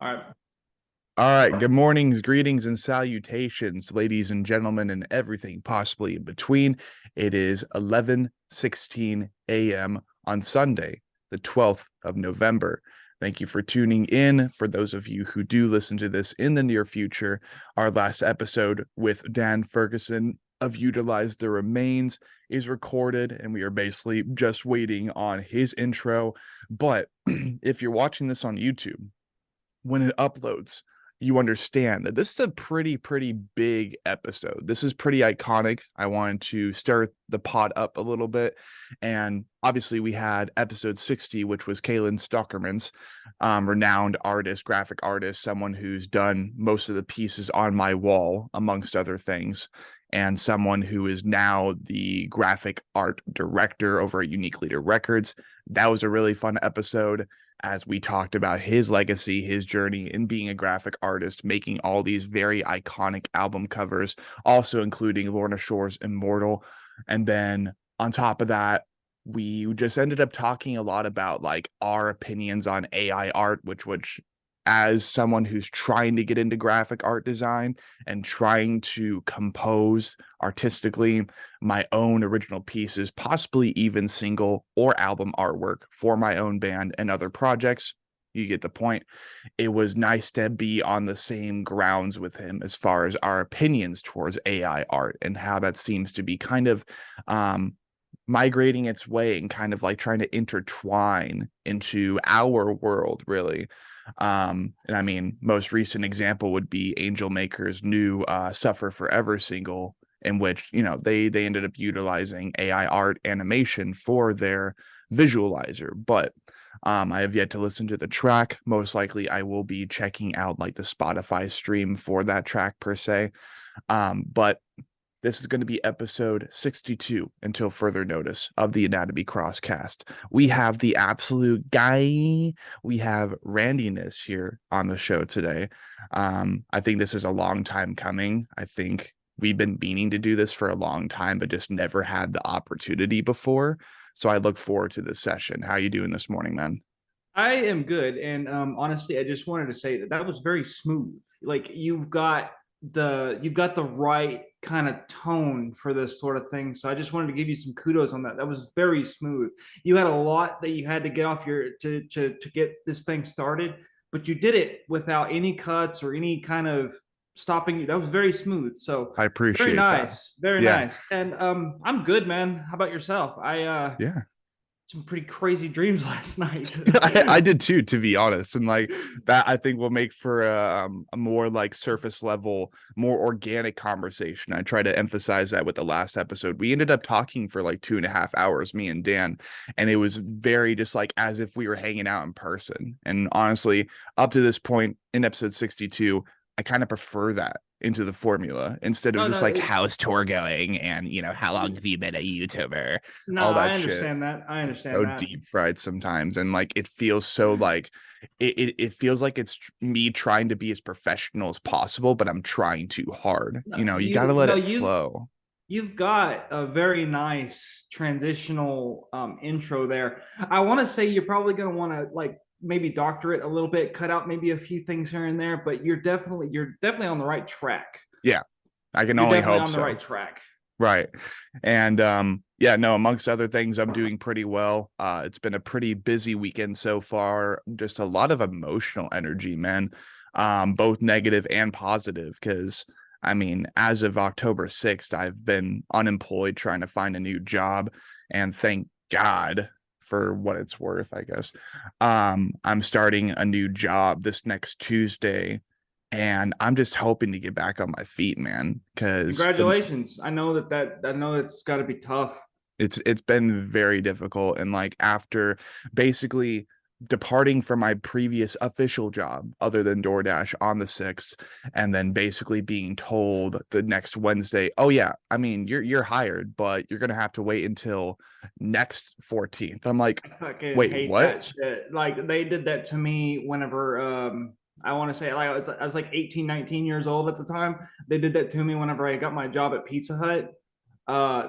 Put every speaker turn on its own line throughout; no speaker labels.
All right.
All right, good mornings, greetings, and salutations, ladies and gentlemen, and everything possibly in between. It is 11:16 a.m. on Sunday, the 12th of November. Thank you for tuning in. For those of you who do listen to this in the near future, our last episode with Dan Ferguson of Utilize the Remains is recorded, and we are basically just waiting on his intro. But if you're watching this on YouTube, when it uploads, you understand that this is a pretty big episode. This is pretty iconic. I wanted to stir the pot up a little bit. And obviously, we had episode 60, which was Kaylin Stockerman's renowned artist, graphic artist, someone who's done most of the pieces on my wall, amongst other things, and someone who is now the graphic art director over at Unique Leader Records. That was a really fun episode as we talked about his legacy, his journey in being a graphic artist, making all these very iconic album covers, also including Lorna Shore's Immortal. And then on top of that, we just ended up talking a lot about like our opinions on AI art, which as someone who's trying to get into graphic art design and trying to compose artistically my own original pieces, possibly even single or album artwork for my own band and other projects. You get the point. It was nice to be on the same grounds with him as far as our opinions towards AI art and how that seems to be kind of migrating its way and kind of like trying to intertwine into our world, really. And I mean, most recent example would be Angel Maker's new Suffer Forever single, in which, you know, they ended up utilizing AI art animation for their visualizer. But I have yet to listen to the track. Most likely I will be checking out like the Spotify stream for that track per se. But this is going to be episode 62 until further notice of the Anatomy Crosscast. We have the absolute guy. We have Randyness here on the show today. I think this is a long time coming. I think we've been meaning to do this for a long time, but just never had the opportunity before. So I look forward to this session. How you doing this morning, man?
I am good, and honestly, I just wanted to say that that was very smooth. Like you've got the right kind of tone for this sort of thing. So I just wanted to give you some kudos on that. That was very smooth. You had a lot that you had to get off your to get this thing started, but you did it without any cuts or any kind of stopping you. That was very smooth. So
I
very
appreciate that.
nice, very
Yeah.
nice. And I'm good, man. How about yourself? I
Yeah.
some pretty crazy dreams last night.
I did too, to be honest, and like that, I think will make for a more like surface level, more organic conversation. I try to emphasize that with the last episode. We ended up talking for like 2.5 hours, me and Dan, and it was very just like as if we were hanging out in person. And honestly, up to this point in episode 62, I kind of prefer that into the formula instead of
No,
just
no,
like how's tour going and how long have you been a YouTuber,
no.
all that
I
shit.
understand that. I understand
So
that.
deep fried sometimes, and like it feels so like it feels like it's me trying to be as professional as possible, but I'm trying too hard.
No,
You got to let
no,
it flow.
you've got a very nice transitional intro there. I want to say you're probably going to want to like maybe doctor it a little bit, cut out maybe a few things here and there, but you're definitely on the right track.
Yeah, I can
You're
only
definitely
hope
on the right
so.
track.
Right. And yeah, no, amongst other things, I'm doing pretty well. It's been a pretty busy weekend so far. Just a lot of emotional energy, man. Both negative and positive, because I mean, as of October 6th, I've been unemployed trying to find a new job, and thank God for what it's worth, I guess. I'm starting a new job this next Tuesday, and I'm just hoping to get back on my feet, man, because the
Congratulations. I know it's got to be tough.
it's been very difficult. And like after basically departing from my previous official job other than DoorDash on the 6th, and then basically being told the next Wednesday, oh yeah, I mean you're hired, but you're gonna have to wait until next 14th. I'm like,
I fucking
wait,
hate
what?
that shit. Like they did that to me whenever I want to say like I was like 18, 19 years old at the time. They did that to me whenever I got my job at Pizza Hut.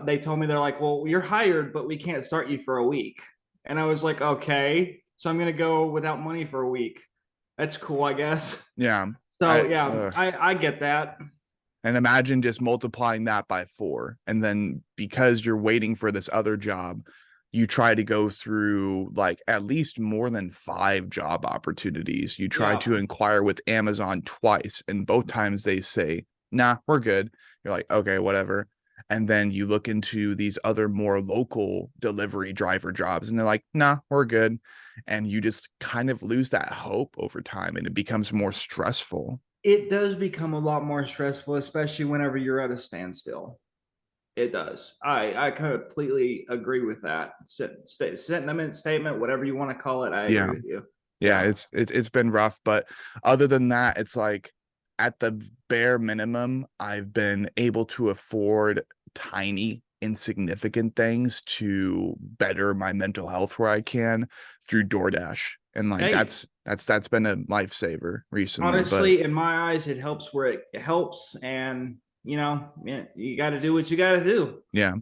They told me they're like, "Well, you're hired, but we can't start you for a week." And I was like, "Okay." So I'm going to go without money for a week. That's cool, I guess.
Yeah.
So
I
yeah,
ugh.
I get that.
And imagine just multiplying that by 4. And then because you're waiting for this other job, you try to go through like at least more than 5 job opportunities. You try
Yeah.
to inquire with Amazon twice, and both times they say, nah, we're good. You're like, okay, whatever. And then you look into these other more local delivery driver jobs, and they're like, nah, we're good. And you just kind of lose that hope over time, and it becomes more stressful.
It does become a lot more stressful, especially whenever you're at a standstill. It does. I completely agree with that. Sentiment, statement, whatever you want to call it. I agree
Yeah.
with you.
Yeah,
Yeah.
it's been rough, but other than that, it's like at the bare minimum, I've been able to afford tiny, insignificant things to better my mental health where I can through DoorDash. And like
Hey,
that's been a lifesaver recently. But
honestly, in my eyes, it helps where it helps, and yeah, you got to do what you got to do.
yeah.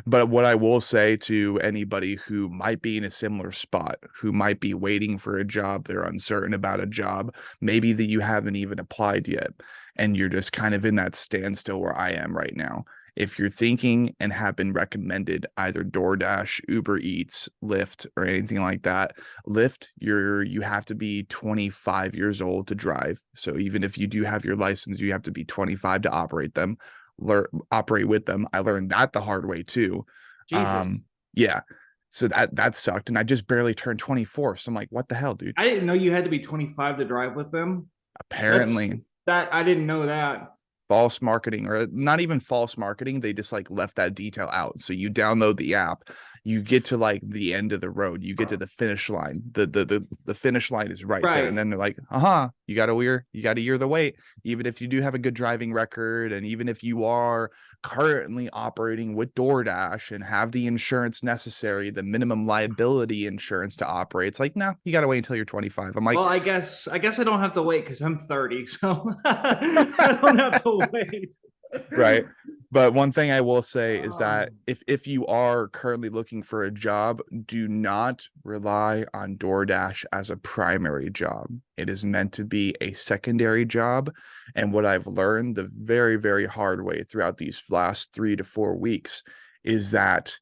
But what I will say to anybody who might be in a similar spot, who might be waiting for a job, they're uncertain about a job, maybe that you haven't even applied yet, and you're just kind of in that standstill where I am right now. If you're thinking and have been recommended either DoorDash, Uber Eats, Lyft, or anything like that, Lyft, you have to be 25 years old to drive. So even if you do have your license, you have to be 25 to operate them operate with them. I learned that the hard way too.
Jesus,
Yeah. So that sucked. And I just barely turned 24. So I'm like, what the hell, dude?
I didn't know you had to be 25 to drive with them. That's
Apparently
that I didn't know that.
false marketing, or not even false marketing. They just like left that detail out. So you download the app, you get to like the end of the road, you get to the finish line. The finish line is right there. And
Right.
then they're like, you got a year the wait. Even if you do have a good driving record, and even if you are currently operating with DoorDash and have the insurance necessary, the minimum liability insurance to operate, it's like, no, you gotta wait until you're 25. I'm like,
Well, I guess I don't have to wait because I'm 30, so I don't have to wait.
right. But one thing I will say is that
Um,
if you are currently looking for a job, do not rely on DoorDash as a primary job. It is meant to be a secondary job. And what I've learned the very, very hard way throughout these last 3 to 4 weeks is that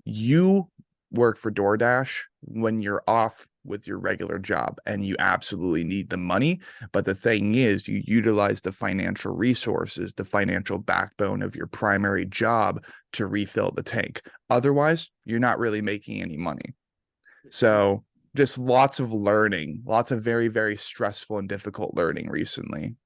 you work for DoorDash when you're off with your regular job and you absolutely need the money. But the thing is, you utilize the financial resources, the financial backbone of your primary job to refill the tank. Otherwise, you're not really making any money. So, just lots of learning, lots of very, very stressful and difficult learning recently.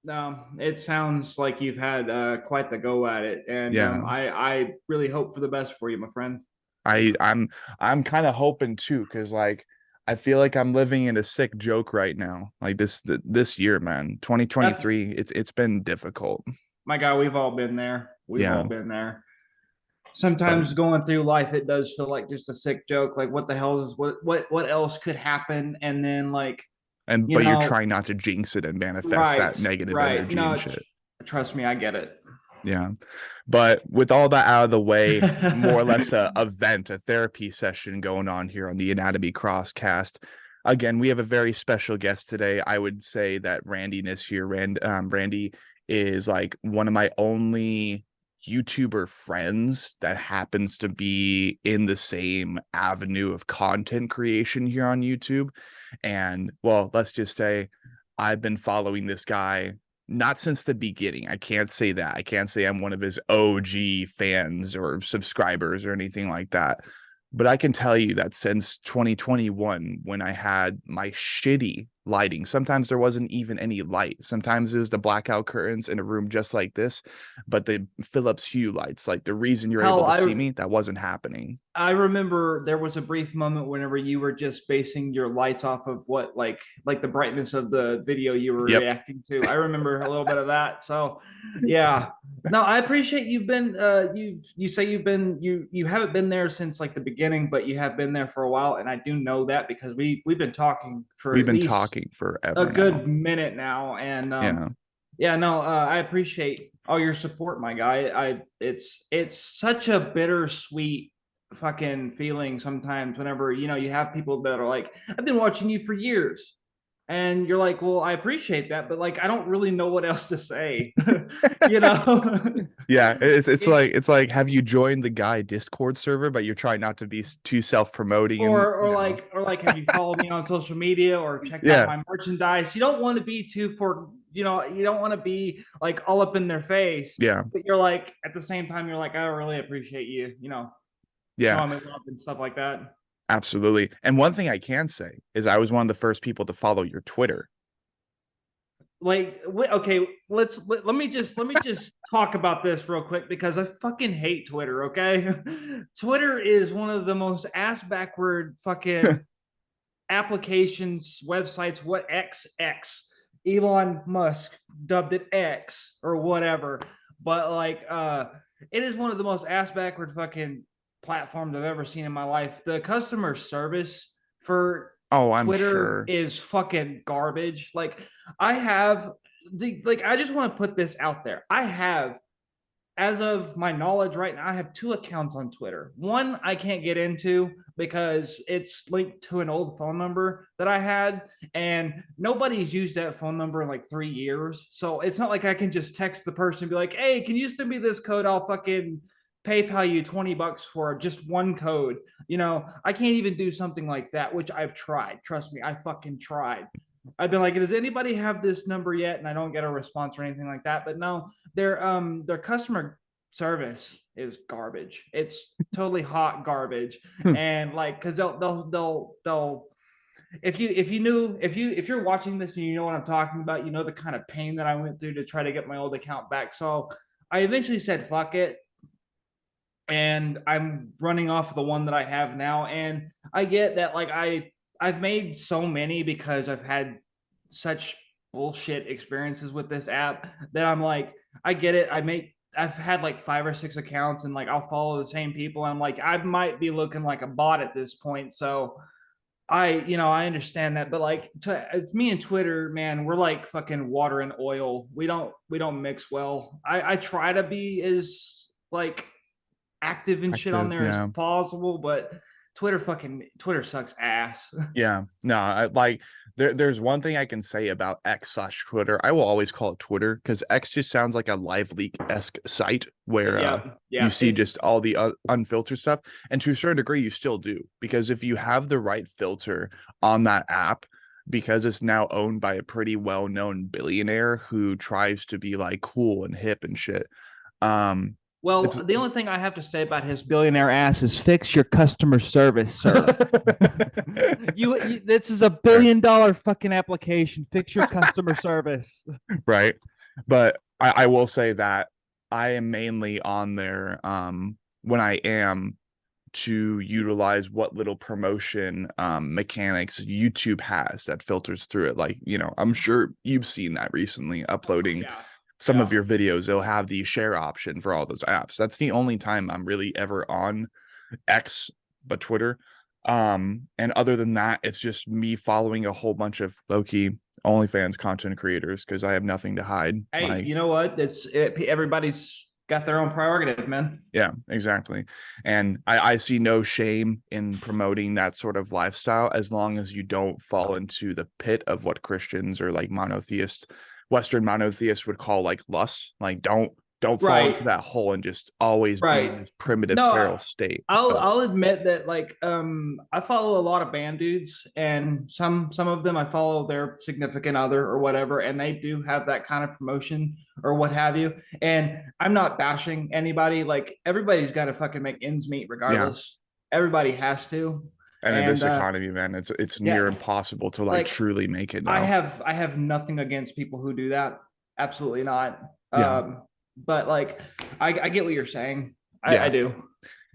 no, it sounds like you've had quite the go at it, and
Yeah.
I really hope for the best for you, my friend.
I I'm I'm kind of hoping too, because like I feel like I'm living in a sick joke right now. Like this year, man,
That
2023, it's been difficult.
My guy, we've all been there. We've all
Yeah,
been there.
but
Sometimes going through life, it does feel like just a sick joke. Like, what the hell is what else could happen? And then like,
and
you
but you're
know,
trying not to jinx it and manifest that
right,
negative
right.
energy and
No,
shit.
trust me, I get it.
Yeah. But with all that out of the way, more or less a therapy session going on here on the Anatomy Crosscast. Again, we have a very special guest today. I would say that Randyness here, Randy is like one of my only YouTuber friends that happens to be in the same avenue of content creation here on YouTube. And well, let's just say I've been following this guy not since the beginning. I can't say that. I can't say I'm one of his OG fans or subscribers or anything like that. But I can tell you that since 2021, when I had my shitty lighting, sometimes there wasn't even any light. Sometimes it was the blackout curtains in a room just like this, but the Philips Hue lights, like the reason you're able
Hell,
to
I
see me, that wasn't happening.
I remember there was a brief moment whenever you were just basing your lights off of what like the brightness of the video you were
Yep.
reacting to. I remember a little bit of that. So yeah. No, I appreciate you've been you say you've been you haven't been there since like the beginning, but you have been there for a while. And I do know that because we've been talking for
We've
at
been
least
talking
a
forever now.
good minute now. And
Yeah.
yeah, no, I appreciate all your support, my guy. It's such a bittersweet fucking feeling sometimes whenever you have people that are like, I've been watching you for years. And you're like, well, I appreciate that, but like I don't really know what else to say. You know?
Yeah, it's
It,
like have you joined the Guyy Discord server, but you're trying not to be too self-promoting and
or like have you followed me on social media or checked out
yeah,
my merchandise? You don't want to be too for you don't want to be like all up in their face,
yeah,
but you're like at the same time you're like I really appreciate you,
yeah,
showing me love and stuff like that.
absolutely. And one thing I can say is I was one of the first people to follow your Twitter.
Like okay, let me just talk about this real quick because I fucking hate Twitter. Okay. Twitter is one of the most ass backward fucking applications, websites, what XX, Elon Musk dubbed it X or whatever. But like it is one of the most ass backward fucking platforms I've ever seen in my life. The customer service for
Oh, I'm
Twitter
sure.
is fucking garbage. Like I have like I just want to put this out there. I have, as of my knowledge right now, I have two accounts on Twitter. One I can't get into because it's linked to an old phone number that I had, and nobody's used that phone number in like 3 years. So it's not like I can just text the person and be like, hey, can you send me this code? I'll fucking PayPal you $20 for just one code. I can't even do something like that, which I've tried. Trust me, I fucking tried. I've been like, does anybody have this number yet? And I don't get a response or anything like that. But no, their customer service is garbage. It's totally hot garbage.
Hmm.
And like, cause they'll if you're watching this and you know what I'm talking about, you know the kind of pain that I went through to try to get my old account back. So I eventually said fuck it, and I'm running off the one that I have now. And I get that like I've made so many because I've had such bullshit experiences with this app that I'm like, I get it. I've had like 5 or 6 accounts and like I'll follow the same people. And I'm like, I might be looking like a bot at this point. So I understand that, but like me and Twitter, man, we're like fucking water and oil. We don't mix well. I try to be as like active and shit on
Active,
there as
yeah.
possible, but Twitter sucks ass.
Yeah, no, there's one thing I can say about X/Twitter. I will always call it Twitter because X just sounds like a live leak-esque site where
Yeah,
you
yeah.
see just all the unfiltered stuff. And to a certain degree, you still do because if you have the right filter on that app, because it's now owned by a pretty well-known billionaire who tries to be like cool and hip and shit. Um, it's
Well, the only thing I have to say about his billionaire ass is fix your customer service, sir. This is a
Fair.
$1 billion fucking application. Fix your customer service.
Right? But I will say that I am mainly on there when I am to utilize what little promotion mechanics YouTube has that filters through it. Like, I'm sure you've seen that recently uploading
Yeah,
some of
yeah.
your videos. They'll have the share option for all those apps. That's the only time I'm really ever on X, but Twitter. And other than that, it's just me following a whole bunch of low-key OnlyFans content creators because I have nothing to hide.
Hey,
Like,
you know what? Everybody's got their own prerogative, man.
yeah, exactly. And I see no shame in promoting that sort of lifestyle as long as you don't fall into the pit of what Christians or like Western monotheists would call like lust. Like, don't fall into
Right,
that hole and just always be in
right.
this primitive
No,
feral state
I'll
of
I'll admit that like I follow a lot of band dudes, and some of them I follow their significant other or whatever, and they do have that kind of promotion or what have you. And I'm not bashing anybody. Like everybody's got to fucking make ends meet
yeah.
regardless. Everybody has to.
And in
And
this economy, man, it's near
yeah,
impossible to like
like
truly make it
I
now.
have I have nothing against people who do that. Absolutely not.
Yeah.
But like I get what you're saying. I
Yeah.
do.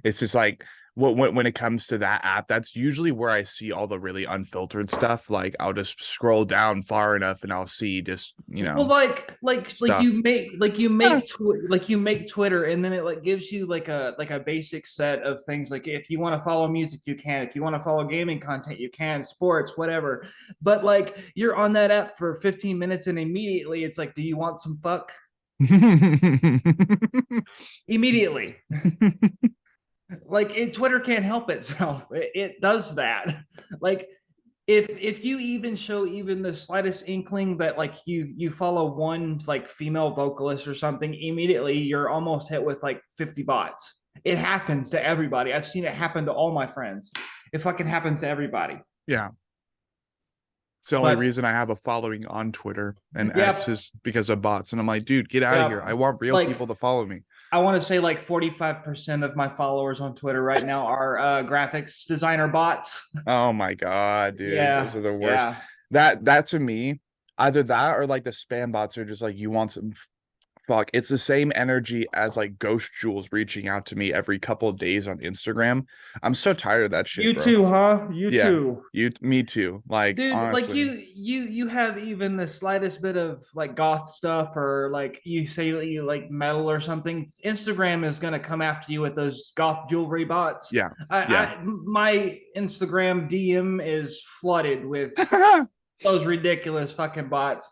It's just like when it comes to that app, that's usually where I see all the really unfiltered stuff. Like I'll just scroll down far enough and I'll see just,
Well, like
stuff.
you make Twitter, and then it like gives you like a basic set of things. Like if you want to follow music, you can. If you want to follow gaming content, you can. Sports, whatever. But like you're on that app for 15 minutes, and immediately it's like, do you want some fuck? Immediately, like Twitter can't help itself. It does that. Like if you even show even the slightest inkling that like you follow one like female vocalist or something, immediately you're almost hit with like 50 bots. It happens to everybody. I've seen it happen to all my friends. It fucking happens to everybody.
Yeah. It's the only
But
reason I have a following on Twitter and X
yeah,
is because of bots. And I'm like, dude, get out of here.
yeah.
I want real
Like
people to follow me.
I want to say like 45% of my followers on Twitter right now are graphics designer bots.
Oh my God, dude. Those
Yeah,
are the worst.
yeah.
That to me, either that or like the spam bots are just like, you want some fuck. It's the same energy as like Ghost Jules reaching out to me every couple of days on Instagram. I'm so tired of that shit,
You
bro.
too, huh? You
Yeah.
too.
Me too. Like,
Dude, like
honestly.
you have even the slightest bit of like goth stuff or like you say that you like metal or something, Instagram is gonna come after you with those goth jewelry bots.
Yeah.
I,
Yeah.
I my Instagram DM is flooded with those ridiculous fucking bots.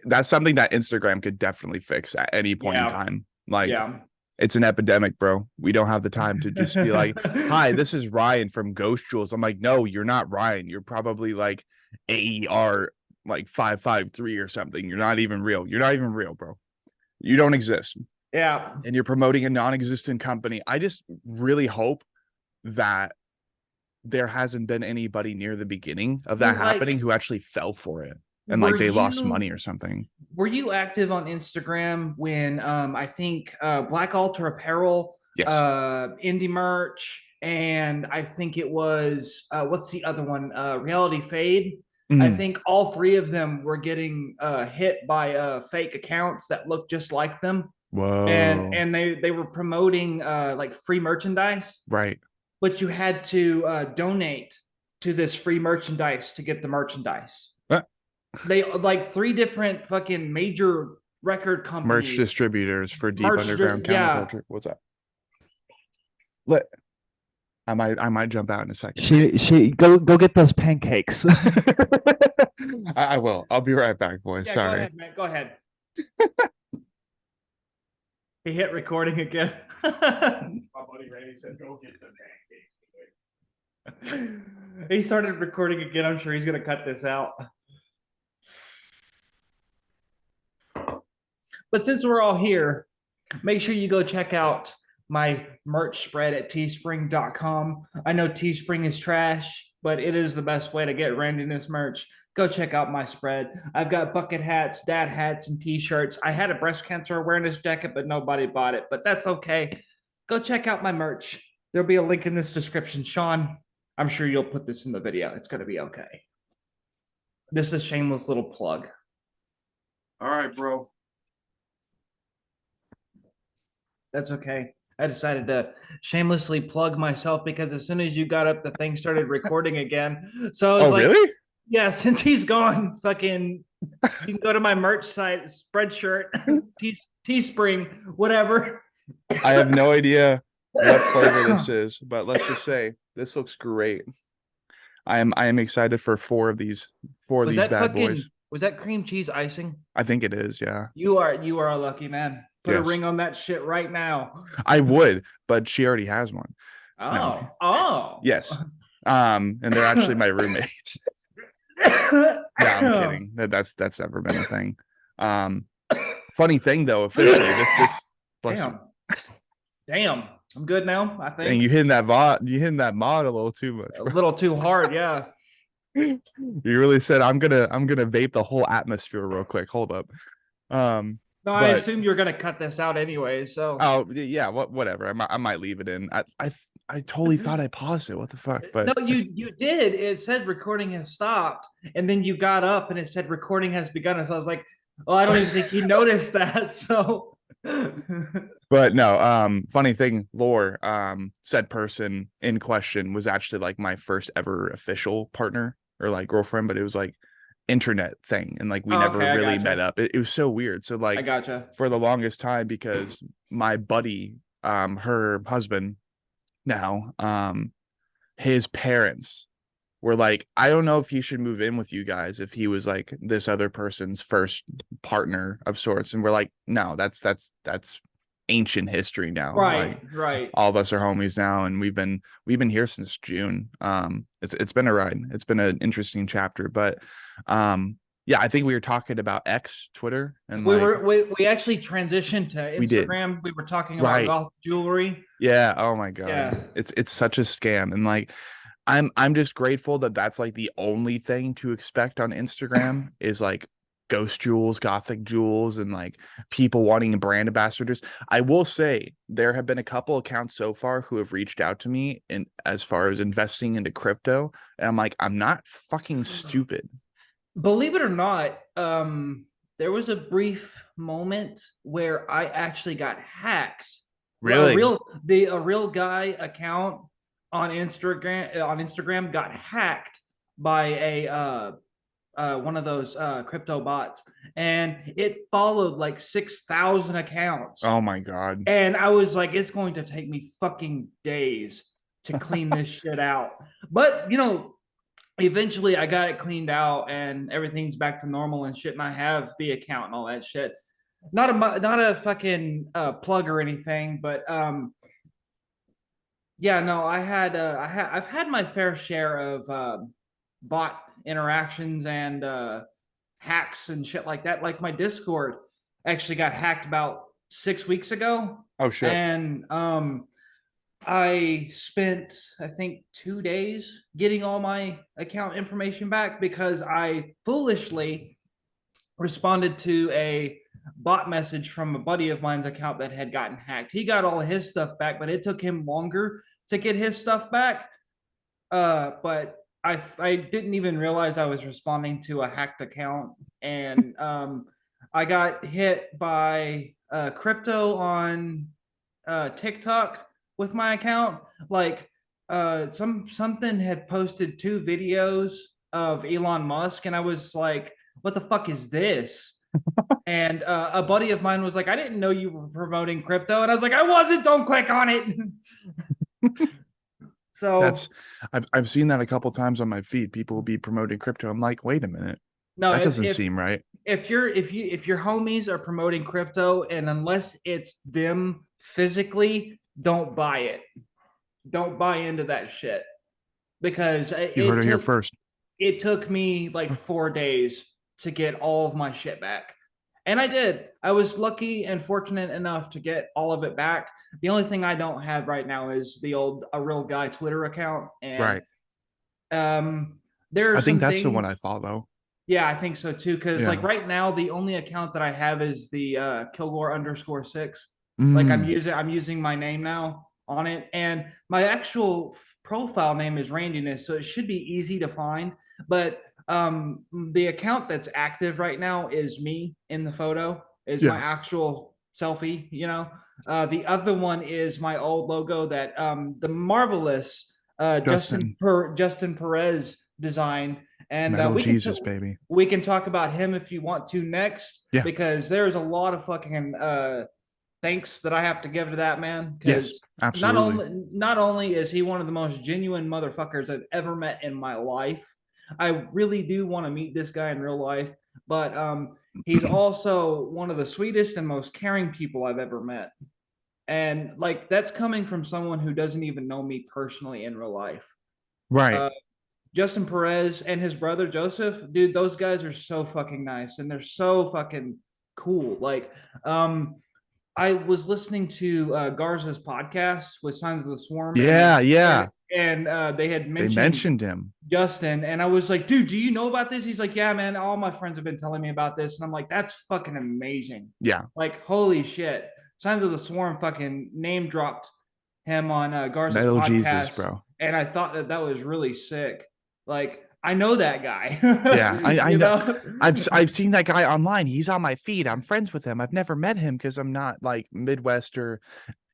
That's something that Instagram could definitely fix at any point in
Yeah,
time. Like,
yeah.
it's an epidemic, bro. We don't have the time to just be like, hi, this is Ryan from Ghost Jules. I'm like, no, you're not Ryan. You're probably like AER like 553 or something. You're not even real. You're not even real, bro. You don't exist.
Yeah.
And you're promoting a non-existent company. I just really hope that there hasn't been anybody near the beginning of that happening
Like
who actually fell for it and
were
like they lost
you
money or something.
were you active on Instagram when I think Black Altar Apparel,
Yes.
Indie Merch, and I think it was what's the other one? Reality Fade. I
Mhm.
think all three of them were getting hit by fake accounts that looked just like them, and
Whoa.
they were promoting like free merchandise,
Right.
but you had to donate to this free merchandise to get the merchandise.
Uh,
They like three different fucking major record
Merch
companies.
distributors for deep
Merch,
underground
yeah.
counterculture. What's that? Let I might jump out in a second.
She go get those pancakes.
I will. I'll be right back, boys.
Yeah, go
Sorry.
ahead, man. Go ahead. He hit recording again. My buddy Randy said, "Go get the pancakes." He started recording again. I'm sure he's gonna cut this out. But since we're all here, make sure you go check out my merch spread at teespring.com. I know Teespring is trash, but it is the best way to get Randyness merch. Go check out my spread. I've got bucket hats, dad hats, and t-shirts. I had a breast cancer awareness jacket, but nobody bought it, but that's okay. Go check out my merch. There'll be a link in this description. Sean, I'm sure you'll put this in the video. It's going to be okay. This is a shameless little plug.
All right, bro.
That's okay. I decided to shamelessly plug myself because as soon as you got up, the thing started recording again. So I was
Oh,
like,
really?
yeah, since he's gone, fucking, you can go to my merch site, Spreadshirt, Teespring, whatever.
I have no idea what flavor this is, but let's just say this looks great. I am excited for four of these bad boys.
Was that cream cheese icing?
I think it is, yeah.
You are a lucky man. Put a
Yes.
ring on that shit right now.
I would, but she already has one. No.
Oh.
Yes. And they're actually my roommates. No, I'm kidding. That's never been a thing. Funny thing though, officially, this
Damn. Damn. I'm good now, I think.
And you hitting that mod a little too much.
A little too hard, yeah.
You really said I'm gonna vape the whole atmosphere real quick. Hold up.
No, I assume you're gonna cut this out anyway. So
oh yeah, whatever. I might leave it in. I totally thought I paused it. What the fuck? But
no, you did. It said recording has stopped, and then you got up and it said recording has begun. And so I was like, oh, I don't even think he noticed that. So
but no, funny thing, Lore, said person in question was actually like my first ever official partner or like girlfriend, but it was like internet thing and like we never really met up. It was so weird. So like
I gotcha.
For the longest time, because my buddy, her husband now, his parents were like, I don't know if he should move in with you guys if he was like this other person's first partner of sorts. And we're like, no, that's ancient history now. Like
Right.
all of us are homies now, and we've been here since June. It's been a ride. It's been an interesting chapter, but yeah, I think we were talking about X, Twitter, and
We
like
were we actually transitioned to
we did.
Instagram. We were talking about
Right.
golf jewelry.
Yeah. Oh my God.
Yeah.
It's such a scam. And like I'm just grateful that that's like the only thing to expect on Instagram is like ghost jewels, gothic jewels, and like people wanting brand ambassadors. I will say there have been a couple accounts so far who have reached out to me and as far as investing into crypto. And I'm like, I'm not fucking stupid.
Believe it or not, there was a brief moment where I actually got hacked.
Really?
A real guy account on Instagram got hacked by a one of those crypto bots, and it followed like 6,000 accounts.
Oh my God.
And I was like, it's going to take me fucking days to clean this shit out. But eventually I got it cleaned out and everything's back to normal and shit. And I have the account and all that shit. Not a fucking plug or anything, but yeah, no, I've had my fair share of bot interactions and hacks and shit like that. Like my Discord actually got hacked about 6 weeks ago,
Oh shit.
and I spent, I think, 2 days getting all my account information back because I foolishly responded to a bot message from a buddy of mine's account that had gotten hacked. He got all his stuff back, but it took him longer to get his stuff back. But I didn't even realize I was responding to a hacked account, and I got hit by crypto on TikTok with my account. Like something had posted 2 videos of Elon Musk, and I was like, "What the fuck is this?" And a buddy of mine was like, "I didn't know you were promoting crypto," and I was like, "I wasn't. Don't click on it."
That's
So
I've seen that a couple times on my feed. People will be promoting crypto. I'm like, wait a minute.
no,
That doesn't seem right.
if your homies are promoting crypto, and unless it's them physically, don't buy it. Don't buy into that shit, because
You heard it here first.
it took me like 4 days to get all of my shit back. And I did. I was lucky and fortunate enough to get all of it back. The only thing I don't have right now is the old A Real Guy Twitter account. And
Right.
there are
I think
some
that's the one I
things.
follow.
Yeah, I think so too. Cause like
Yeah.
right now, the only account that I have is the Kilgore_6. Like
Mm.
I'm using my name now on it. And my actual profile name is Randyness, so it should be easy to find. But the account that's active right now is me in the photo, is my
Yeah.
actual selfie. The other one is my old logo that the marvelous
Justin.
Justin Perez designed, and
Metal Jesus, baby.
we can talk about him if you want to next,
Yeah.
because there's a lot of fucking thanks that I have to give to that man,
Yes.
because
Absolutely.
not only is he one of the most genuine motherfuckers I've ever met in my life. I really do want to meet this guy in real life, but he's also one of the sweetest and most caring people I've ever met. And like that's coming from someone who doesn't even know me personally in real life.
Right.
Uh, Justin Perez and his brother Joseph, dude, those guys are so fucking nice and they're so fucking cool. Like, I was listening to Garza's podcast with Signs of the Swarm,
Yeah. Yeah.
and they had
They
mentioned
mentioned him.
Justin, and I was like, dude, do you know about this? He's like, yeah, man, all my friends have been telling me about this, and I'm like, that's fucking amazing.
Yeah.
Like, holy shit, Signs of the Swarm fucking name dropped him on Garza's
Metal Jesus,
podcast,
bro.
and I thought that was really sick. Like, I know that guy,
Yeah. I
you
know.
know.
I've seen that guy online. He's on my feed. I'm friends with him. I've never met him because I'm not like Midwest or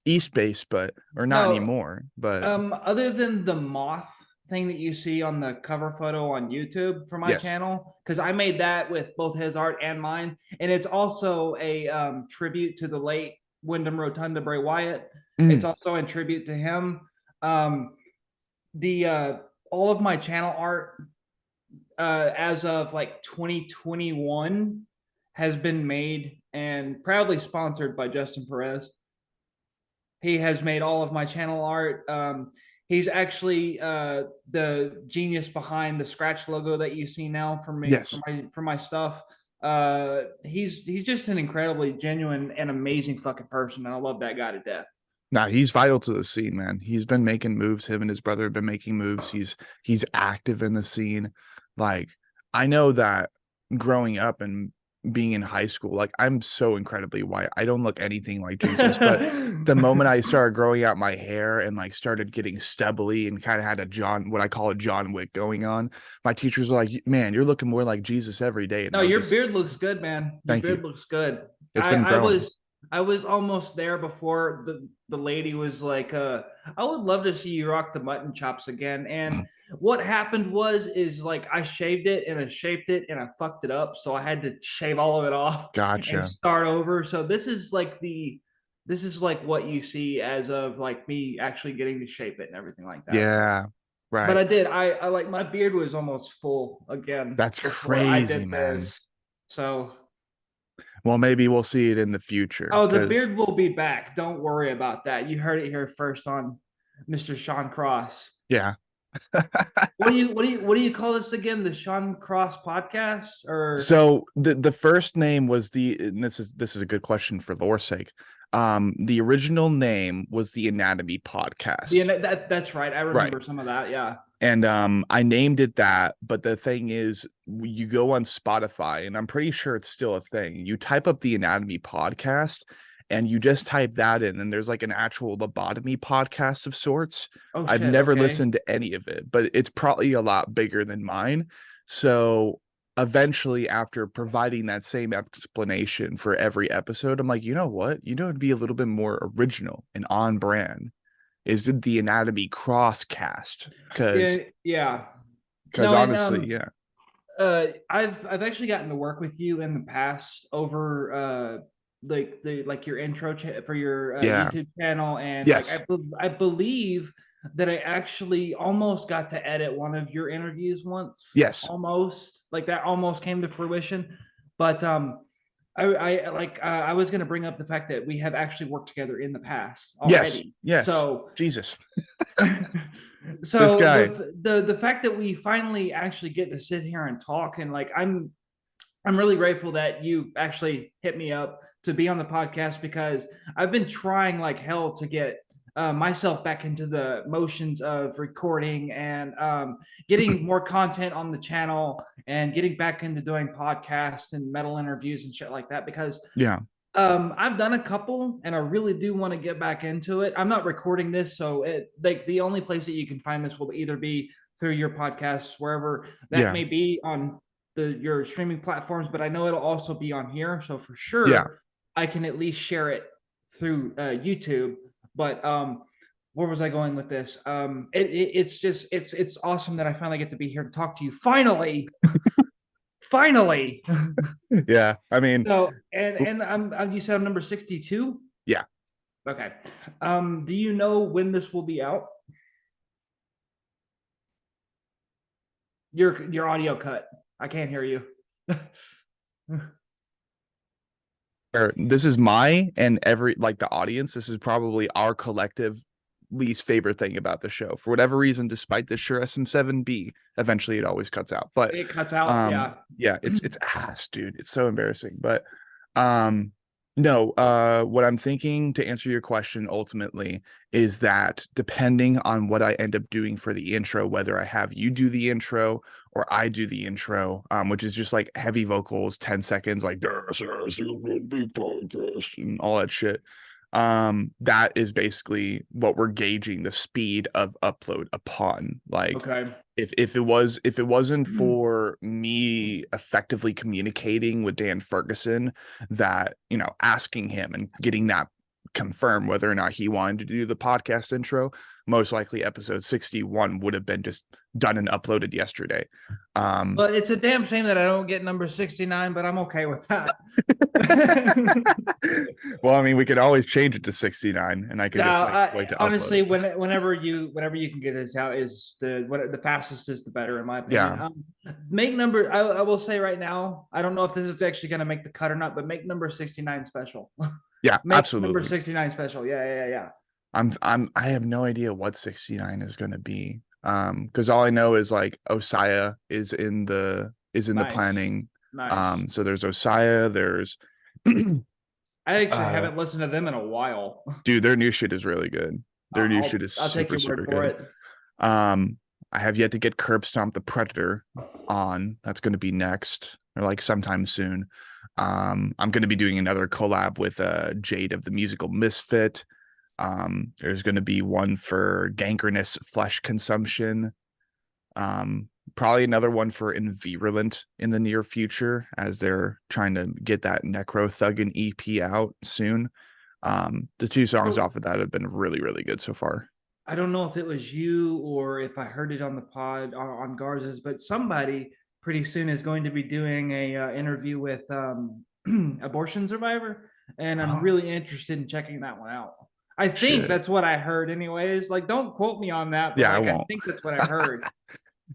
East base, but or not
No,
anymore. But
other than the moth thing that you see on the cover photo on YouTube for my
yes.
channel, because I made that with both his art and mine, and it's also a tribute to the late Wyndham Rotunda Bray Wyatt. It's
Mm.
also in tribute to him. Um, the all of my channel art as of like 2021 has been made and proudly sponsored by Justin Perez. He has made all of my channel art. He's actually the genius behind the scratch logo that you see now for me
Yes.
for my stuff. He's just an incredibly genuine and amazing fucking person, and I love that guy to death.
Nah, he's vital to the scene, man. He's been making moves. Him and his brother have been making moves. He's active in the scene. Like, I know that growing up and being in high school, like I'm so incredibly white. I don't look anything like Jesus, but the moment I started growing out my hair and like started getting stubbly and kind of had a what I call a John Wick going on, my teachers were like, "Man, you're looking more like Jesus every day." And
No,
I was
your
just,
beard looks good, man. Your
thank you.
beard looks good.
It's
I
been
I
growing.
was I was almost there before the lady was like, I would love to see you rock the mutton chops again. And what happened is like I shaved it and I shaped it and I fucked it up, so I had to shave all of it off and
Gotcha.
start over. So this is like what you see as of like me actually getting to shape it and everything like that. So
Yeah.
but
Right.
I did. I like my beard was almost full again
That's
before I
crazy,
did
man.
this. So,
Well, maybe we'll see it in the future
oh, the
because,
beard will be back. Don't worry about that. You heard it here first on Mr. Sean Cross.
yeah.
What do you call this again? The Sean Cross podcast or
So the first name was and this is a good question for lore's sake. The original name was the Anatomy
the
Podcast.
that's right. I
Right.
remember some of that. Yeah.
And I named it that, but the thing is, you go on Spotify, and I'm pretty sure it's still a thing. You type up the Anatomy Podcast, and you just type that in, and there's like an actual lobotomy podcast of sorts.
Oh
I've
shit.
never
Okay.
listened to any of it, but it's probably a lot bigger than mine. So eventually, after providing that same explanation for every episode, I'm like, you know what? You know, it'd be a little bit more original and on brand is the Anatomy Crosscast
Yeah. Yeah.
because
No, and
honestly, yeah,
I've actually gotten to work with you in the past over like the like your intro for your
yeah,
YouTube channel, and like
yes,
I believe that I actually almost got to edit one of your interviews once,
yes,
almost like that almost came to fruition, but I was going to bring up the fact that we have actually worked together in the past
yes,
already,
yes.
so
Jesus, this
so
guy,
the fact that we finally actually get to sit here and talk, and like I'm really grateful that you actually hit me up to be on the podcast, because I've been trying like hell to get myself back into the motions of recording and getting more content on the channel and getting back into doing podcasts and metal interviews and shit like that, because
yeah,
I've done a couple and I really do want to get back into it. I'm not recording this, so it like the only place that you can find this will either be through your podcasts, wherever that
yeah,
may be on your streaming platforms, but I know it'll also be on here. So for
yeah.
sure I can at least share it through YouTube. But where was I going with this? It's just it's awesome that I finally get to be here to talk to you. Finally, finally.
Yeah. I mean,
So and you said I'm number 62.
yeah.
Okay. Do you know when this will be out? Your audio cut. I can't hear you.
This is my and every like the audience. This is probably our collective least favorite thing about the show. For whatever reason, despite the sure SM7B, eventually it always cuts out. But
It cuts out. Yeah.
yeah, it's ass, dude. It's so embarrassing. But no, what I'm thinking to answer your question ultimately is that depending on what I end up doing for the intro, whether I have you do the intro or I do the intro, which is just like heavy vocals, 10 seconds, like this is the big podcast and all that shit. That is basically what we're gauging the speed of upload upon. Like
Okay.
if it wasn't for me effectively communicating with Dan Ferguson, that asking him and getting that confirmed whether or not he wanted to do the podcast intro, most likely episode 61 would have been just done and uploaded yesterday.
Well, it's a damn shame that I don't get number 69, but I'm okay with that.
Well, I mean, we could always change it to 69 and I could just
Now,
like wait to upload
honestly,
it.
whenever you can get this out is the fastest is the better, in my opinion.
Yeah,
Make number. I will say right now, I don't know if this is actually going to make the cut or not, but make number 69 special.
yeah,
Make number
absolutely.
69 special. Yeah, yeah, yeah.
I have no idea what 69 is going to be. Because all I know is like Osaya is in the
Nice.
planning.
Nice.
So there's Osaya, there's
I actually
uh
haven't listened to them in a while.
dude, their new shit is really good. Their new shit is
I'll take
super,
your word
super
for
good.
it.
Um, I have yet to get Curb Stomp the Predator on. That's going to be next or like sometime soon. I'm going to be doing another collab with Jade of the Musical Misfit. There's going to be one for Gangrenous Flesh Consumption. Probably another one for Invirulent in the near future as they're trying to get that Necro Thuggin EP out soon. The two songs
So
off of that have been really, really good so far.
I don't know if it was you or if I heard it on the pod on Garza's, but somebody pretty soon is going to be doing a interview with abortion survivor, and I'm
Oh,
really interested in checking that one out. I think
shit.
that's what I heard, anyways. Like, don't quote me on that, but
Yeah, I
like, I
won't.
think that's what I heard.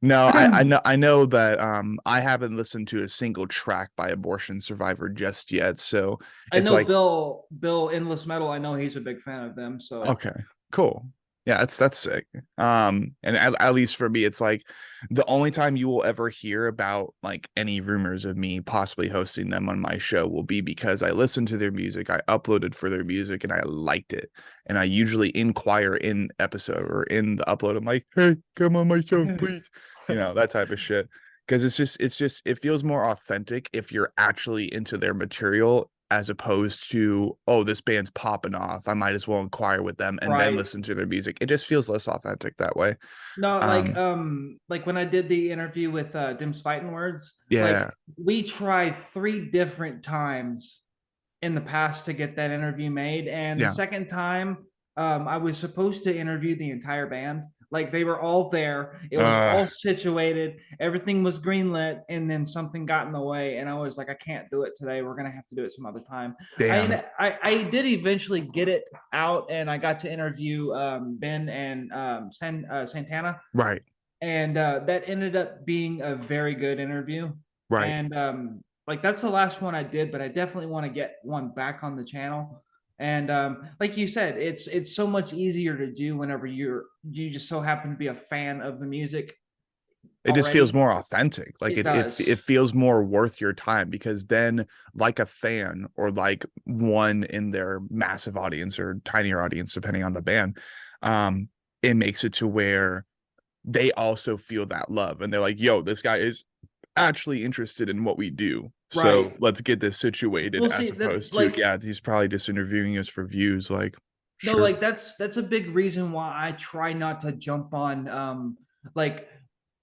No, I know that I haven't listened to a single track by Abortion Survivor just yet. So
I
it's
know
like,
Bill Endless Metal. I know he's a big fan of them. So
okay, cool. Yeah, that's sick. And at least for me, it's like the only time you will ever hear about like any rumors of me possibly hosting them on my show will be because I listened to their music, I uploaded for their music, and I liked it. And I usually inquire in episode or in the upload. I'm like, hey, come on my show, please. That type of shit. Because it's just it feels more authentic if you're actually into their material as opposed to, oh, this band's popping off, I might as well inquire with them and then
right.
listen to their music. It just feels less authentic that way.
No,
um
like when I did the interview with Dim's Fighting Words,
yeah,
like we tried 3 different times in the past to get that interview made. And the
yeah,
second time, I was supposed to interview the entire band. Like they were all there. It was
uh
all situated. Everything was greenlit, and then something got in the way. And I was like, I can't do it today. We're gonna have to do it some other time.
damn,
I did eventually get it out, and I got to interview Ben and Santana,
right,
and that ended up being a very good interview.
right.
And like that's the last one I did, but I definitely want to get one back on the channel. And like you said, it's so much easier to do whenever you just so happen to be a fan of the music
It just feels
already.
more authentic. Like
It
it
does.
feels more worth your time because then, like a fan or like one in their massive audience or tinier audience, depending on the band, um, it makes it to where they also feel that love and they're like, yo, this guy is actually interested in what we do. So
Right.
let's get this situated
We'll
as
see that,
opposed to,
like,
yeah, he's probably just interviewing us for views. Like,
no,
sure.
like that's a big reason why I try not to jump on like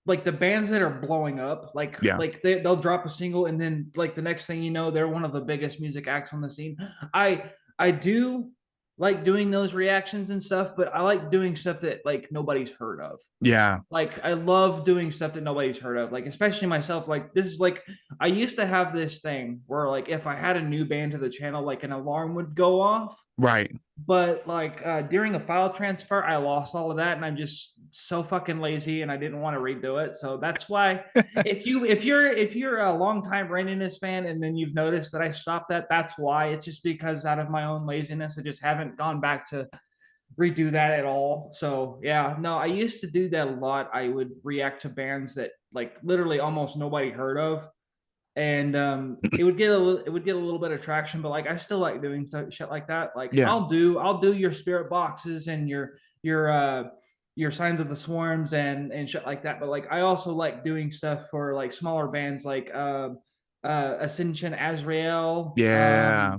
like the bands that are blowing up,
Yeah.
like they'll drop a single and then like the next thing you know, they're one of the biggest music acts on the scene. I do like doing those reactions and stuff, but I like doing stuff that like nobody's heard of.
Yeah.
Like I love doing stuff that nobody's heard of. Like especially myself. Like this is like I used to have this thing where like if I had a new band to the channel, like an alarm would go off,
Right.
but like during a file transfer I lost all of that, and I'm just so fucking lazy and I didn't want to redo it. So that's why if you're a long time Randyness fan and then you've noticed that I stopped that, that's why. It's just because out of my own laziness I just haven't gone back to redo that at all. So yeah, no, I used to do that a lot. I would react to bands that like literally almost nobody heard of, and it would get a little bit of traction, but like I still like doing shit like that. Like
Yeah.
I'll do your spirit boxes and your signs of the swarms and shit like that. But like I also like doing stuff for like smaller bands like Ascension, Azrael,
Yeah.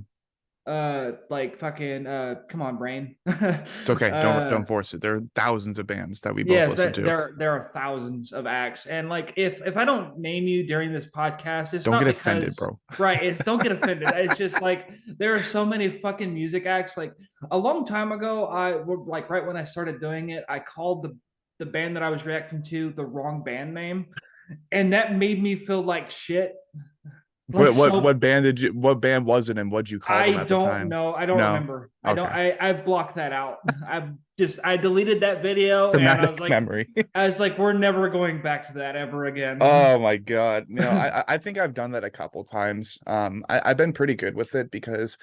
like fucking come on brain.
It's okay.
uh
Don't force it. There are thousands of bands that we both
Yes,
listen to.
there are thousands of acts, and like if I don't name you during this podcast, it's
Don't
not
get offended,
because
bro.
right. It's don't get offended. It's just like there are so many fucking music acts. Like a long time ago, like right when I started doing it, I called the band that I was reacting to the wrong band name, and that made me feel like shit. Like
What
so
band did you what band was it and what'd you call
I
them at the
don't
time?
know. I don't
No.
remember.
Okay.
I've blocked that out. I deleted that video, and
Traumatic memory.
I was like, we're never going back to that ever again.
Oh my God. I think I've done that a couple times. I've been pretty good with it because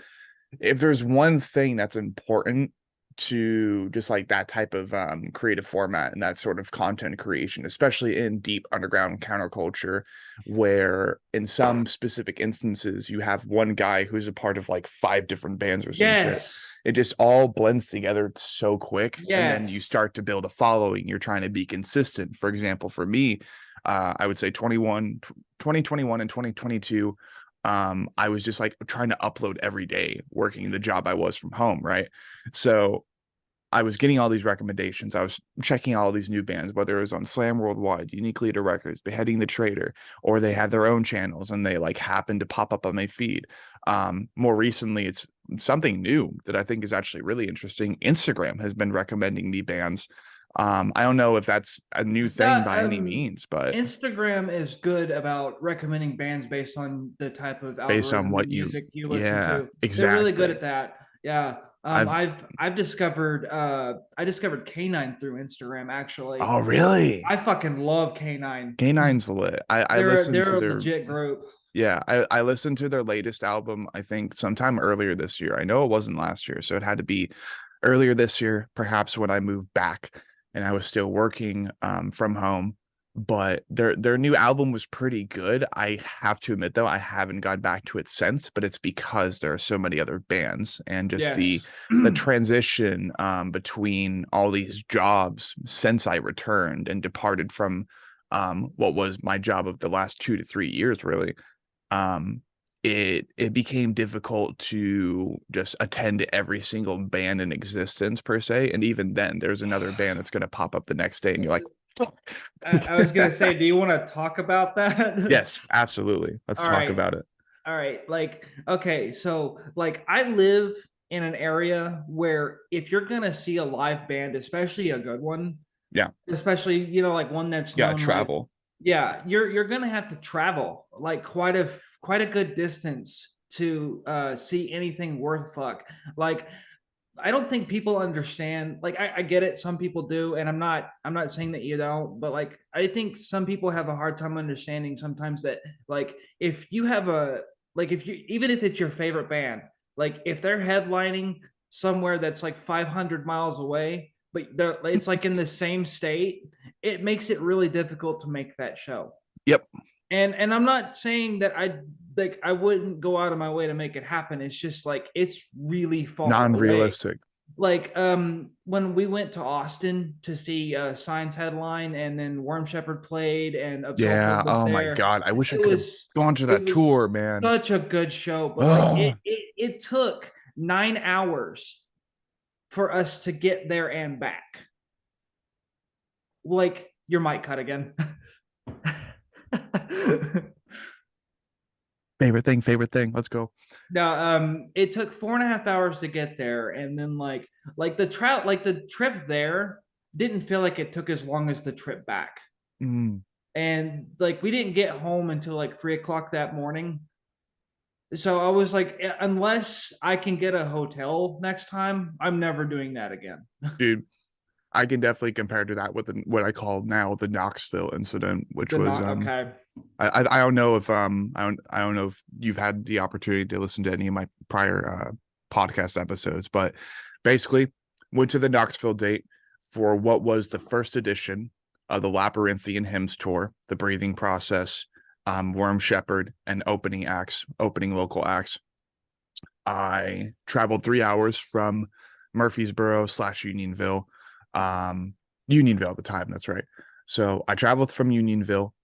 if there's one thing that's important to just like that type of creative format and that sort of content creation, especially in deep underground counterculture, where in some specific instances you have one guy who's a part of like 5 different bands or some shit.
Yes.
It just all blends together so quick, and then you
Yes.
start to build a following. You're trying to be consistent. For example, for me, I would say 2021 and 2022, I was just like trying to upload every day, working the job I was from home, right? So I was getting all these recommendations. I was checking all these new bands, whether it was on Slam Worldwide, Unique Leader Records, Beheading the Traitor, or they had their own channels and they like happened to pop up on my feed. More recently, it's something new that I think is actually really interesting. Instagram has been recommending me bands. I don't know if that's a new thing
That
by any means, but
Instagram is good about recommending bands based on the type of
based on
algorithm
what
and
you,
music you listen
yeah,
to. They're really good
exactly.
at that. Yeah.
I've,
I've discovered I discovered Canine through Instagram actually.
oh, really?
I fucking love Canine.
K9's lit. I listened
They're
to
a
their,
legit group.
yeah, I listened to their latest album, I think sometime earlier this year. I know it wasn't last year, so it had to be earlier this year, perhaps when I moved back and I was still working from home. But their new album was pretty good. I have to admit though, I haven't gone back to it since, but it's because there are so many other bands and just
Yes.
the transition between all these jobs since I returned and departed from what was my job of the last 2 to 3 years, really. um it became difficult to just attend every single band in existence per se, and even then there's another band that's going to pop up the next day and you're like, fuck.
I was gonna say, do you want to talk about that?
Yes, absolutely, let's
All
talk
right.
about it.
All right. Like, okay, so like I live in an area where if you're gonna see a live band, especially a good one,
Yeah,
especially, like one that's
yeah,
known, like,
travel.
yeah, you're gonna have to travel like quite a good distance to see anything worth fuck. Like, I don't think people understand. Like, I get it, some people do, and I'm not saying that you don't, but like I think some people have a hard time understanding sometimes that, like, if you have a like if you even if it's your favorite band, like if they're headlining somewhere that's like 500 miles away, but it's like in the same state, it makes it really difficult to make that show.
Yep.
And I'm not saying that I wouldn't go out of my way to make it happen. It's just like it's really far away.
Non-realistic.
Like when we went to Austin to see Signs headline, and then Worm Shepherd played and
Yeah,
Absolted was
oh my
there.
god, I wish I
It
could have
was
gone to
it
that
was
tour, man.
such a good show, but like
Oh,
it took 9 hours for us to get there and back. Like your mic cut again.
favorite thing, let's go.
No, it took 4.5 hours to get there, and then like the trip there didn't feel like it took as long as the trip back.
Mm,
And like we didn't get home until like 3 o'clock that morning. So I was like, unless I can get a hotel next time, I'm never doing that again.
dude, I can definitely compare to that with what I call now the Knoxville incident, which
The
was
not okay.
I don't know if I don't know if you've had the opportunity to listen to any of my prior podcast episodes, but basically went to the Knoxville date for what was the first edition of the Labyrinthian Hymns tour, the Breathing Process, Worm Shepherd, and opening local acts. I traveled 3 hours from Murfreesboro/Unionville, Unionville at the time. That's right. So I traveled from Unionville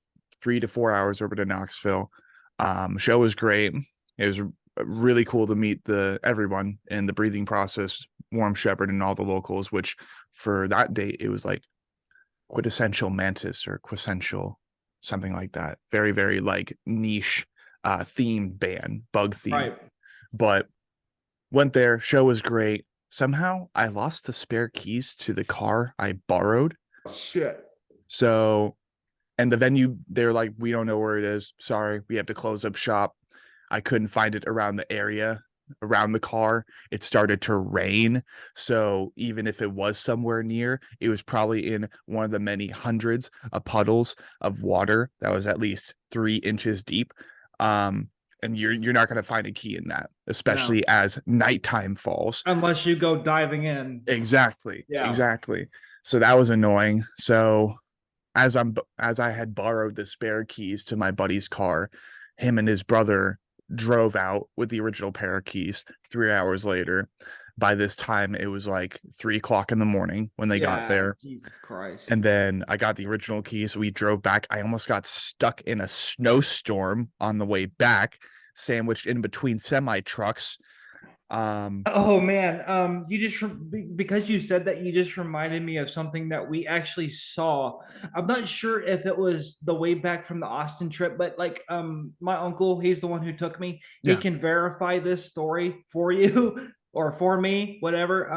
3 to 4 hours over to Knoxville. Show was great. It was really cool to meet everyone in the Breathing Process, Warm Shepherd, and all the locals. Which for that date it was like quintessential Mantis or quintessential something like that. Very very like niche themed band, bug themed.
Right.
But went there. Show was great. Somehow I lost the spare keys to the car I borrowed.
Shit.
So, and the venue, they're like, we don't know where it is. Sorry, we have to close up shop. I couldn't find it around the area, around the car. It started to rain. So, even if it was somewhere near, it was probably in one of the many hundreds of puddles of water that was at least 3 inches deep. Um, and you're not going to find a key in that,
No,
especially as nighttime falls.
unless you go diving in.
Exactly,
Yeah.
exactly. So that was annoying. So as I had borrowed the spare keys to my buddy's car, him and his brother drove out with the original pair of keys 3 hours later. By this time, it was like 3 o'clock in the morning when they got
Yeah.
there.
Jesus Christ.
And then I got the original keys. So we drove back. I almost got stuck in a snowstorm on the way back, sandwiched in between semi trucks.
Oh man, because you said that, you just reminded me of something that we actually saw. I'm not sure if it was the way back from the Austin trip, but like my uncle, he's the one who took me. He
Yeah.
can verify this story for you or for me, whatever.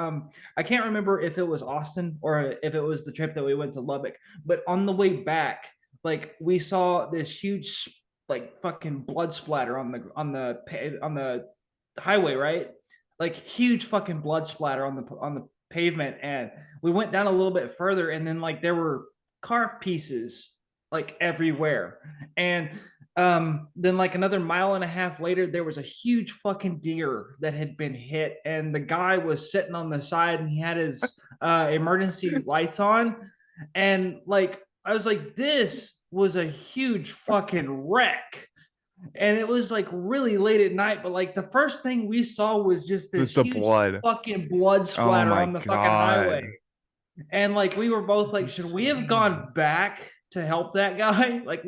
I can't remember if it was Austin or if it was the trip that we went to Lubbock, but on the way back, like we saw this huge like fucking blood splatter on the highway, right? Like huge fucking blood splatter on the pavement, and we went down a little bit further, and then like there were car pieces like everywhere, and then like another mile and a half later there was a huge fucking deer that had been hit, and the guy was sitting on the side and he had his emergency lights on, and like I was like, this was a huge fucking wreck, and it was like really late at night, but like the first thing we saw was just this
With the
huge
blood.
fucking blood
Oh
splatter
my
on the fucking highway.
God.
And like we were both like, should we have
Insane.
gone back to help that guy? Like,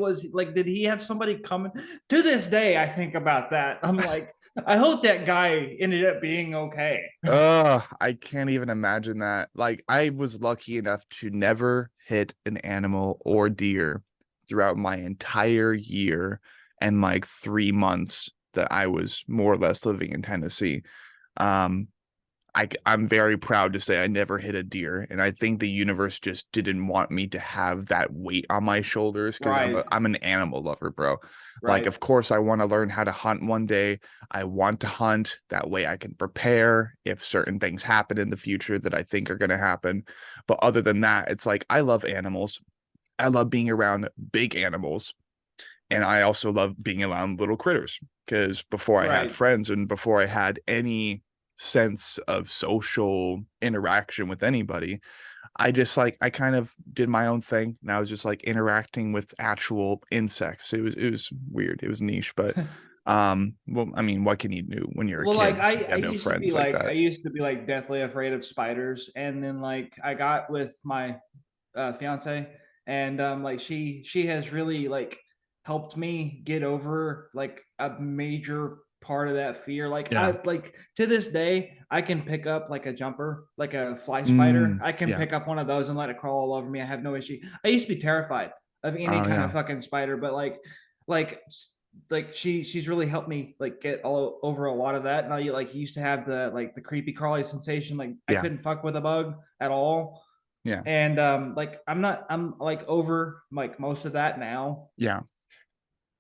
did he have somebody coming? To this day, I think about that. I'm like, I hope that guy ended up being okay.
I can't even imagine that. Like, I was lucky enough to never hit an animal or deer throughout my entire year and like 3 months that I was more or less living in Tennessee. Um, I'm very proud to say I never hit a deer, and I think the universe just didn't want me to have that weight on my shoulders because
Right,
I'm an animal lover, bro. Like,
right,
of course, I want to learn how to hunt one day. I want to hunt that way I can prepare if certain things happen in the future that I think are going to happen. But other than that, it's like I love animals. I love being around big animals, and I also love being around little critters because before I had
right.
friends and before I had any sense of social interaction with anybody, I just like I kind of did my own thing and I was just like interacting with actual insects. It was weird. It was niche, but well, I mean, what can you do when you're a
Well, like
kid?
I,
You
I
have no
used to be
friends like
like I
that.
used to be like deathly afraid of spiders, and then like I got with my fiance, and like she has really like helped me get over like a major part of that fear. Like
Yeah.
to this day I can pick up like a jumper, like a fly spider. I can
Yeah.
pick up one of those and let it crawl all over me. I have no issue. I used to be terrified of any
Oh
kind of
yeah.
fucking spider, but like like she's really helped me like get all over a lot of that. Now you like used to have the creepy crawly sensation, like I
Yeah.
couldn't fuck with a bug at all,
Yeah.
and like I'm like over like most of that now,
Yeah.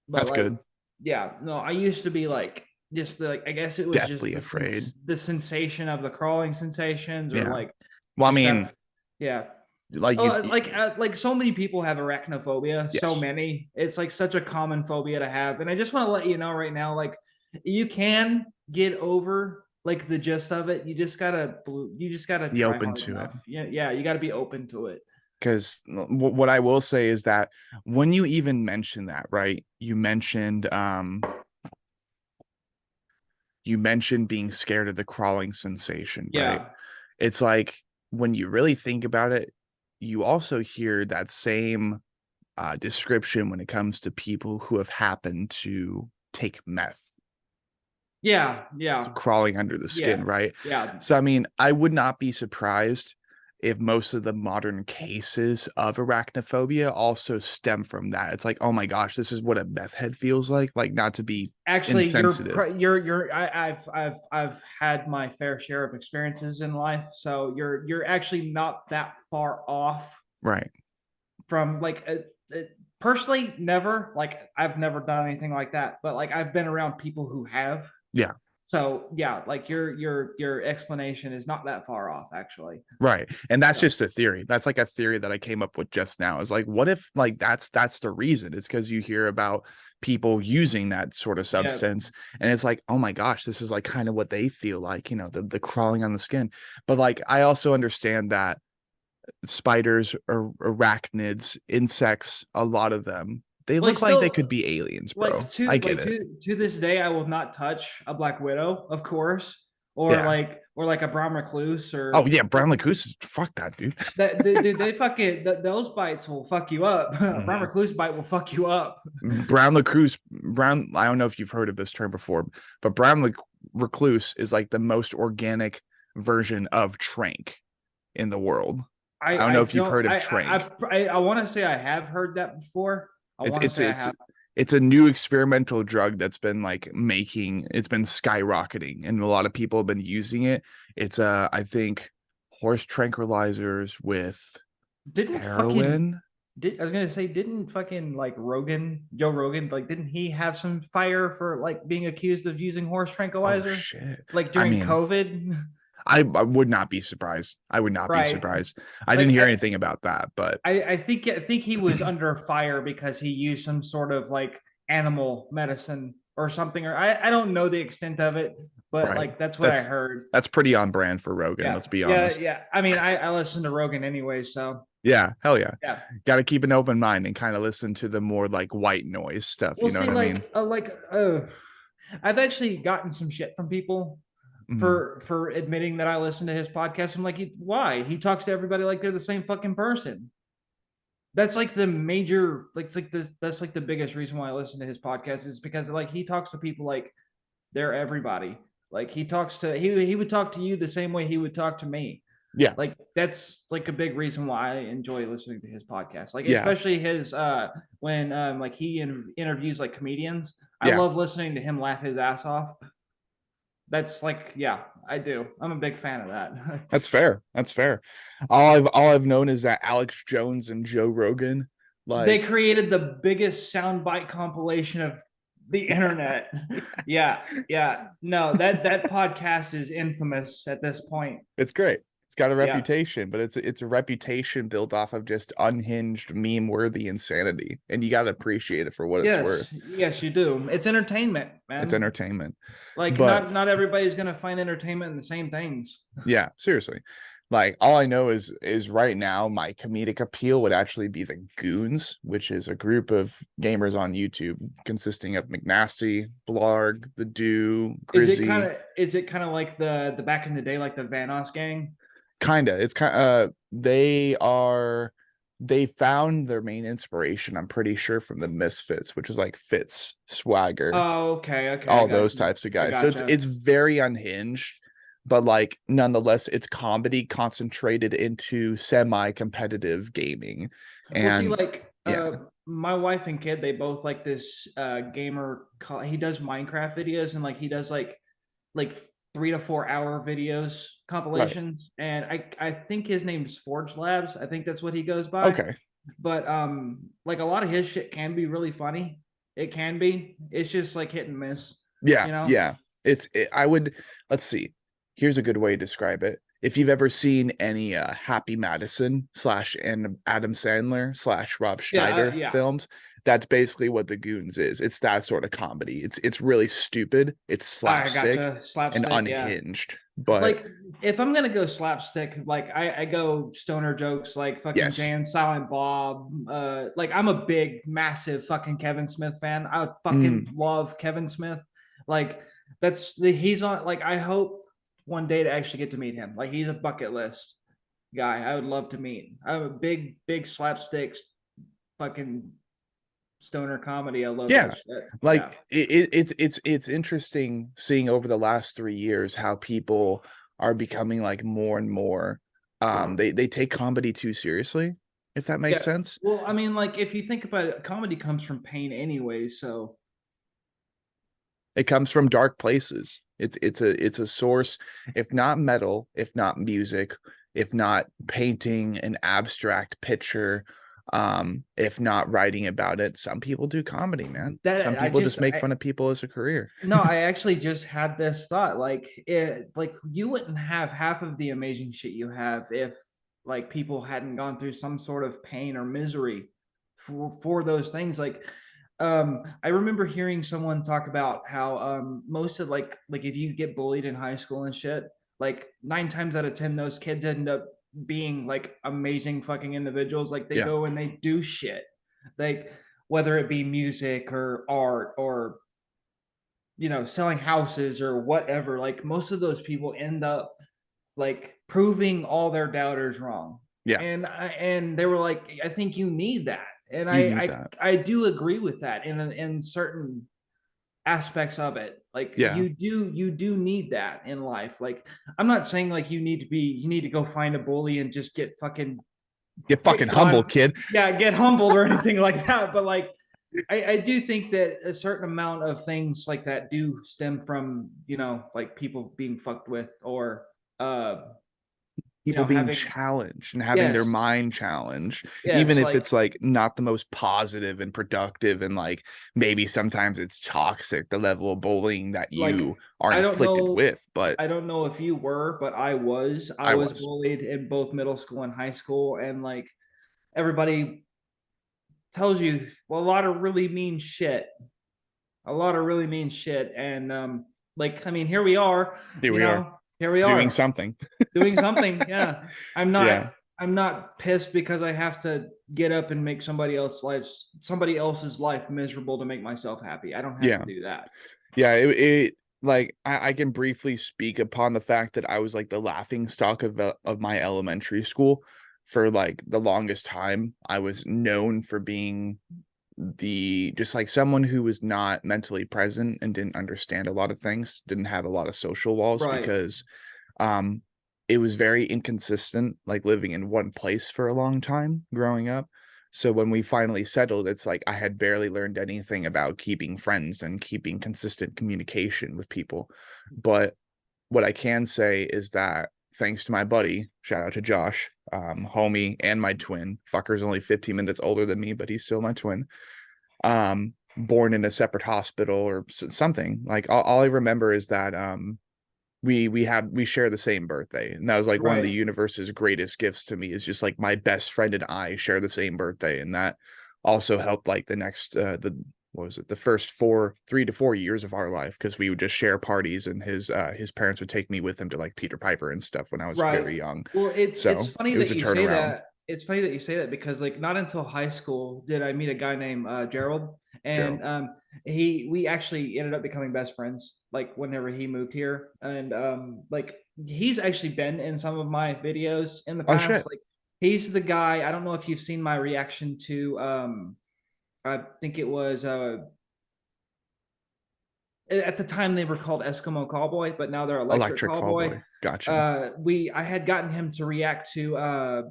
but
That's
like
good.
yeah, no, I used to be like just like I guess it was just
Deathly afraid.
the sensation of the crawling sensations, or
Yeah.
like
Well, I
just
mean,
that. Yeah.
like
Oh, like so many people have arachnophobia. So
yes.
many. It's like such a common phobia to have. And I just want to let you know right now, like you can get over like the gist of it. You just gotta
Be
try
open
hard
to it.
enough. Yeah, yeah. You gotta be open to it.
Because what I will say is that when you even mention that, right? You mentioned being scared of the crawling sensation, right?
Yeah.
It's like when you really think about it, you also hear that same description when it comes to people who have happened to take meth,
Yeah. Yeah.
crawling under the skin,
Yeah.
right?
Yeah.
So, I mean, I would not be surprised if most of the modern cases of arachnophobia also stem from that. It's like, oh my gosh, this is what a meth head feels like not to be
Actually,
insensitive.
I've had my fair share of experiences in life, so you're actually not that far off
Right.
from like personally never, like I've never done anything like that, but like I've been around people who have.
Yeah.
So yeah, like your explanation is not that far off, actually.
Right. And that's
So,
just a theory. That's like a theory that I came up with just now. Is like, what if like that's the reason? It's because you hear about people using that sort of
yeah.
substance, and it's like, oh my gosh, this is like kind of what they feel like, the crawling on the skin. But like I also understand that spiders or arachnids, insects, a lot of them, they
Like
look like they
still,
could be aliens, bro. I get it.
to this day, I will not touch a Black Widow, of course,
Yeah.
or like a brown recluse
Oh
or
yeah, brown recluse. Fuck that, dude.
that. Dude, they fucking those bites will fuck you up. A brown
Mhm.
recluse bite will fuck you up.
Brown recluse, brown. I don't know if you've heard of this term before, but brown recluse is like the most organic version of trank in the world. I don't
I
know if you've
don't
heard of trank.
I want to say I have heard that before. I
It's
want to
it's
say I
it's
have.
it's a new experimental drug that's been like it's been skyrocketing, and a lot of people have been using it. It's I think horse tranquilizers with
Didn't fucking
heroin.
I was gonna say, didn't fucking like Joe Rogan, like, didn't he have some fire for like being accused of using horse
Oh
tranquilizer,
shit.
like
I
during
mean,
COVID?
I would not be surprised. I would not be
Right.
surprised. I didn't
Like
hear anything about that, but
I think he was under fire because he used some sort of like animal medicine or something, or I don't know the extent of it, but
right.
like that's what I
That's
heard.
that's pretty on brand for Rogan,
Yeah.
let's be honest.
Yeah. I mean, I listen to Rogan anyway, so
Yeah, hell yeah.
yeah.
Got to keep an open mind and kind of listen to the more like white noise stuff,
We'll
you know
see,
what I mean?
I've actually gotten some shit from people
Mhm.
for admitting that I listen to his podcast. I'm like, why? He talks to everybody like they're the same fucking person. That's like the major, like it's like this. That's like the biggest reason why I listen to his podcast is because like he talks to people like they're everybody. Like he would talk to you the same way he would talk to me.
Yeah.
Like that's like a big reason why I enjoy listening to his podcast. Like
Yeah.
especially his when like he interviews like comedians. I
Yeah.
love listening to him laugh his ass off. That's like, yeah, I do. I'm a big fan of that.
That's fair. That's fair. All I've known is that Alex Jones and Joe Rogan,
They
like,
created the biggest soundbite compilation of the internet. Yeah, yeah. No, that podcast is infamous at this point.
it's great. It's got a
Yeah.
reputation, but it's a reputation built off of just unhinged, meme-worthy insanity, and you got to appreciate it for what it's worth.
Yes, you do. It's entertainment,
It's
man.
entertainment.
Like
But
not everybody's gonna find entertainment in the same things.
yeah, seriously. Like all I know is right now my comedic appeal would actually be the Goons, which is a group of gamers on YouTube consisting of McNasty, Blarg, the Do, Grizzy.
Is it kind of like the back in the day, like the Vanos gang?
Kinda. It's kind they found their main inspiration, I'm pretty sure, from the Misfits, which is like Fitz, Swagger,
Oh, okay, I
all
got
those
you.
types of
I
guys. So it's
gotcha.
it's very unhinged, but like nonetheless, it's comedy concentrated into semi-competitive gaming.
Well, see,
And
like
yeah,
my wife and kid, they both like this gamer. He does Minecraft videos and like he does like 3 to 4 hour videos
right.
compilations, and I think his name's Forge Labs. I think that's what he goes by.
Okay.
But like a lot of his shit can be really funny. It can be. It's just like hit and miss,
Yeah,
you know.
yeah. I would, let's see. Here's a good way to describe it. If you've ever seen any Happy Madison slash and Adam Sandler slash Rob Schneider
Yeah.
films, that's basically what the Goons is. It's that sort of comedy. It's really stupid. It's
I
slapstick
gotcha.
and
Slapstick, yeah.
unhinged. But
Like if I'm gonna go slapstick, like I go stoner jokes like fucking
yes.
Jay and Silent Bob. Like I'm a big, massive fucking Kevin Smith fan. I fucking
Mm,
love Kevin Smith. Like he's on. Like I hope one day to actually get to meet him. Like he's a bucket list guy. I would love to meet. I'm a big slapsticks fucking stoner comedy. I love that
yeah.
shit. Yeah.
Like it's interesting seeing over the last 3 years how people are becoming like more and more they take comedy too seriously, if that makes
Yeah.
sense.
Well, I mean, like if you think about it, comedy comes from pain anyway. So
It comes from dark places. It's a source, if not metal, if not music, if not painting an abstract picture, If not writing about it, some people do comedy, man. Some
That
people just make fun of people as a career.
no, I actually just had this thought. Like you wouldn't have half of the amazing shit you have if like people hadn't gone through some sort of pain or misery for those things. I remember hearing someone talk about how most of like if you get bullied in high school and shit, like 9 times out of 10 those kids end up being like amazing fucking individuals. Like they
Yeah.
go and they do shit. Like whether it be music or art or selling houses or whatever, like most of those people end up like proving all their doubters wrong.
Yeah.
And they were like, I think you need that. And
You need
I
that.
I do agree with that in certain aspects of it. Like
Yeah.
you do need that in life. Like I'm not saying like you need to go find a bully and just get fucking
Get fucking
picked
humble,
on,
kid.
yeah, get humbled or anything like that. But like I do think that a certain amount of things like that do stem from, like people being fucked with or, uh,
People being
having,
challenged and having their
yes,
mind challenged, even
yes,
if
like,
it's like not the most positive and productive, and like maybe sometimes it's toxic, the level of bullying that
like,
you are
I don't
inflicted
know.
with. But
I don't know if you were, but I
I
was
was.
bullied in both middle school and high school. And like everybody tells you, well, a lot of really mean shit, a lot of really mean shit. And, like, I mean, here we are,
Here we are
here we
doing
are
something.
doing something. Yeah. I'm not
Yeah.
I'm not pissed because I have to get up and make somebody else's life miserable to make myself happy. I don't have to
Yeah.
do that.
Yeah. It like I can briefly speak upon the fact that I was like the laughing stock of my elementary school for like the longest time. I was known for being the just like someone who was not mentally present and didn't understand a lot of things, didn't have a lot of social walls
Right.
because um it was very inconsistent, like living in one place for a long time growing up. So when we finally settled, it's like I had barely learned anything about keeping friends and keeping consistent communication with people. But what I can say is that thanks to my buddy, shout out to Josh, homie, and my twin, fucker's only 15 minutes older than me, but he's still my twin, born in a separate hospital or something. Like all I remember is that we share the same birthday, and that was like one of the
Right.
universe's greatest gifts to me, is just like my best friend and I share the same birthday. And that also helped like the next the what was it, the first 3 to 4 years of our life, because we would just share parties, and his parents would take me with him to like Peter Piper and stuff when I was
Right.
very young.
Well, it's
So
funny
it was
that
a
you say
turnaround.
that. It's funny that you say that because like not until high school did I meet a guy named Gerald,
Gerald.
and we actually ended up becoming best friends. Like whenever he moved here, and like he's actually been in some of my videos in the
Oh
past.
shit.
Like he's the guy. I don't know if you've seen my reaction to I think it was at the time they were called Eskimo Callboy, but now they're Electric
Electric
Callboy.
Callboy. Gotcha.
I had gotten him to react to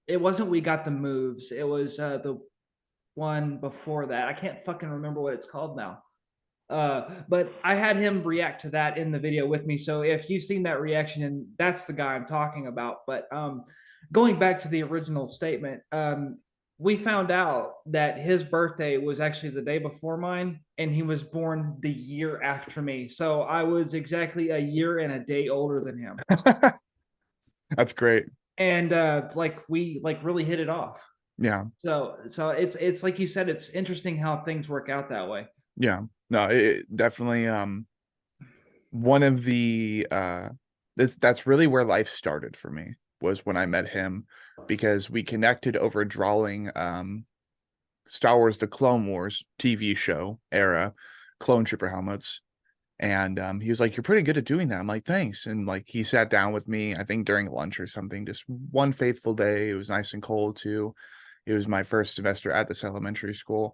it wasn't We Got the Moves. It was the one before that. I can't fucking remember what it's called now. But I had him react to that in the video with me. So if you've seen that reaction, and that's the guy I'm talking about. But going back to the original statement, we found out that his birthday was actually the day before mine, and he was born the year after me. So I was exactly a year and a day older than him.
That's great.
And like we like really hit it off.
Yeah.
So it's like you said, it's interesting how things work out that way.
Yeah. No, it definitely one of the that's really where life started for me, was when I met him, because we connected over drawing Star Wars The Clone Wars TV show era clone trooper helmets. And he was like, "You're pretty good at doing that." I'm like, "Thanks." And like he sat down with me, I think during lunch or something, just one fateful day. It was nice and cold too. It was my first semester at this elementary school.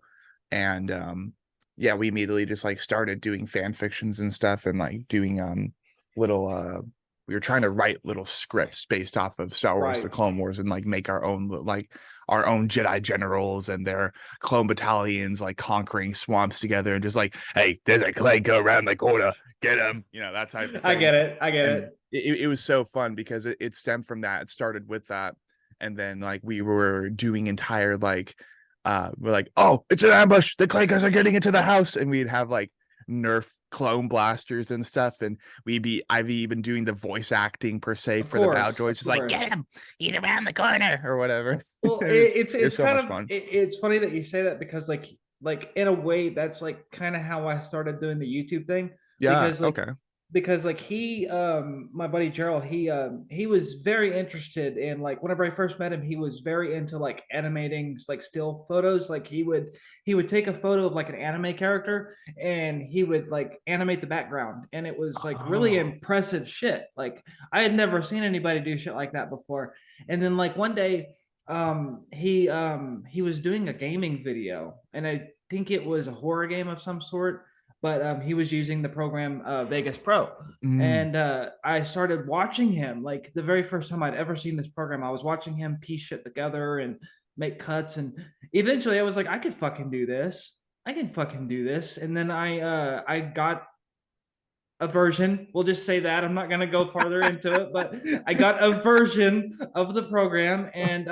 And yeah, we immediately just like started doing fan fictions and stuff, and like doing little we were trying to write little scripts based off of Star Wars The
Right.
Clone Wars, and like make our own Jedi generals and their clone battalions like conquering swamps together, and just like, "Hey, there's a clay, go around the corner, get him," that type of
I
thing.
get it. I get
And
it.
it was so fun because it stemmed from that. It started with that. and then like we were doing entire like we're like, oh, it's an ambush, the clankers are getting into the house, and we'd have like Nerf clone blasters and stuff, and I've even doing the voice acting per se
Of
for the battle
course, of
droids, just like, get
course.
him, he's around the corner or whatever.
Well,
It's
it's
so
kind
much
of
fun.
it's funny that you say that because like in a way that's like kind of how I started doing the YouTube thing
Yeah,
because
okay.
like he my buddy Gerald he was very interested in like whenever I first met him he was very into like animating like still photos like he would take a photo of like an anime character and he would like animate the background and it was like really
Oh.
impressive shit like I had never seen anybody do shit like that before and then like one day he was doing a gaming video and I think it was a horror game of some sort but he was using the program Vegas Pro.
Mm.
And I started watching him like the very first time I'd ever seen this program. I was watching him piece shit together and make cuts. And eventually I was like, I could fucking do this. I can fucking do this. And then I got a version. We'll just say that. I'm not going to go farther into it, but I got a version of the program and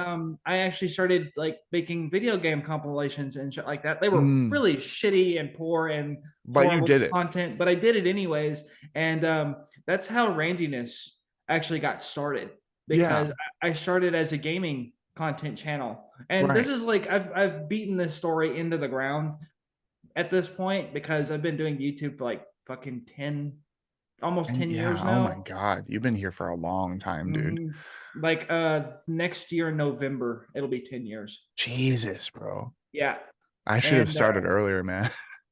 I actually started like making video game compilations and shit like that. They were
Mm.
really shitty and poor and
But you
horrible
did it.
content, but I did it anyways. And that's how Randyness actually got started
Yeah,
because I started as a gaming content channel. And this
right.
is like I've beaten this story into the ground at this point because I've been doing YouTube for like fucking 10 almost
And
10 years
yeah, oh my
now.
God, you've been here for a long time, dude.
Like next year in November it'll be 10 years.
Jesus, bro.
Yeah.
I should have
And
started earlier, man.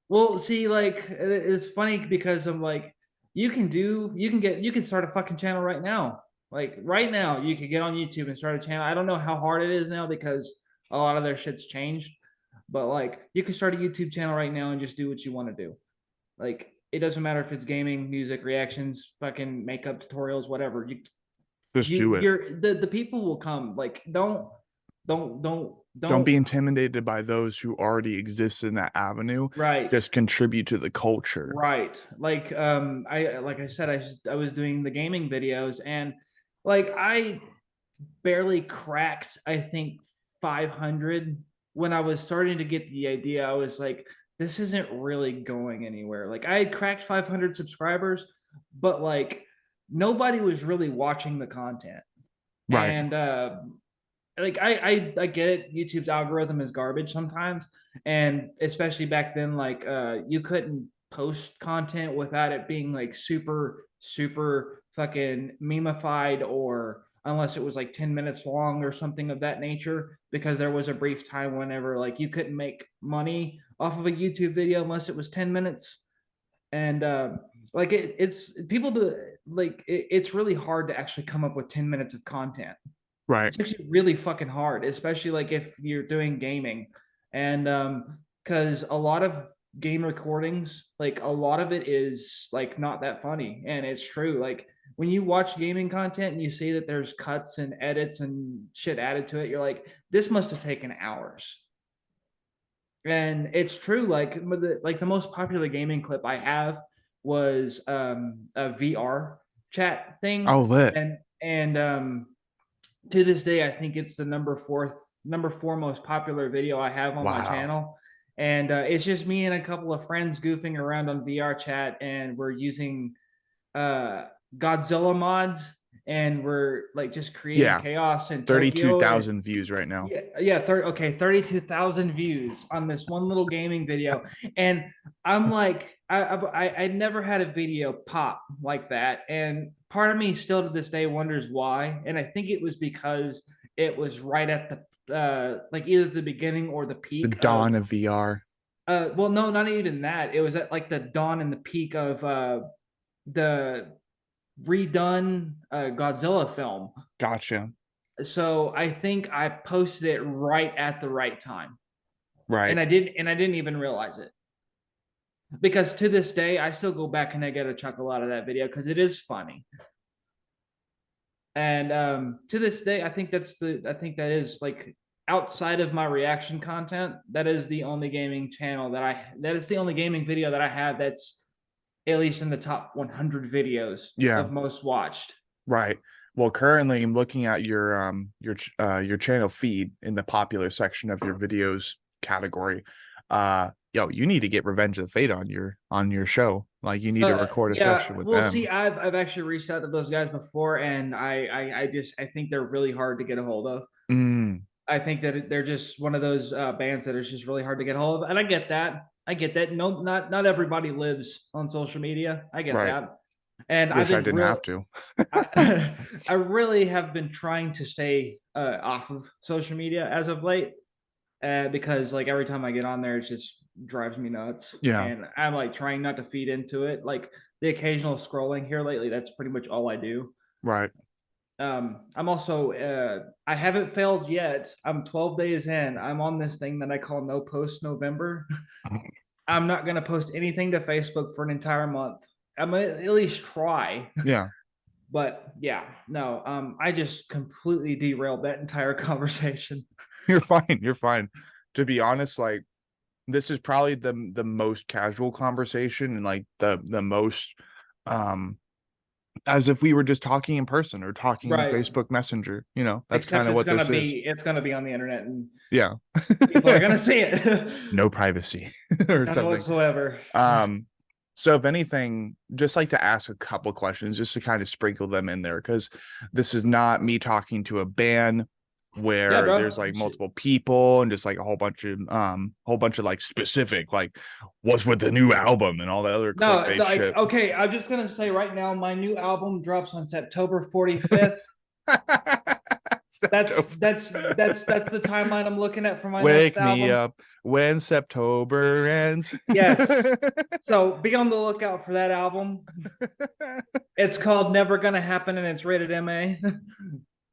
well see like it's funny because I'm like you can start a fucking channel right now. Like right now you could get on YouTube and start a channel. I don't know how hard it is now because a lot of their shit's changed. But like you can start a YouTube channel right now and just do what you want to do. Like it doesn't matter if it's gaming, music, reactions, fucking makeup tutorials, whatever.
Just do it.
You're the people will come. Like don't don't
Don't be
don't
intimidated by those who already exist in that avenue.
right.
Just contribute to the culture.
Right. Like I said I was doing the gaming videos and like I barely cracked I think 500 when I was starting to get the idea. I was like this isn't really going anywhere. Like I had cracked 500 subscribers, but like nobody was really watching the content.
Right.
And like I get it. YouTube's algorithm is garbage sometimes, and especially back then, like you couldn't post content without it being like super fucking memeified or unless it was like 10 minutes long or something of that nature because there was a brief time whenever like you couldn't make money off of a YouTube video unless it was 10 minutes and like it's people do like it's really hard to actually come up with 10 minutes of content.
Right.
It's actually really fucking hard, especially like if you're doing gaming. And because a lot of game recordings, like a lot of it is like not that funny. And it's true. Like when you watch gaming content and you see that there's cuts and edits and shit added to it, you're like, this must have taken hours. And it's true. Like the most popular gaming clip I have was a VR chat thing.
Oh, lit.
And to this day, I think it's the number four most popular video I have on my
Wow.
channel. And it's just me and a couple of friends goofing around on VR chat, and we're using uh, Godzilla mods, and we're like just creating
Yeah.
chaos in Tokyo. And
32,000 views right now.
yeah, 32,000 views on this one little gaming video, and I'm like, I never had a video pop like that, and part of me still to this day wonders why, and I think it was because it was right at the like either the beginning or the
The
peak of
dawn of VR.
well, no, not even that. It was at like the dawn and the peak of the redone Godzilla film.
Gotcha.
So I think I posted it right at the right time.
Right.
And I didn't even realize it. Because to this day, I still go back and I get a chuckle out of that video because it is funny. And to this day, I think that is like outside of my reaction content, that is the only gaming channel that is the only gaming video that I have that's at least in the top 100 videos
Yeah.
of most watched.
Right. Well, currently I'm looking at your channel feed in the popular section of your videos category. Yo, you need to get Revenge of the Fate on your show. Like you need to record a
Yeah,
session with
well, see,
them.
I've actually reached out to those guys before, and I think they're really hard to get a hold of.
Mm,
I think that they're just one of those bands that is just really hard to get a hold of, and I get that. I get that. No, not everybody lives on social media. I get
right.
that, and I've
Wish I
been
didn't
real.
have to.
I really have been trying to stay off of social media as of late, because like every time I get on there, it just drives me nuts,
Yeah,
and I'm like trying not to feed into it. Like the occasional scrolling here lately, that's pretty much all I do.
right.
I'm also I haven't failed yet. I'm 12 days in. I'm on this thing that I call No Post November. I'm not gonna post anything to Facebook for an entire month. I'm gonna at least try.
Yeah,
But yeah, no, I just completely derailed that entire conversation.
you're fine. You're fine. To be honest, like this is probably the most casual conversation and like the most um as if we were just talking in person or talking in
Right.
Facebook Messenger. You know, that's kind
Except
of what this is.
it's gonna be on the internet and
Yeah.
people are gonna see it.
No privacy or
None
something.
whatsoever.
Um, so if anything, just like to ask a couple questions just to kind of sprinkle them in there because this is not me talking to a band
Yeah,
where there's
bro.
like multiple people and just like a whole bunch of like specific like what's with the new album and all that other
No,
clickbait
like
shit.
okay, I'm just gonna say right now, my new album drops on September 45th. That's the timeline I'm looking at for my next
Wake me
album.
up when September ends.
Yes. So be on the lookout for that album. It's called Never Gonna Happen and it's rated MA.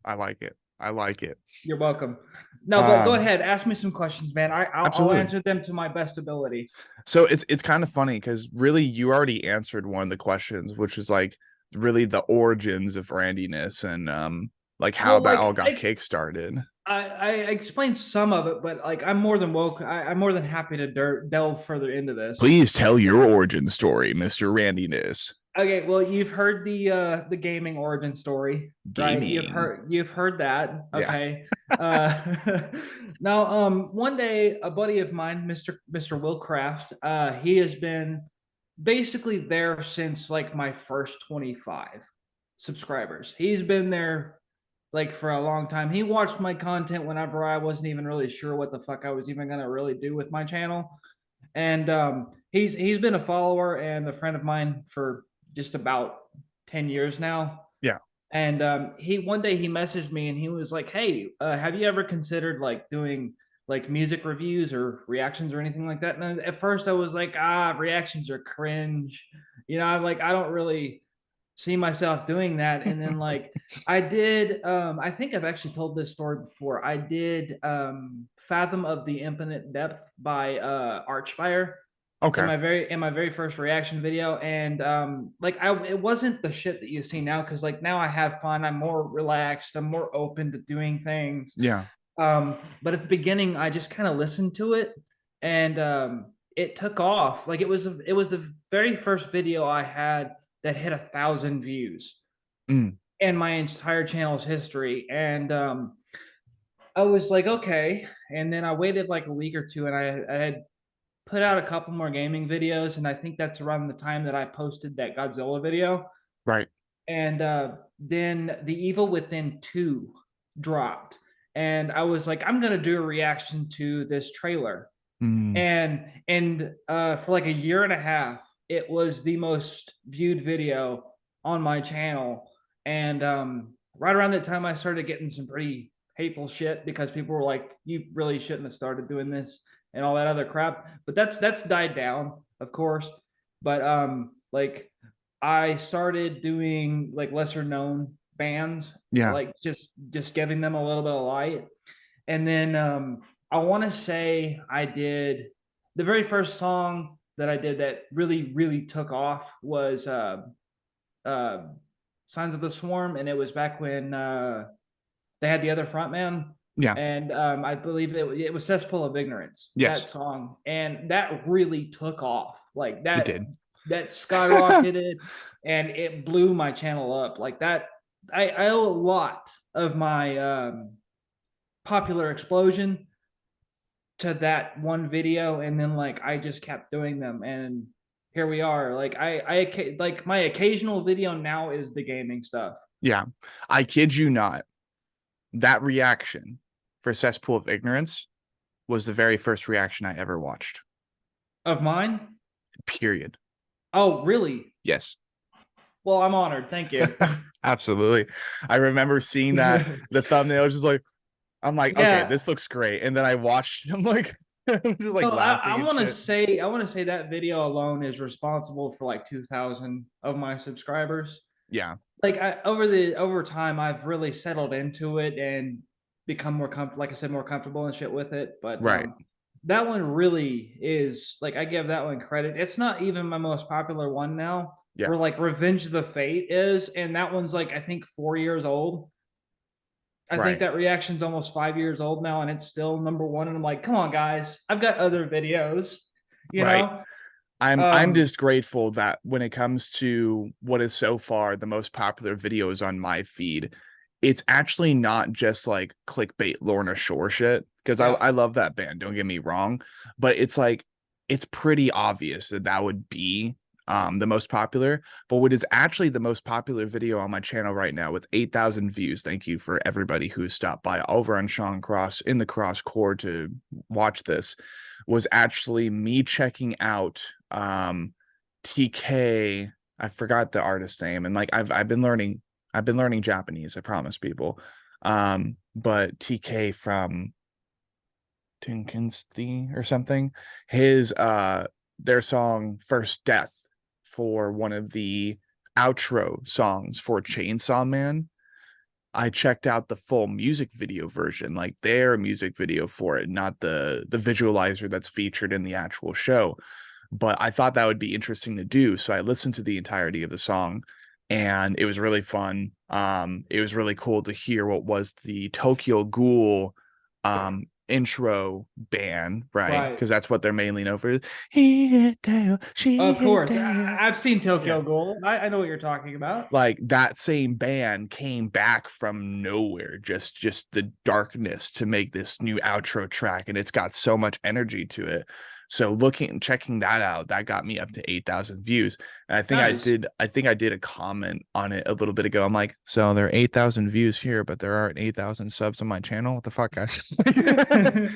I like it. I like it.
You're welcome. No, but go
Um,
ahead. Ask me some questions, man. I'll
absolutely.
answer them to my best ability.
So it's kind of funny because really you already answered one of the questions, which is like really the origins of Randyness and like how
Well,
that
like
all got kickstarted.
I explained some of it, but like I'm more than woke. I'm more than happy to delve further into this.
Please tell your origin story, Mr. Randyness.
Okay, well, you've heard the gaming origin story, right?
Gaming.
You've heard that.
Yeah.
Okay. Uh, now, one day, a buddy of mine, Mister Will Craft, he has been basically there since like my first 25 subscribers. He's been there like for a long time. He watched my content whenever I wasn't even really sure what the fuck I was even gonna really do with my channel, and he's been a follower and a friend of mine for just about 10 years now.
Yeah.
And he one day he messaged me and he was like, hey, have you ever considered like doing like music reviews or reactions or anything like that? And at first I was like, reactions are cringe, I'm like, I don't really see myself doing that. And then like I did, I think I've actually told this story before. I did Fathom of the Infinite Depth by Archspire in
Okay.
my very first reaction video. And like it wasn't the shit that you see now, because like now I have fun, I'm more relaxed, I'm more open to doing things.
Yeah.
But at the beginning I just kind of listened to it, and it took off. Like it was the very first video I had that hit 1,000 views
Mm,
in my entire channel's history. And I was like, okay. And then I waited like a week or two, and I had put out a couple more gaming videos, and I think that's around the time that I posted that Godzilla video.
right.
And then The Evil Within 2 dropped, and I was like, I'm gonna do a reaction to this trailer.
Mm,
And for like a year and a half, it was the most viewed video on my channel. And right around that time, I started getting some pretty hateful shit because people were like, "You really shouldn't have started doing this," and all that other crap. But that's died down, of course. But like I started doing like lesser known bands,
yeah.
like just giving them a little bit of light. And then I want to say I did the very first song that I did that really really took off was uh, Signs of the Swarm, and it was back when they had the other frontman,
Yeah.
and I believe it was Cesspool of Ignorance, that
Yes,
song, and that really took off. Like
it did.
that skyrocketed, and it blew my channel up like that. I owe a lot of my popular explosion to that one video, and then like I just kept doing them, and here we are. Like like my occasional video now is the gaming stuff.
Yeah. I kid you not. That reaction for Cesspool of Ignorance was the very first reaction I ever watched.
Of mine?
Period.
Oh, really?
Yes.
Well, I'm honored. Thank you.
Absolutely. I remember seeing that the thumbnail was just like, I'm like, okay,
Yeah.
this looks great. And then I watched, I'm like, just like
So
laughing
I
and
want to
shit.
say I want to say that video alone is responsible for like 2,000 of my subscribers.
Yeah.
Like over time, I've really settled into it and become more comfortable. Like I said, more comfortable and shit with it. But
Right.
that one really is like I give that one credit. It's not even my most popular one now.
Yeah.
Where like Revenge of the Fate is, and that one's like I think 4 years old. I think
Right.
that reaction's almost 5 years old now, and it's still number one. And I'm like, come on, guys, I've got other videos, you
Right.
know.
I'm just grateful that when it comes to what is so far the most popular videos on my feed, it's actually not just like clickbait Lorna Shore shit. Because
Yeah,
I love that band, don't get me wrong. But it's like it's pretty obvious that that would be the most popular. But what is actually the most popular video on my channel right now with 8,000 views, thank you for everybody who stopped by over on Sean Cross in the Cross Core to watch this, was actually me checking out TK. I forgot the artist name, and like I've been learning Japanese, I promise people. But TK from Tunkinski or something, his their song First Death for one of the outro songs for Chainsaw Man. I checked out the full music video version, like their music video for it, not the visualizer that's featured in the actual show. But I thought that would be interesting to do, so I listened to the entirety of the song, and it was really fun. It was really cool to hear what was the Tokyo Ghoul intro band, right?
right.
Because that's what they're mainly known for. He hit Dale, she
Of
hit
course,
Dale.
I've seen
Yeah,
Tokyo Ghoul. I know what you're talking about.
like that same band came back from nowhere, just the darkness, to make this new outro track, and it's got so much energy to it. So checking that out, that got me up to 8,000 views. And
Nice.
I think I did a comment on it a little bit ago. I'm like, so there are 8,000 views here, but there aren't 8,000 subs on my channel. What the fuck, guys?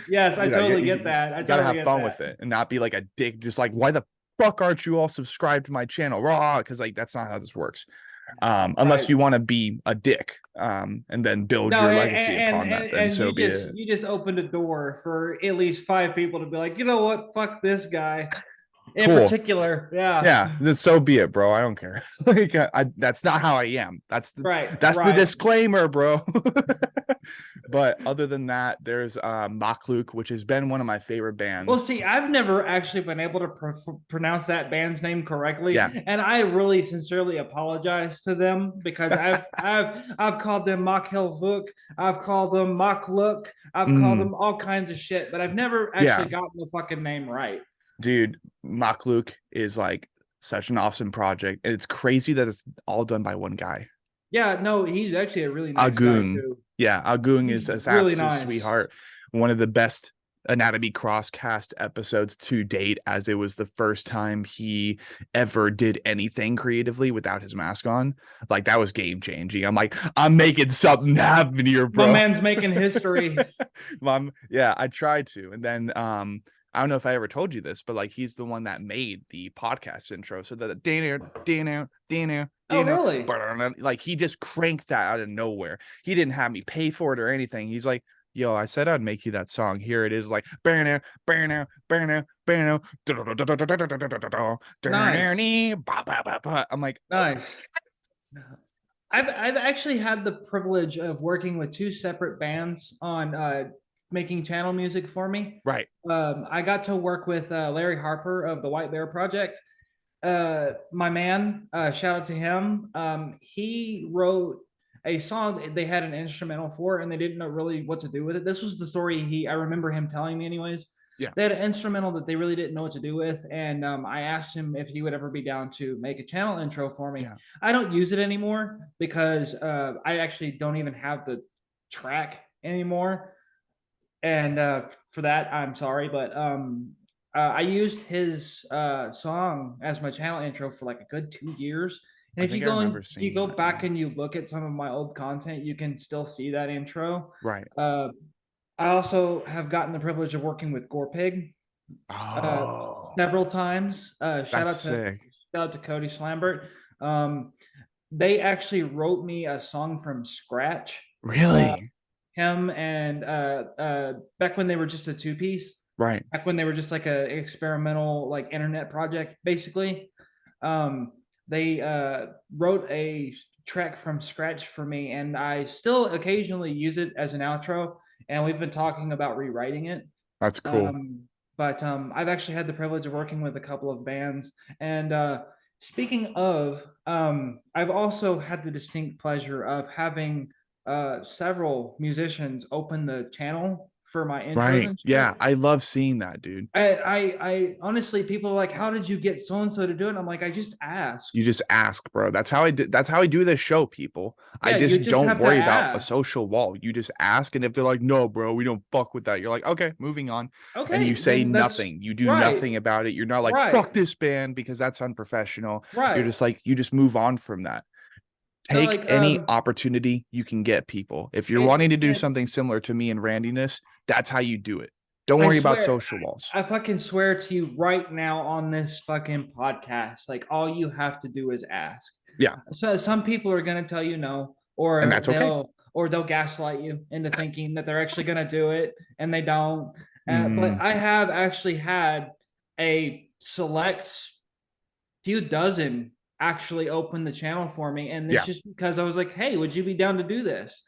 Yes, I
You know,
totally get that. I
you gotta
totally
have
get
fun
that.
with it and not be like a dick, just like, why the fuck aren't you all subscribed to my channel? Raw, because like that's not how this works. Unless
Right.
you want to be a dick, and then build
No,
your legacy upon that, then
and
so be it.
you just opened a door for at least five people to be like, you know what, fuck this guy in
Cool.
particular. Yeah.
Yeah, then so be it, bro. I don't care. Like that's not how I am.
Right.
That's the
Right.
disclaimer, bro. But other than that, there's Luke, which has been one of my favorite
Well,
bands.
see, I've never actually been able to pronounce that band's name correctly,
Yeah.
and I really sincerely apologize to them because I've called them Mach Vuk, I've called them Mach Look, I've called
Mm,
them all kinds of shit, but I've never actually
yeah,
gotten the fucking name right.
dude, Luke is like such an awesome project, and it's crazy that it's all done by one guy.
Yeah, no, he's actually a really nice guy
Agung.
too.
Yeah, Agung
He's
is an
really
absolute
nice.
sweetheart. One of the best Anatomy Crosscast episodes to date, as it was the first time he ever did anything creatively without his mask on. Like that was game changing. I'm like, I'm making something happen here,
My
bro.
man's making history.
Mom, yeah, I tried to. And then I don't know if I ever told you this, but like he's the one that made the podcast intro. So that
Oh, really?
like he just cranked that out of nowhere. He didn't have me pay for it or anything. He's like, yo, I said I'd make you that song. Here it is, like I'm
Nice.
like, oh,
Nice. I've actually had the privilege of working with two separate bands on making channel music for me.
right.
I got to work with Larry Harper of the White Bear Project. My man, shout out to him. He wrote a song that they had an instrumental for, and they didn't know really what to do with it. This was the story I remember him telling me, anyways.
Yeah.
They had an instrumental that they really didn't know what to do with, and I asked him if he would ever be down to make a channel intro for me.
Yeah.
I don't use it anymore because I actually don't even have the track anymore, and for that I'm sorry, but I used his song as my channel intro for like a good 2 years. And
I
if
think I remember
you
seeing
go
that. Yeah.
back and you look at some of my old content, you can still see that intro.
Right.
Uh, I also have gotten the privilege of working with Gorepig uh,
Oh,
several times.
that's sick.
Shout out to Cody Slambert. Um, they actually wrote me a song from scratch. Uh,
Really?
him and back when they were just a two piece,
Right.
back when they were just like a experimental like internet project, basically. Um, they wrote a track from scratch for me, and I still occasionally use it as an outro. And we've been talking about rewriting it.
That's cool.
But I've actually had the privilege of working with a couple of bands. And speaking of, I've also had the distinct pleasure of having several musicians open the channel for my intros
Right.
and
Yeah.
shit.
I love seeing that, dude.
I honestly, people are like, how did you get so and so to do it? And I'm like, I just
You
asked.
just ask, bro. That's how I do. That's how I do this show, people. I
Yeah, you
just
just
don't
have to
worry about a
ask.
social wall. You just ask, and if they're like, "No, bro, we don't fuck with that," you're like, "Okay, moving on," and you
Okay,
say
then that's
nothing. You do
right,
nothing about it. You're not like,
right,
"Fuck this band," because that's unprofessional. You're
right.
just like, you just move on from that.
No,
Take
like
any opportunity you can get, people. If you're wanting to do something
it's
similar to me and Randyness, that's how you do it. Don't
I
worry about
swear,
social walls.
I fucking swear to you right now on this fucking podcast, like all you have to do is ask.
Yeah,
So some people are gonna tell you no,
and that's okay.
or they'll gaslight you into thinking that they're actually gonna do it and they don't. But
Mm,
I have actually had a select few dozen actually open the channel for me, and it's
yeah,
just because I was like, "Hey, would you be down to do this?"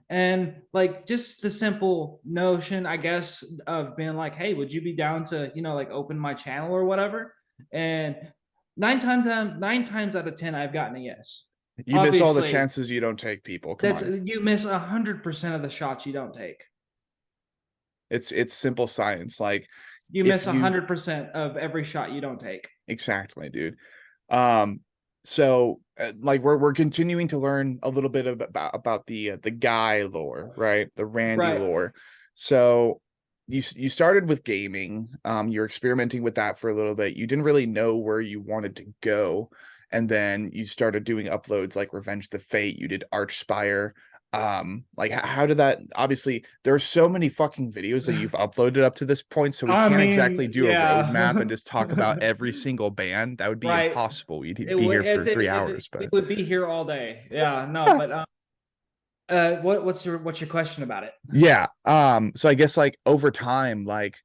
And like just the simple notion, I guess, of being like, hey, would you be down to, like open my channel or whatever? And nine times out of 10, I've gotten a yes.
you miss all the
Obviously,
chances you don't take, people. Come
that's
on.
you miss 100% of the shots you don't take.
It's simple science. Like
You
if
miss
you
100% of every shot you don't take.
exactly, dude. Um, so like we're continuing to learn a little bit about the Guyy lore, right? The Randy
Right.
lore. So you started with gaming. You're experimenting with that for a little bit. You didn't really know where you wanted to go, and then you started doing uploads like Revenge the Fate. You did Archspire. Like how did that, obviously there are so many fucking videos that you've uploaded up to this point, so we
I
can't
mean,
exactly do a roadmap
yeah.
and just talk about every single band. That would be
Right.
impossible. We'd
It
be
would
here for
it,
three
it,
hours.
it, we
But
would be here all day. Yeah, no, but what's your question about it?
yeah, so I guess like over time, like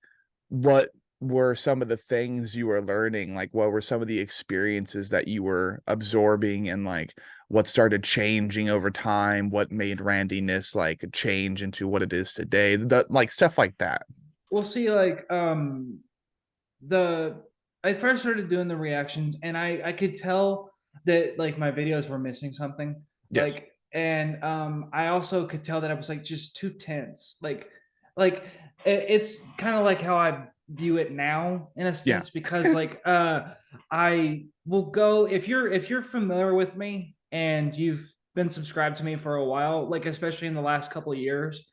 what were some of the things you were learning? Like what were some of the experiences that you were absorbing, and like what started changing over time? What made Randyness like change into what it is today? Like stuff like that.
We'll see. Like the I first started doing the reactions, and I could tell that like my videos were missing something.
Yes.
And I also could tell that I was like just too tense. Like it's kind of like how I view it now in a
Yeah.
sense, because like I will go, if you're familiar with me and you've been subscribed to me for a while, like especially in the last couple of years,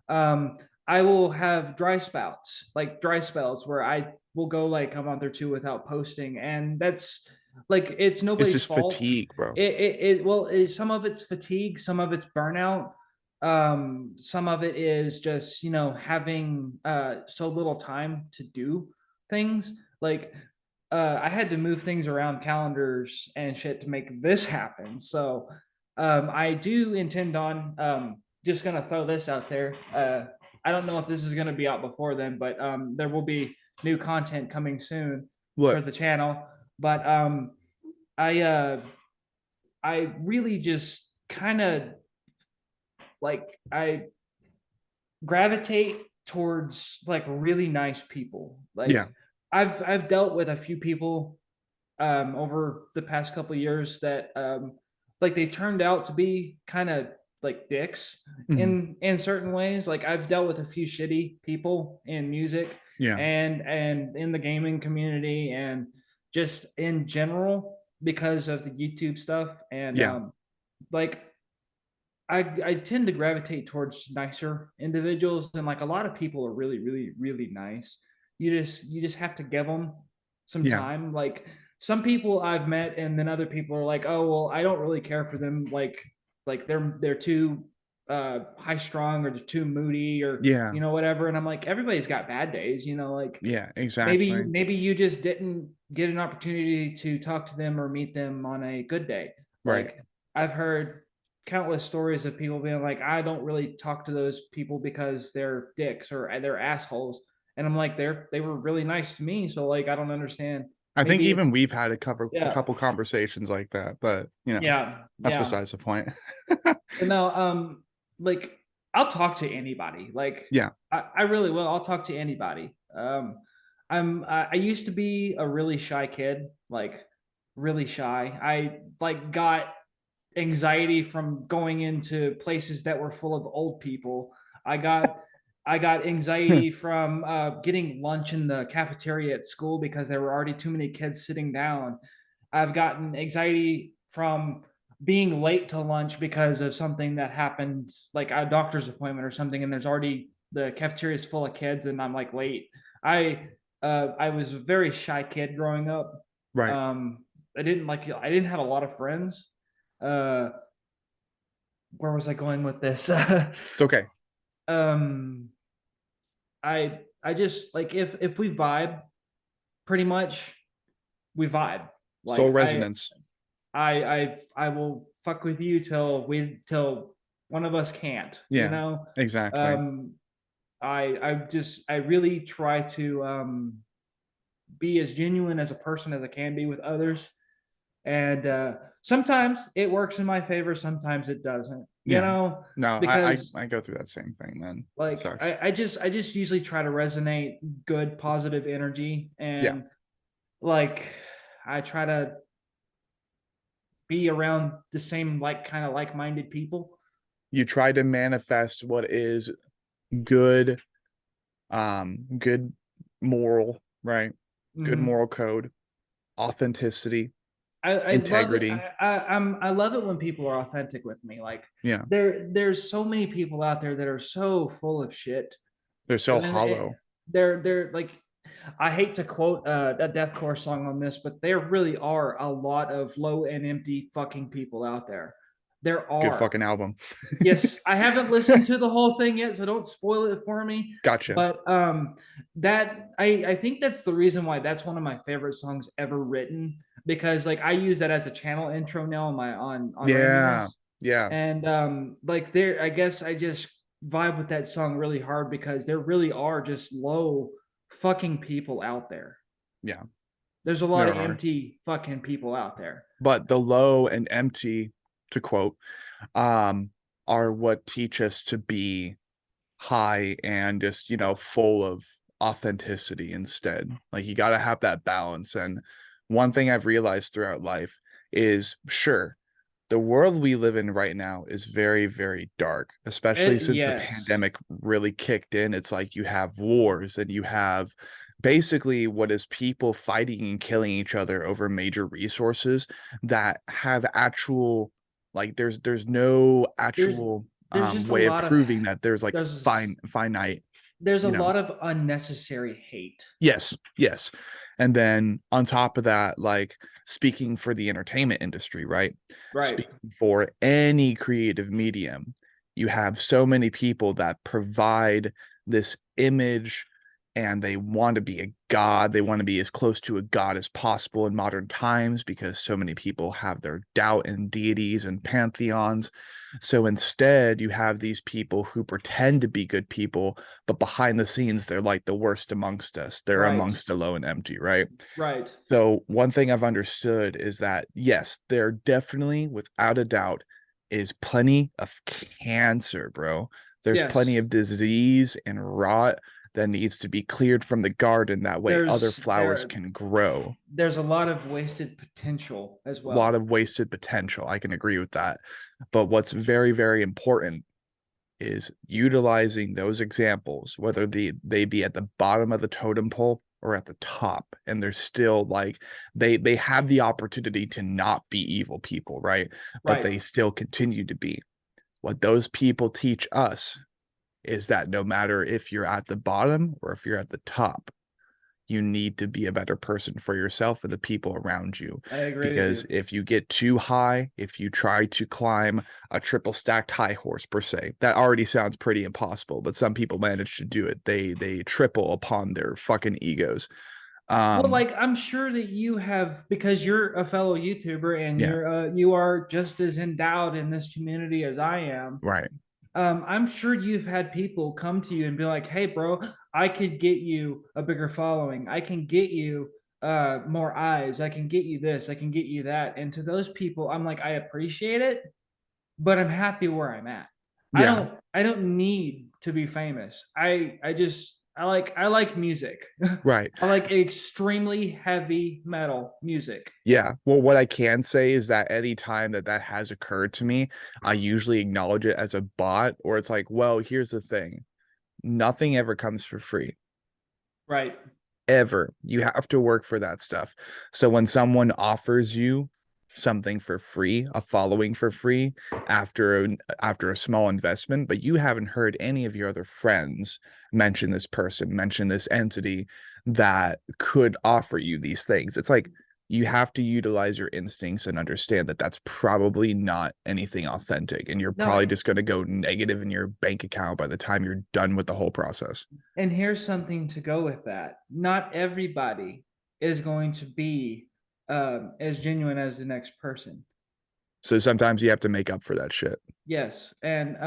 um I will have dry spells where I will go like a month or two without posting, and that's like it's
It's
nobody's
just
fault.
fatigue, bro.
Some of it's fatigue, some of it's burnout, some of it is just having so little time to do things. Like I had to move things around calendars and shit to make this happen. So I do intend on just gonna throw this out there. I don't know if this is gonna be out before then, but there will be new content coming soon for
Look,
the channel. But I uh, I really just kind of I gravitate towards like really nice people.
yeah.
Like I've dealt with a few people over the past couple of years that like they turned out to be kind of like dicks
Mhm.
in certain ways. Like I've dealt with a few shitty people in music,
Yeah.
and in the gaming community and just in general because of the YouTube stuff. And
Yeah.
like I tend to gravitate towards nicer individuals, and like a lot of people are really, really, really nice. You just have to give them some
Yeah.
time. Like some people I've met, and then other people are like, oh well, I don't really care for them. Like they're too high strung, or they're too moody, or
Yeah.
whatever. And I'm like, everybody's got bad days, like
Yeah.
maybe
Exactly.
maybe you just didn't get an opportunity to talk to them or meet them on a good day.
Right.
Like I've heard countless stories of people being like, I don't really talk to those people because they're dicks or they're assholes. And I'm like, they were really nice to me. So like I don't understand.
I think
Maybe
even
it's
we've had a
yeah,
couple conversations like that, but
yeah,
that's
yeah.
besides the point.
But no, like I'll talk to anybody. Like
Yeah.
I really will. I'll talk to anybody. I used to be a really shy kid, like really shy. I like got anxiety from going into places that were full of old people. I got I got anxiety from getting lunch in the cafeteria at school because there were already too many kids sitting down. I've gotten anxiety from being late to lunch because of something that happened, like a doctor's appointment or something, and there's already the cafeteria is full of kids, and I'm like late. I was a very shy kid growing up.
Right.
Um, I didn't have a lot of friends. Uh, where was I going with this?
It's okay.
um, I just like if we vibe, pretty much we vibe.
Soul
Like
resonance.
I will fuck with you till one of us can't.
Yeah. Exactly.
Um, I really try to be as genuine as a person as I can be with others, and sometimes it works in my favor, sometimes it doesn't.
Yeah. No,
Because
I go through that same thing, man. It
like
sucks.
I just usually try to resonate good positive energy,
Yeah.
and like I try to be around the same like kind of like-minded people.
You try to manifest what is good, good moral, right? Good
Hmm.
moral code, authenticity,
I love it.
integrity.
I love it when people are authentic with me. Like
Yeah.
there's so many people out there that are so full of shit,
They're so
and then
hollow.
they're like, I hate to quote a deathcore song on this, but there really are a lot of low and empty fucking people out there. There
Good
are.
fucking album.
Yes, I haven't listened to the whole thing yet, so don't spoil it for me.
Gotcha.
But that I think that's the reason why that's one of my favorite songs ever written, because like I use that as a channel intro now on my on
Yeah.
Randyness.
Yeah.
And like there I guess I just vibe with that song really hard because there really are just low fucking people out there.
Yeah.
There's a lot
There
of
are.
empty fucking people out there.
But the low and empty, to quote, um, are what teach us to be high and just, full of authenticity instead. Like you got to have that balance. And one thing I've realized throughout life is sure, the world we live in right now is very, very dark, especially since the
Yes.
pandemic really kicked in. It's like you have wars and you have basically what is people fighting and killing each other over major resources that have actual, like there's no
There's
actual
there's just a
way of
lot of
proving that there's like
there's
finite,
there's a
you know.
lot of unnecessary hate.
Yes, yes. And then on top of that, like speaking for the entertainment industry, right?
Right.
Speaking for any creative medium, you have so many people that provide this image and they want to be a god. They want to be as close to a god as possible in modern times because so many people have their doubt in deities and pantheons. So instead, you have these people who pretend to be good people, but behind the scenes, they're like the worst amongst us. They're
Right.
amongst the low and empty, right?
Right.
So one thing I've understood is that yes, there definitely, without a doubt, is plenty of cancer, bro. There's plenty
Yes.
of disease and rot that needs to be cleared from the garden. That way other
There's
flowers
there
can grow.
there's a lot of wasted potential as
A lot
well.
of wasted potential. I can agree with that. But what's very, very important is utilizing those examples, whether they be at the bottom of the totem pole or at the top, and they're still like they have the opportunity to not be evil people, right? But
Right.
they still continue to be. What those people teach us is that no matter if you're at the bottom or if you're at the top, you need to be a better person for yourself and the people around you.
I agree with
Because
you.
if you get too high, if you try to climb a triple stacked high horse per se, that already sounds pretty impossible, but some people manage to do it. They triple upon their fucking egos.
Well,
Um,
like I'm sure that you have, because you're a fellow YouTuber and
yeah,
you are just as endowed in this community as I am.
right.
I'm sure you've had people come to you and be like, "Hey, bro, I could get you a bigger following. I can get you more eyes. I can get you this. I can get you that." And to those people, I'm like, I appreciate it, but I'm happy where I'm at.
Yeah,
I don't need to be famous. I like music.
right.
I like extremely heavy metal music.
Yeah. Well, what I can say is that any time that that has occurred to me, I usually acknowledge it as a bot, or it's like, well, here's the thing. Nothing ever comes for free.
Right.
Ever. You have to work for that stuff. So when someone offers you something for free, a following for free after a small investment, but you haven't heard any of your other friends mention this person, mention this entity that could offer you these things. It's like you have to utilize your instincts and understand that that's probably not anything authentic, and you're
No,
probably just going to go negative in your bank account by the time you're done with the whole process.
and here's something to go with that. Not everybody is going to be as genuine as the next person.
So sometimes you have to make up for that shit.
Yes, and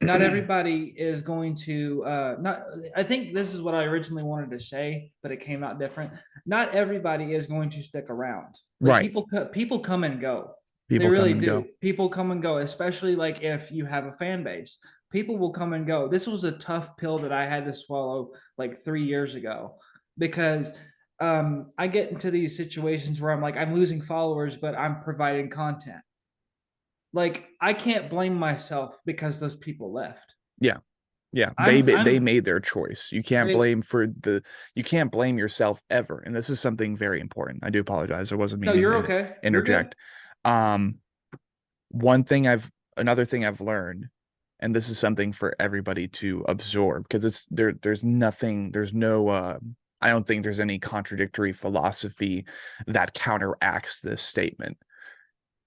not everybody is going to not. I think this is what I originally wanted to say, but it came out different. Not everybody is going to stick around. Like
Right.
people come and go. They
People come
really
and
do.
go.
People come and go, especially like if you have a fan base. People will come and go. This was a tough pill that I had to swallow like 3 years ago because I get into these situations where I'm like, I'm losing followers, but I'm providing content. Like I can't blame myself because those people left.
Yeah. Yeah. They
I'm
made their choice.
they
You can't blame yourself ever. And this is something very important. I do apologize. I wasn't
No,
meaning
you're
to
okay. You're good.
interject. Um, one thing I've Another thing I've learned, and this is something for everybody to absorb because there's nothing, there's no I don't think there's any contradictory philosophy that counteracts this statement.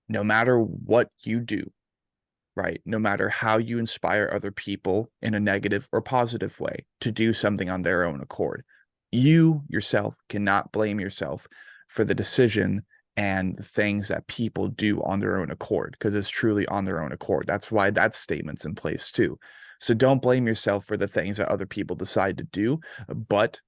No matter what you do, right? No matter how you inspire other people in a negative or positive way to do something on their own accord, you yourself cannot blame yourself for the decision and the things that people do on their own accord because it's truly on their own accord. That's why that statement's in place too. So don't blame yourself for the things that other people decide to do, but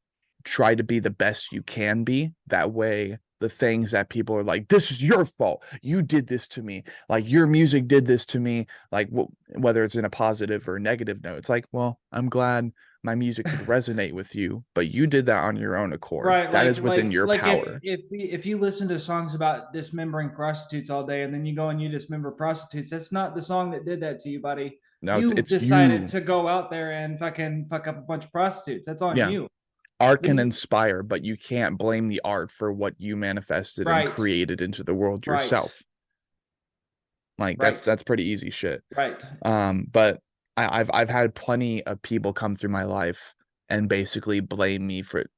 try to be the best you can be. That way, the things that people are like, this is your fault. You did this to me. Like, your music did this to me. Like, whether it's in a positive or negative note, it's like, well, I'm glad my music could resonate with you, but you did that on your own accord.
Right,
That is within your
like
power.
if you listen to songs about dismembering prostitutes all day and then you go and you dismember prostitutes, that's not the song that did that to you, buddy.
No,
You
it's
decided
you.
to go out there and fucking fuck up a bunch of prostitutes. That's on
Yeah.
you.
Art can
The,
inspire, but you can't blame the art for what you manifested and
right,
created into the world
right,
yourself. Like
right,
that's pretty easy shit.
right.
But I've had plenty of people come through my life and basically blame me for it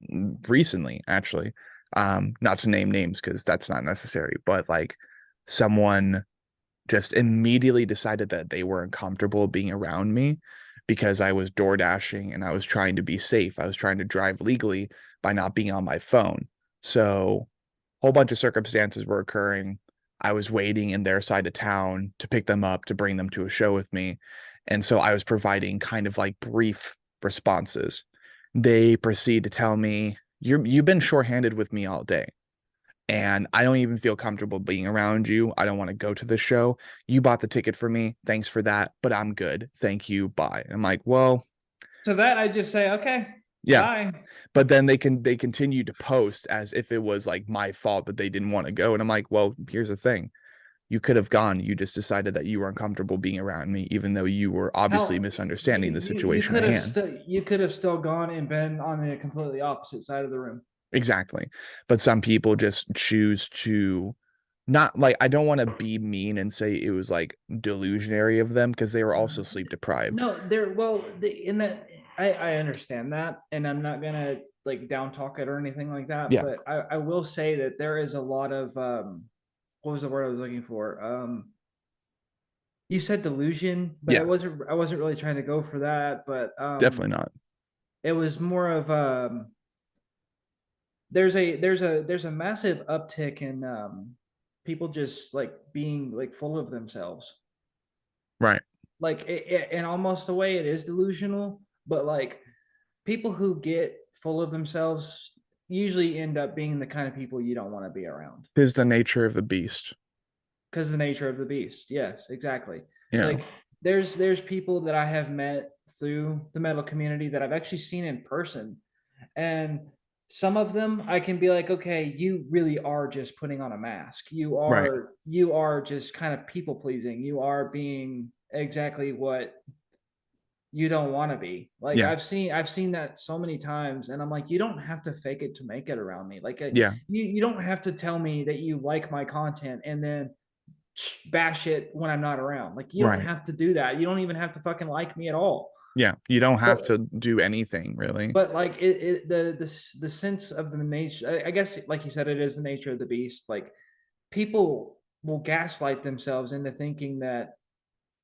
recently, actually. Not to name names because that's not necessary, but like someone just immediately decided that they weren't comfortable being around me because I was door dashing and I was trying to be safe. I was trying to drive legally by not being on my phone. So a whole bunch of circumstances were occurring. I was waiting in their side of town to pick them up to bring them to a show with me. And so I was providing kind of like brief responses. They proceed to tell me, you've been shorthanded with me all day and I don't even feel comfortable being around you. I don't want to go to the show. You bought the ticket for me. Thanks for that, but I'm good. Thank you. Bye. I'm like, well,
To that I just say, okay,
yeah.
bye.
But then they continue to post as if it was like my fault that they didn't want to go. And I'm like, well, here's the thing. You could have gone. You just decided that you were uncomfortable being around me, even though you were obviously
Hell,
misunderstanding the situation at hand.
you could have still gone and been on the completely opposite side of the room.
Exactly. But some people just choose to not like, I don't want to be mean and say it was like delusionary of them because they were also sleep deprived.
No, there. Well, in that, I understand that, and I'm not gonna like down talk it or anything like that.
Yeah.
But I will say that there is a lot of what was the word I was looking for? You said delusion, but
Yeah.
I wasn't really trying to go for that. But
Definitely not.
it was more of there's a massive uptick in people just like being like full of themselves,
Right.
like in almost a way it is delusional, but like people who get full of themselves usually end up being the kind of people you don't want to be around
Is the nature of the beast.
because of the nature of the beast. Yes, exactly.
Yeah.
Like there's people that I have met through the metal community that I've actually seen in person, and some of them I can be like, okay, you really are just putting on a mask.
Right.
You are just kind of people pleasing. You are being exactly what you don't want to be. Like
Yeah.
I've seen that so many times, and I'm like, you don't have to fake it to make it around me. Like
Yeah.
you don't have to tell me that you like my content and then bash it when I'm not around. Like you don't
Right.
have to do that. You don't even have to fucking like me at all.
Yeah. You don't have
But
to do anything really.
like the sense of the nature, I guess like you said, it is the nature of the beast. Like people will gaslight themselves into thinking that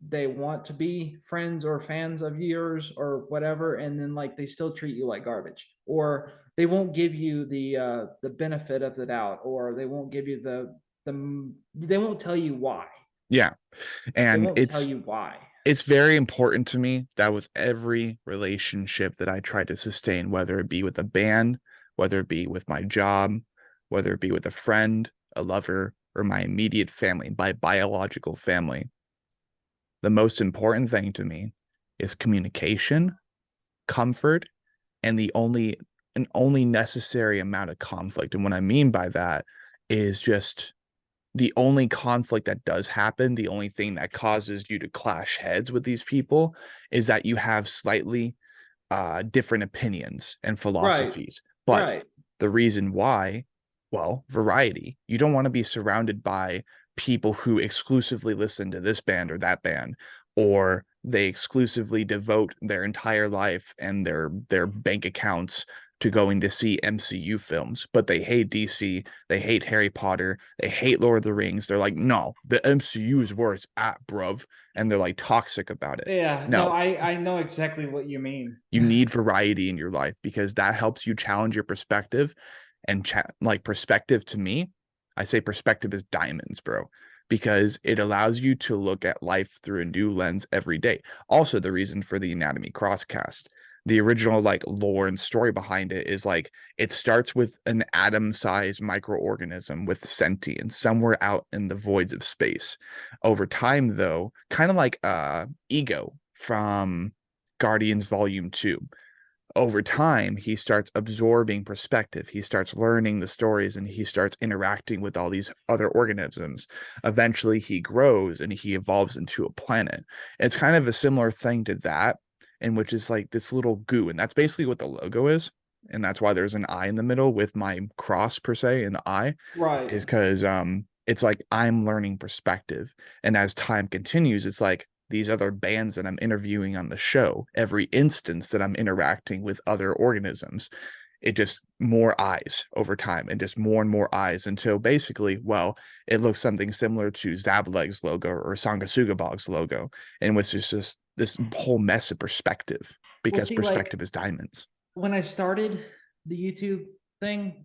they want to be friends or fans of yours or whatever, and then like they still treat you like garbage, or they won't give you the benefit of the doubt, or they won't give you they won't tell you why.
Yeah.
They
And
won't tell you why.
it's very important to me that with every relationship that I try to sustain, whether it be with a band, whether it be with my job, whether it be with a friend, a lover, or my immediate family, my biological family, the most important thing to me is communication, comfort, and only necessary amount of conflict. And what I mean by that is just the only conflict that does happen, the only thing that causes you to clash heads with these people is that you have slightly different opinions and
Right,
philosophies. But
right.
the reason why, well, variety. You don't want to be surrounded by people who exclusively listen to this band or that band, or they exclusively devote their entire life and their bank accounts to going to see MCU films, but they hate DC, they hate Harry Potter, they hate Lord of the Rings. They're like, no, the MCU is where it's at, bruv. And they're like toxic about it.
Yeah, no,
No,
I know exactly what you mean.
you need variety in your life because that helps you challenge your perspective. And like perspective to me, I say perspective is diamonds, bro, because it allows you to look at life through a new lens every day. Also, the reason for the anatomy crosscast, the original like lore and story behind it is like it starts with an atom-sized microorganism with sentience somewhere out in the voids of space. Over time, though, kind of like ego from Guardians Volume 2. Over time, he starts absorbing perspective. He starts learning the stories and he starts interacting with all these other organisms. Eventually, he grows and he evolves into a planet. It's kind of a similar thing to that, in which is like this little goo. And that's basically what the logo is. And that's why there's an eye in the middle with my cross, per se, in the eye,
Right.
is because it's like I'm learning perspective. And as time continues, it's like these other bands that I'm interviewing on the show, every instance that I'm interacting with other organisms, it just more eyes over time and just more and more eyes until basically, well, it looks something similar to Zableg's logo or Sangasugabog's logo, in which is just this whole mess of perspective
Well,
because
see, like
perspective is diamonds.
when I started the YouTube thing,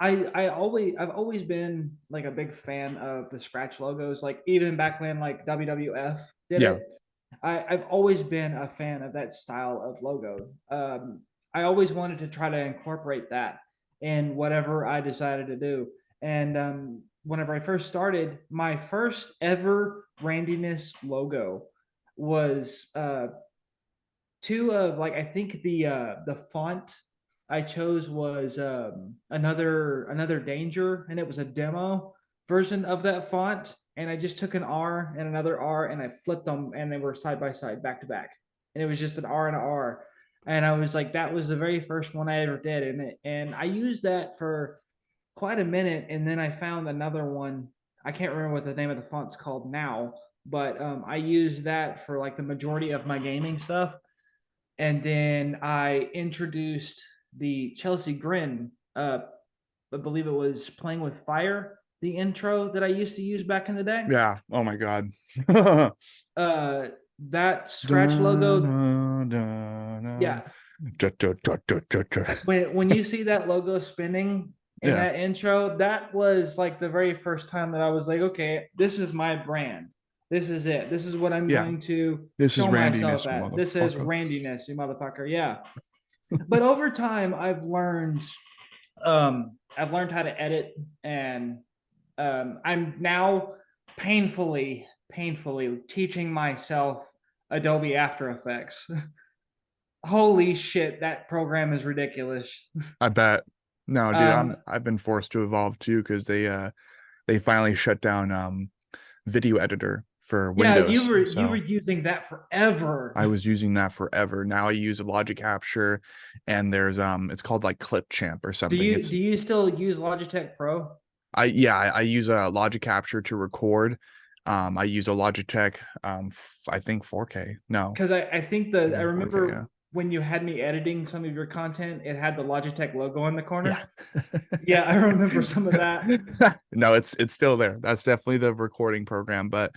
I've always been like a big fan of the scratch logos. Like even back when like WWF did
Yeah.
it, I've always been a fan of that style of logo. I always wanted to try to incorporate that in whatever I decided to do. And whenever I first started, my first ever Randyness logo was two of like I think the font I chose was another danger, and it was a demo version of that font. and I just took an R and another R and I flipped them and they were side by side, back to back. And it was just an R and an R. And I was like, that was the very first one I ever did. And I used that for quite a minute. And then I found another one. I can't remember what the name of the font's called now, but I used that for like the majority of my gaming stuff. And then I introduced the Chelsea Grin. I believe it was Playing with Fire, the intro that I used to use back in the day.
Yeah. Oh my God.
Uh, that scratch
Da,
logo,
da, da, da.
yeah.
Da, da, da, da, da, da.
When you see that logo spinning in
Yeah.
that intro, that was like the very first time that I was like, okay, this is my brand. This is it. This is what I'm
Yeah.
going to
This is
show myself
Randyness,
at. This is
motherfucker.
Randyness, you motherfucker. Yeah. But over time, I've learned how to edit, and I'm now painfully teaching myself Adobe After Effects. Holy shit, that program is ridiculous.
I bet. No, dude,
Um,
I've been forced to evolve too because they finally shut down video editor for
yeah,
Windows.
you were
So
using that forever.
I was using that forever. Now I use a Logic Capture, and there's it's called like Clip Champ or something.
Do you still use Logitech Pro?
I use a Logic Capture to record. I use a Logitech I think 4K. No,
Because I think
I
I
think 4K,
remember when you had me editing some of your content, it had the Logitech logo in the
yeah.
corner. Yeah, I remember some of that.
No, it's still there. That's definitely the recording program, but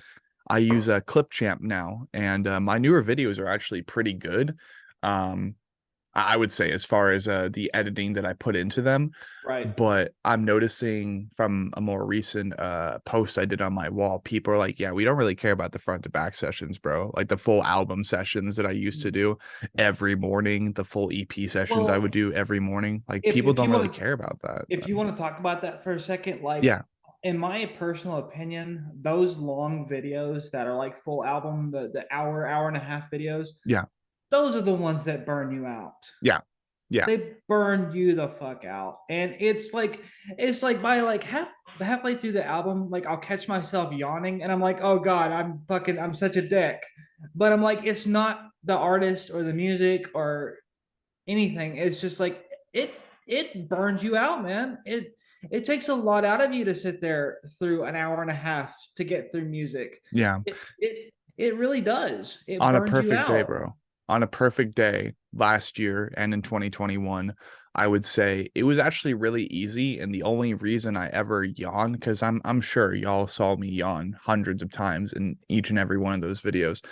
I use a Clipchamp now, and my newer videos are actually pretty good. Um, I would say as far as the editing that I put into them,
Right.
but I'm noticing from a more recent post I did on my wall, people are like, yeah, we don't really care about the front to back sessions, bro. Like the full album sessions that I used to do every morning, the full EP sessions I would
Well,
do every morning. Like people
if
don't
you
really
want to
care about that.
if you want to talk about that for a second, like
Yeah,
in my personal opinion, those long videos that are like full album, the hour and a half videos,
yeah,
those are the ones that burn you out.
yeah, yeah,
They burn you the fuck out. And it's like by like halfway through the album, like I'll catch myself yawning and I'm like, oh God, I'm such a dick. But I'm like, it's not the artist or the music or anything. It's just like it it burns you out, man. It takes a lot out of you to sit there through an hour and a half to get through music.
yeah.
It really does. It
On a
burns you
perfect day,
out.
bro. On a perfect day last year and in 2021, I would say it was actually really easy. And the only reason I ever yawn, because I'm sure y'all saw me yawn hundreds of times in each and every one of those videos.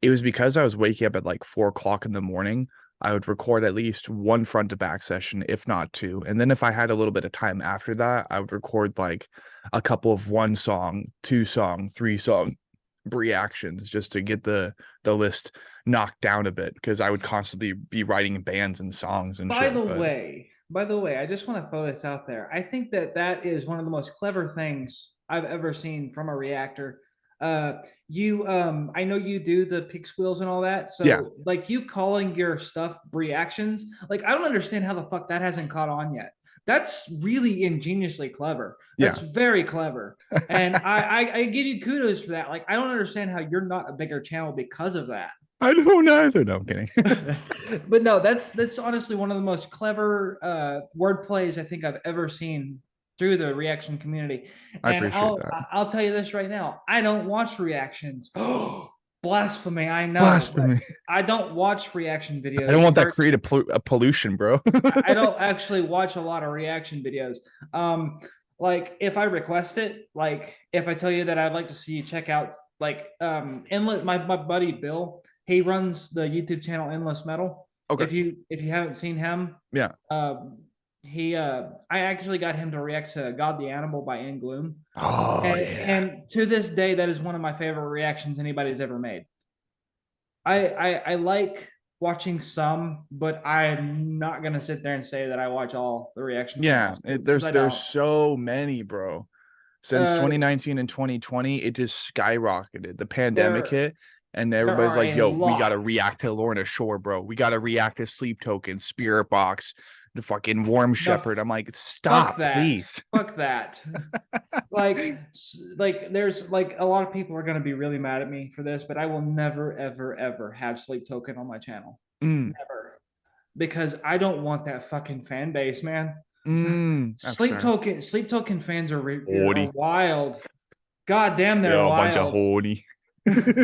It was because I was waking up at like 4 o'clock in the morning. I would record at least one front to back session, if not two. And then if I had a little bit of time after that, I would record like a couple of one song, two song, three song reactions just to get the list knocked down a bit because I would constantly be writing bands and songs and shit. But
By the way, I just want to throw this out there. I think that that is one of the most clever things I've ever seen from a reactor. I know you do the pig squeals and all that.
yeah,
So, like you calling your stuff reactions, like I don't understand how the fuck that hasn't caught on yet. That's really ingeniously clever.
yeah.
That's very clever. And I give you kudos for that. Like, I don't understand how you're not a bigger channel because of that.
I don't either. No, I'm kidding.
But no, that's honestly one of the most clever word plays I think I've ever seen through the reaction community.
I
And
appreciate that.
I'll tell you this right now. I don't watch reactions. Blasphemy, I know, but
Blasphemy.
I don't watch reaction
I don't
videos.
want that create a pollution, bro.
I don't actually watch a lot of reaction videos. Um, like if I request it, like if I tell you that I'd like to see you check out like Endless, my buddy Bill, he runs the YouTube channel Endless Metal.
Okay.
If you haven't seen him,
Yeah.
he I actually got him to react to God the Animal by In Gloom.
Oh yeah.
And to this day, that is one of my favorite reactions anybody's ever made. I like watching some, but I'm not gonna sit there and say that I watch all the reaction
Yeah.
channels because I
There's
don't.
so many, bro. Since
Uh,
2019 and 2020, it just skyrocketed. The pandemic
there
hit, and
there
everybody's
are
like,
a
yo, we got to
lot.
react to Lorna Shore, bro. We got to react to Sleep Token, Spirit Box, the fucking warm
No,
shepherd. I'm like,
fuck
stop,
that.
please.
Fuck that. Like there's like a lot of people are gonna be really mad at me for this, but I will never, ever, ever have Sleep Token on my channel.
Mm,
Never. Because I don't want that fucking fan base, man.
that's fair.
Sleep Token fans are
Horny.
wild. God damn, they're
Yeah, a bunch of
wild.
horny. Give them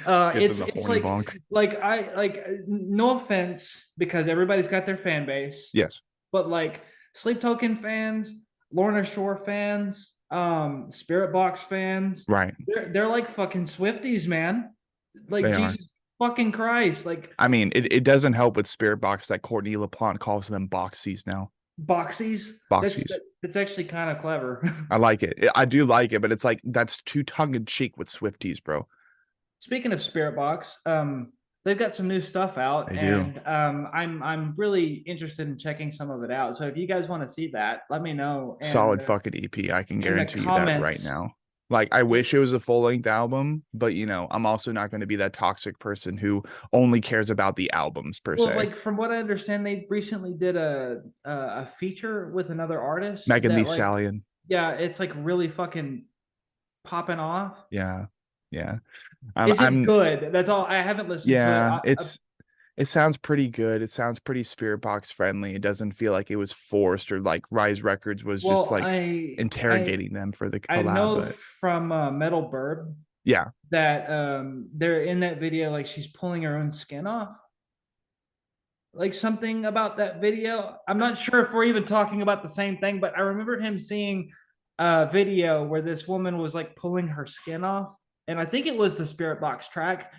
the
It's
horny bonk.
like I like no offense because everybody's got their fan base,
Yes.
but like Sleep Token fans, Lorna Shore fans, Spirit Box fans,
Right.
they're like fucking Swifties, man. Like
They are.
Jesus fucking Christ, like
I mean, it doesn't help with Spirit Box that Courtney LaPlante calls them boxies now.
boxies.
Boxies.
That's actually kind of clever.
I like it. I do like it, but it's like that's too tongue in cheek with Swifties, bro.
Speaking of Spirit Box, they've got some new stuff out,
They do.
and I'm really interested in checking some of it out. So if you guys want to see that, let me know. And
Solid fucking EP. I can
in the
guarantee you that right
comments,
now. Like, I wish it was a full length album, but I'm also not going to be that toxic person who only cares about the albums per
well,
se.
like from what I understand, they recently did a feature with another artist
Megan Thee
that like
Stallion.
yeah, it's like really fucking popping off.
Yeah. Yeah.
Is it
I'm
good? That's all. I haven't listened to it.
yeah, it sounds pretty good. It sounds pretty Spirit Box friendly. It doesn't feel like it was forced or like Rise Records was just
Well,
like
I
interrogating them for the
I
collab,
know
but
from Metal Bird
yeah.
that they're in that video like she's pulling her own skin off, like something about that video. I'm not sure if we're even talking about the same thing, but I remember him seeing a video where this woman was like pulling her skin off, and I think it was the Spirit Box track.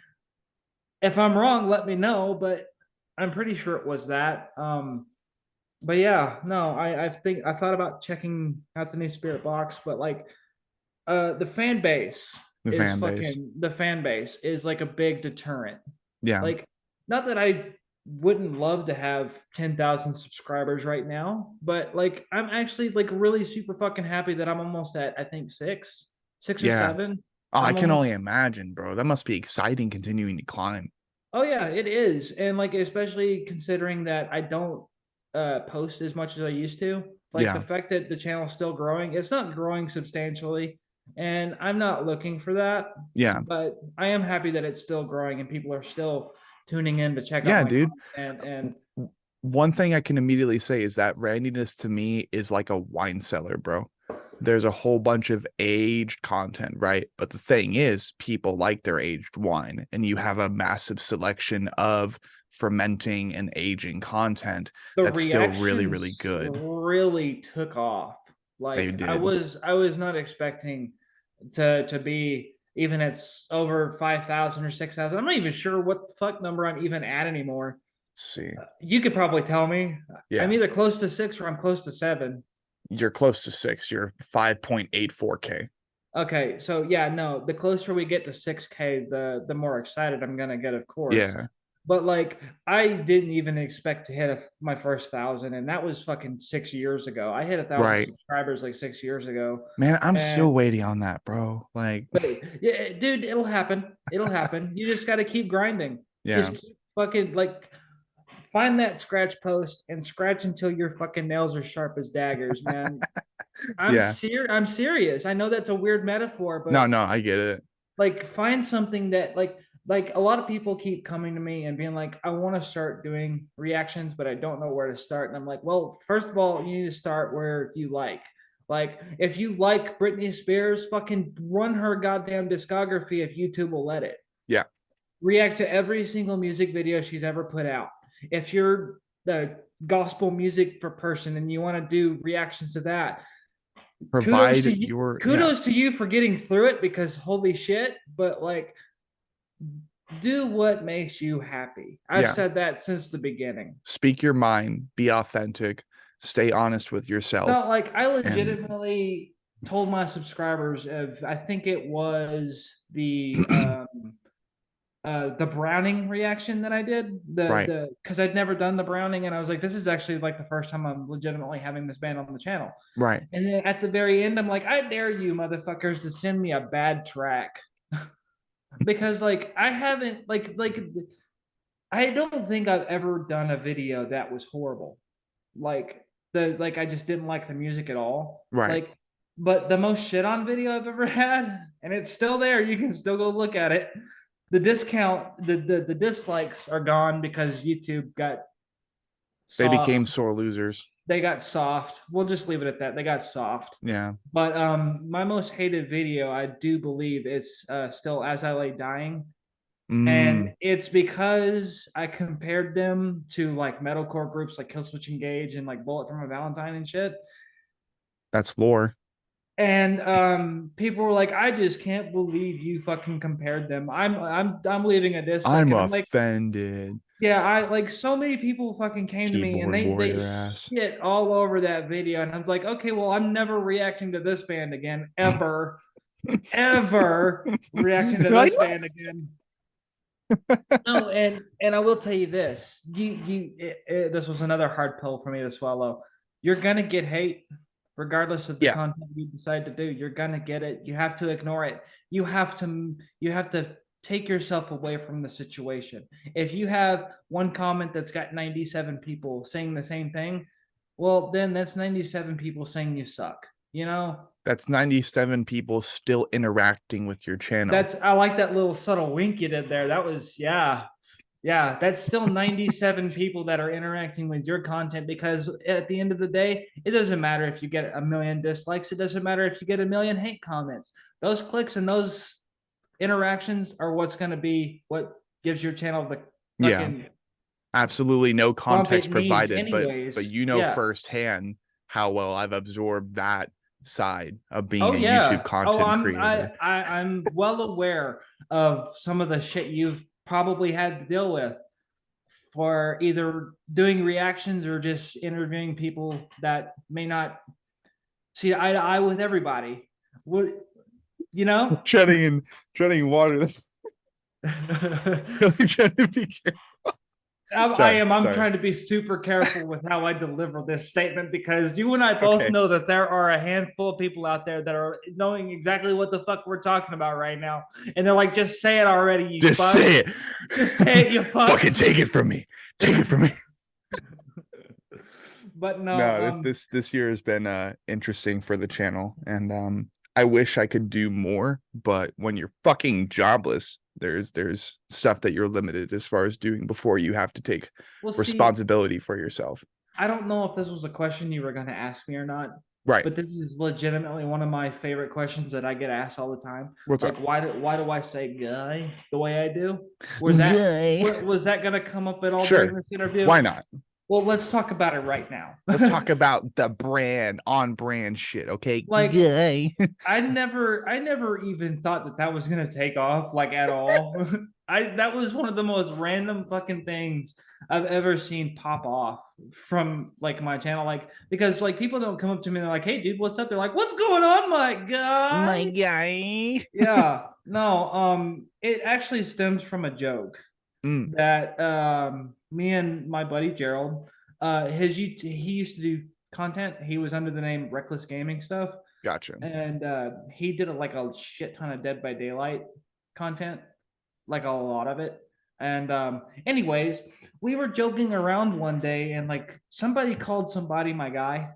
If I'm wrong, let me know, but I'm pretty sure it was that. But yeah, no, I thought about checking out the new Spirit Box, but like the fan base
The
is
fan base.
fucking the fan base is like a big deterrent.
Yeah.
Like, not that I wouldn't love to have 10,000 subscribers right now, but like I'm actually like really super fucking happy that I'm almost at I think six or
Yeah.
seven.
Oh, I
I'm
can only
almost
imagine, bro. That must be exciting continuing to climb.
Oh yeah, it is. And like especially considering that I don't post as much as I used to. Like the
Yeah.
fact that the channel's still growing, it's not growing substantially, and I'm not looking for that,
Yeah.
but I am happy that it's still growing and people are still tuning in to check out
Yeah,
my
dude.
content. And
One thing I can immediately say is that Randyness to me is like a wine cellar, bro. There's a whole bunch of aged content, right? But the thing is, people like their aged wine, and you have a massive selection of fermenting and aging content
the
that's still really, really
reactions
good.
really took off.
They
Like
did.
I was not expecting to be even at over 5,000 or 6,000. I'm not even sure what the fuck number I'm even at anymore.
Let's see.
You could probably tell me. I'm
Yeah.
either close to 6 or I'm close to 7.
You're close to 6. You're 5.84K.
Okay, so yeah, no, the closer we get to 6K, the more excited I'm gonna get, of course.
Yeah.
But like, I didn't even expect to hit my first 1,000, and that was fucking 6 years ago. I hit 1,000
Right.
subscribers like 6 years ago,
Man, I'm still
and
waiting on that, bro. Like,
but yeah, dude, it'll happen. It'll happen. You just got to keep grinding.
yeah.
Just keep fucking like find that scratch post and scratch until your fucking nails are sharp as daggers, man.
Yeah.
I'm serious. I know that's a weird metaphor,
No,
but
no, I get it.
like find something that like a lot of people keep coming to me and being like, I want to start doing reactions, but I don't know where to start. And I'm like, well, first of all, you need to start where you like. Like, if you like Britney Spears, fucking run her goddamn discography if YouTube will let it.
Yeah.
React to every single music video she's ever put out. If you're the gospel music for person and you want to do reactions to that, kudos
Provide
to you.
your, yeah.
Kudos to you for getting through it because holy shit, but like do what makes you happy. I've
Yeah.
said that since the beginning.
Speak your mind, be authentic, stay honest with
No,
yourself.
like I
And
legitimately told my subscribers of I think it was the browning reaction that I did.
right,
The because I'd never done the browning and I was like, this is actually like the first time I'm legitimately having this band on the channel.
right.
And then at the very end, I'm like, I dare you, motherfuckers, to send me a bad track. Because like I haven't like I don't think I've ever done a video that was horrible. like I just didn't like the music at all.
Right.
Like, but the most shit on video I've ever had, and it's still there. You can still go look at it. The discount, the dislikes are gone because YouTube got
They became
soft.
sore losers.
They got soft. We'll just leave it at that. They got soft.
Yeah.
But my most hated video, I do believe, is still As I Lay Dying. And
Mm,
it's because I compared them to like metalcore groups like Killswitch Engage and like Bullet from a Valentine and shit.
that's lore.
And people were like, I just can't believe you fucking compared them. I'm leaving a dislike.
I'm
And I'm like,
offended.
yeah, I like so many people fucking came to me and
Keyboard
they
warrior ass.
shit all over that video. And I was like, okay, well, I'm never reacting to this band again, ever, ever reacting to
I
this band again. No, and I will tell you this. This was another hard pill for me to swallow. You're gonna get hate, regardless of the
Yeah,
content you decide to do. You're gonna get it. You have to ignore it. You have to take yourself away from the situation. If you have one comment that's got 97 people saying the same thing, well, then that's 97 people saying you suck. You know,
that's 97 people still interacting with your channel.
I like that little subtle wink you did there. That was yeah. Yeah, that's still 97 people that are interacting with your content because at the end of the day, it doesn't matter if you get a million dislikes. It doesn't matter if you get a million hate comments. Those clicks and those interactions are what's going to be what gives your channel the
Yeah,
fucking
absolutely no
bump it
context
needs,
provided, but
anyways.
you know
Yeah.
firsthand how well I've absorbed that side of being
Oh
a YouTube
yeah. Oh,
content creator.
I'm well aware of some of the shit you've probably had to deal with for either doing reactions or just interviewing people that may not see eye to eye with everybody. What you know?
Treading water. Really trying to be careful.
I
Sorry,
am. I'm
sorry.
trying to be super careful with how I deliver this statement because you and I both
Okay,
know that there are a handful of people out there that are knowing exactly what the fuck we're talking about right now, and they're like, "Just say it already, you
just say
fucks!
it.
Just say it, you
Fucking
fucks!"
take it from me. Take it from me.
But no,
No, this year has been interesting for the channel, and I wish I could do more, but when you're fucking jobless, there's stuff that you're limited as far as doing before you have to take
we'll see.
responsibility for yourself.
I don't know if this was a question you were going to ask me or not,
Right.
but this is legitimately one of my favorite questions that I get asked all the time.
What's
Like,
up?
why do I say "guy" the way I do?
Gay.
Was that going to come up at all during
Sure.
this interview?
Why not?
Well, let's talk about it right now.
Let's talk about the brand on brand shit, okay?
Like,
Gay.
I never even thought that that was gonna take off like at all. That was one of the most random fucking things I've ever seen pop off from like my channel. Like because like people don't come up to me and they're like, "Hey, dude, what's up?" They're like, "What's going on, my
My
guy?"
guy.
Yeah, no, it actually stems from a joke
Mm,
that me and my buddy Gerald, he used to do content. He was under the name Reckless Gaming Stuff
gotcha.
and he did like a shit ton of Dead by Daylight content, like a lot of it. And anyways, we were joking around one day, and like somebody called somebody my guy,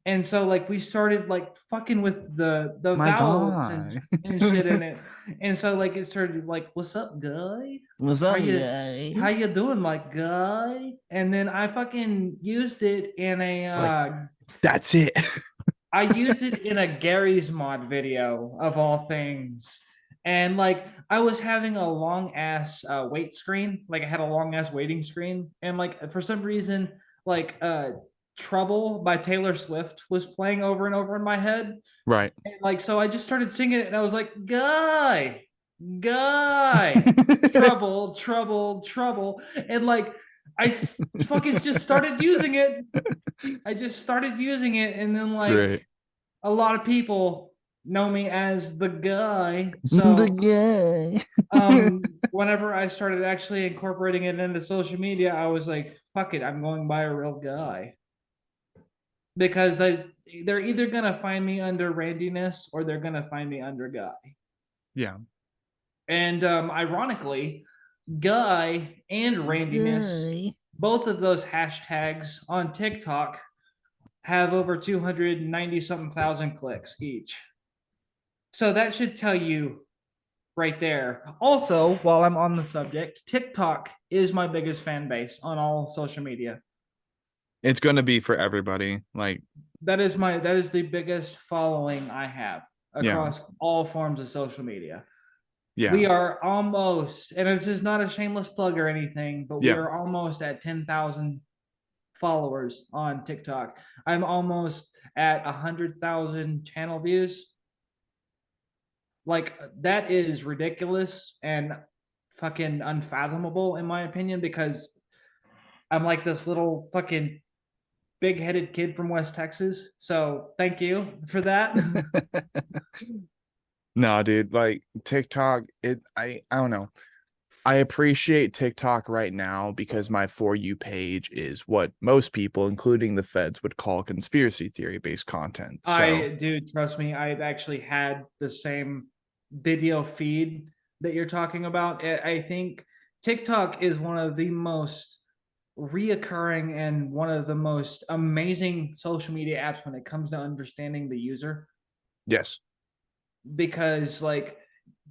and so like we started like fucking with the
My
vowels
guy.
and shit in it, and so like it started like, "What's up, guy?
What's
How
up,
you
guy?
how you doing, like guy?" And then I fucking used it in a
Like, that's it.
I used it in a Gary's mod video of all things. And like I was having a long ass wait screen, like I had a long ass waiting screen, and like for some reason, like Trouble by Taylor Swift was playing over and over in my head.
Right.
And like so I just started singing it and I was like, Guy, Guy, trouble, trouble, trouble. And like I fucking just started using it. I just started using it, and then
It's
like
great.
a lot of people know me as the guy.
The
So
guy.
whenever I started actually incorporating it into social media, I was like, fuck it, I'm going by a real guy. Because they're either gonna find me under Randyness or they're gonna find me under Guy.
Yeah.
And ironically, Guy and Randyness
Guy.
both of those hashtags on TikTok have over 290 something thousand clicks each. So that should tell you right there. Also, while I'm on the subject, TikTok is my biggest fan base on all social media.
It's going to be for everybody. Like,
That is the biggest following I have
yeah,
across all forms of social media.
yeah,
We are almost, and this is not a shameless plug or anything, but we
yeah.
are almost at 10,000 followers on TikTok. I'm almost at 100,000 channel views. Like that is ridiculous and fucking unfathomable in my opinion because I'm like this little fucking big-headed kid from West Texas. So thank you for that.
No, dude, like TikTok, I don't know. I appreciate TikTok right now because my For You page is what most people, including the feds, would call conspiracy theory based content. So,
I do trust me. I've actually had the same video feed that you're talking about. I think TikTok is one of the most reoccurring and one of the most amazing social media apps when it comes to understanding the user
yes.
because like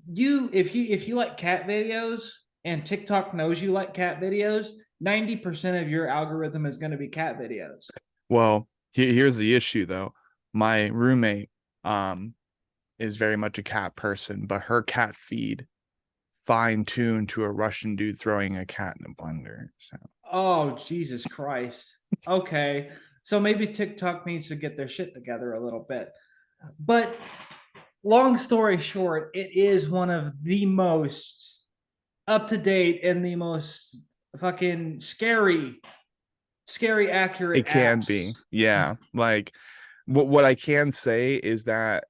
you if you like cat videos and TikTok knows you like cat videos, 90% of your algorithm is going to be cat videos.
Well, here's the issue though. My roommate um is very much a cat person, but her cat feed fine-tuned to a Russian dude throwing a cat in a blender. So,
Oh, Jesus Christ. Okay. So maybe TikTok needs to get their shit together a little bit. But long story short, it is one of the most up to date and the most fucking scary accurate
it can
apps.
be. Yeah. Like what I can say is that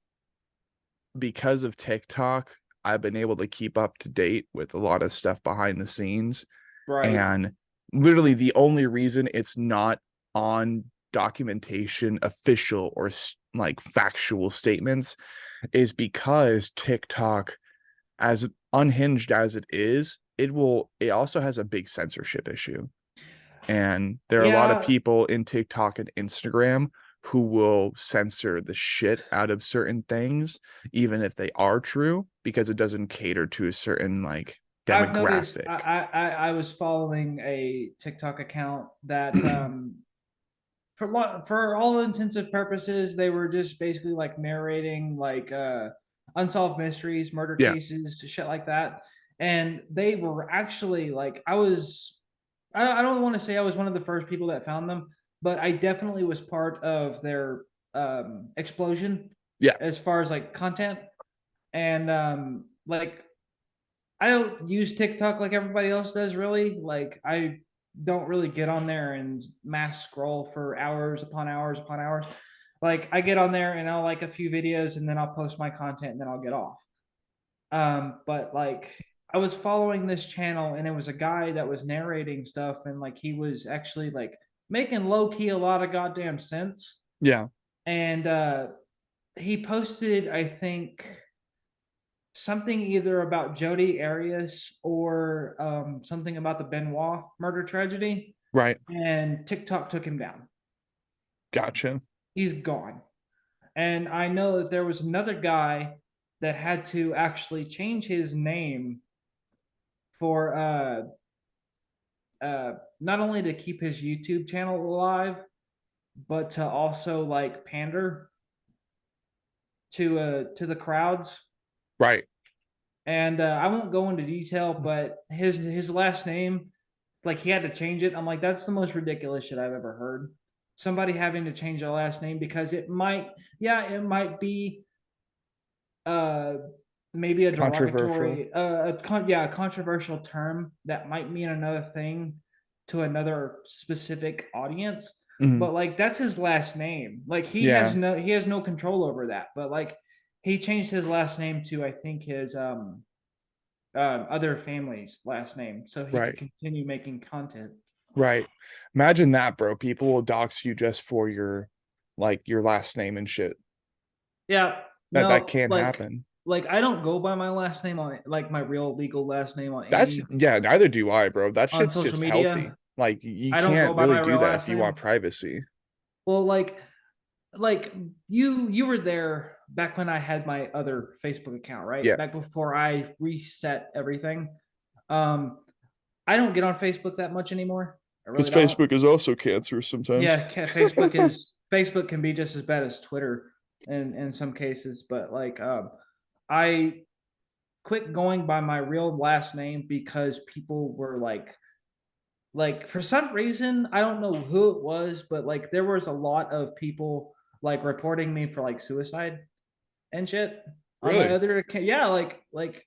because of TikTok, I've been able to keep up to date with a lot of stuff behind the scenes.
Right.
And literally, the only reason it's not on documentation, official, or like factual statements is because TikTok, as unhinged as it also has a big censorship issue. And there are a lot of
Yeah,
people in TikTok and Instagram who will censor the shit out of certain things, even if they are true, because it doesn't cater to a certain like
I've noticed
demographic.
I was following a TikTok account that for all intensive purposes, they were just basically like narrating like unsolved mysteries, murder
Yeah,
cases, shit like that. And they were actually like I don't want to say I was one of the first people that found them, but I definitely was part of their explosion
yeah,
as far as like content. And like I don't use TikTok like everybody else does, really. Like, I don't really get on there and mass scroll for hours upon hours upon hours. Like, I get on there and I'll like a few videos and then I'll post my content and then I'll get off. But like, I was following this channel and it was a guy that was narrating stuff and like he was actually like making low key a lot of goddamn sense.
yeah.
And he posted, I think, something either about Jodi Arias or something about the Benoit murder tragedy,
Right.
and TikTok took him down.
Gotcha.
He's gone. And I know that there was another guy that had to actually change his name for not only to keep his YouTube channel alive, but to also like pander to the crowds.
Right.
And I won't go into detail, but his last name, like he had to change it. I'm like, that's the most ridiculous shit I've ever heard. Somebody having to change their last name because it might be uh maybe a
Controversial.
derogatory a controversial term that might mean another thing to another specific audience,
Mhm.
but like that's his last name. Like
Yeah.
he has no control over that, but like he changed his last name to I think his other family's last name so he could
Right.
continue making content.
Right. Imagine that, bro. People will dox you just for your like your last name and shit.
Yeah,
That
no,
can happen.
like I don't go by my last name on like my real legal last name
That's yeah, neither do I, bro. That
on
shit's
social
just
media.
healthy. Like you
I don't go
can't
by
really
my
do
real
that if
last
you want
name.
privacy.
Well, like you were there back when I had my other Facebook account, right?
Yeah,
Back before I reset everything. Um, I don't get on Facebook that much anymore. I
because
really don't.
Facebook is also cancerous sometimes.
Yeah, Facebook can be just as bad as Twitter in some cases, but like I quit going by my real last name because people were like for some reason I don't know who it was, but like there was a lot of people like reporting me for like suicide and shit on my
Really?
other account. Yeah, like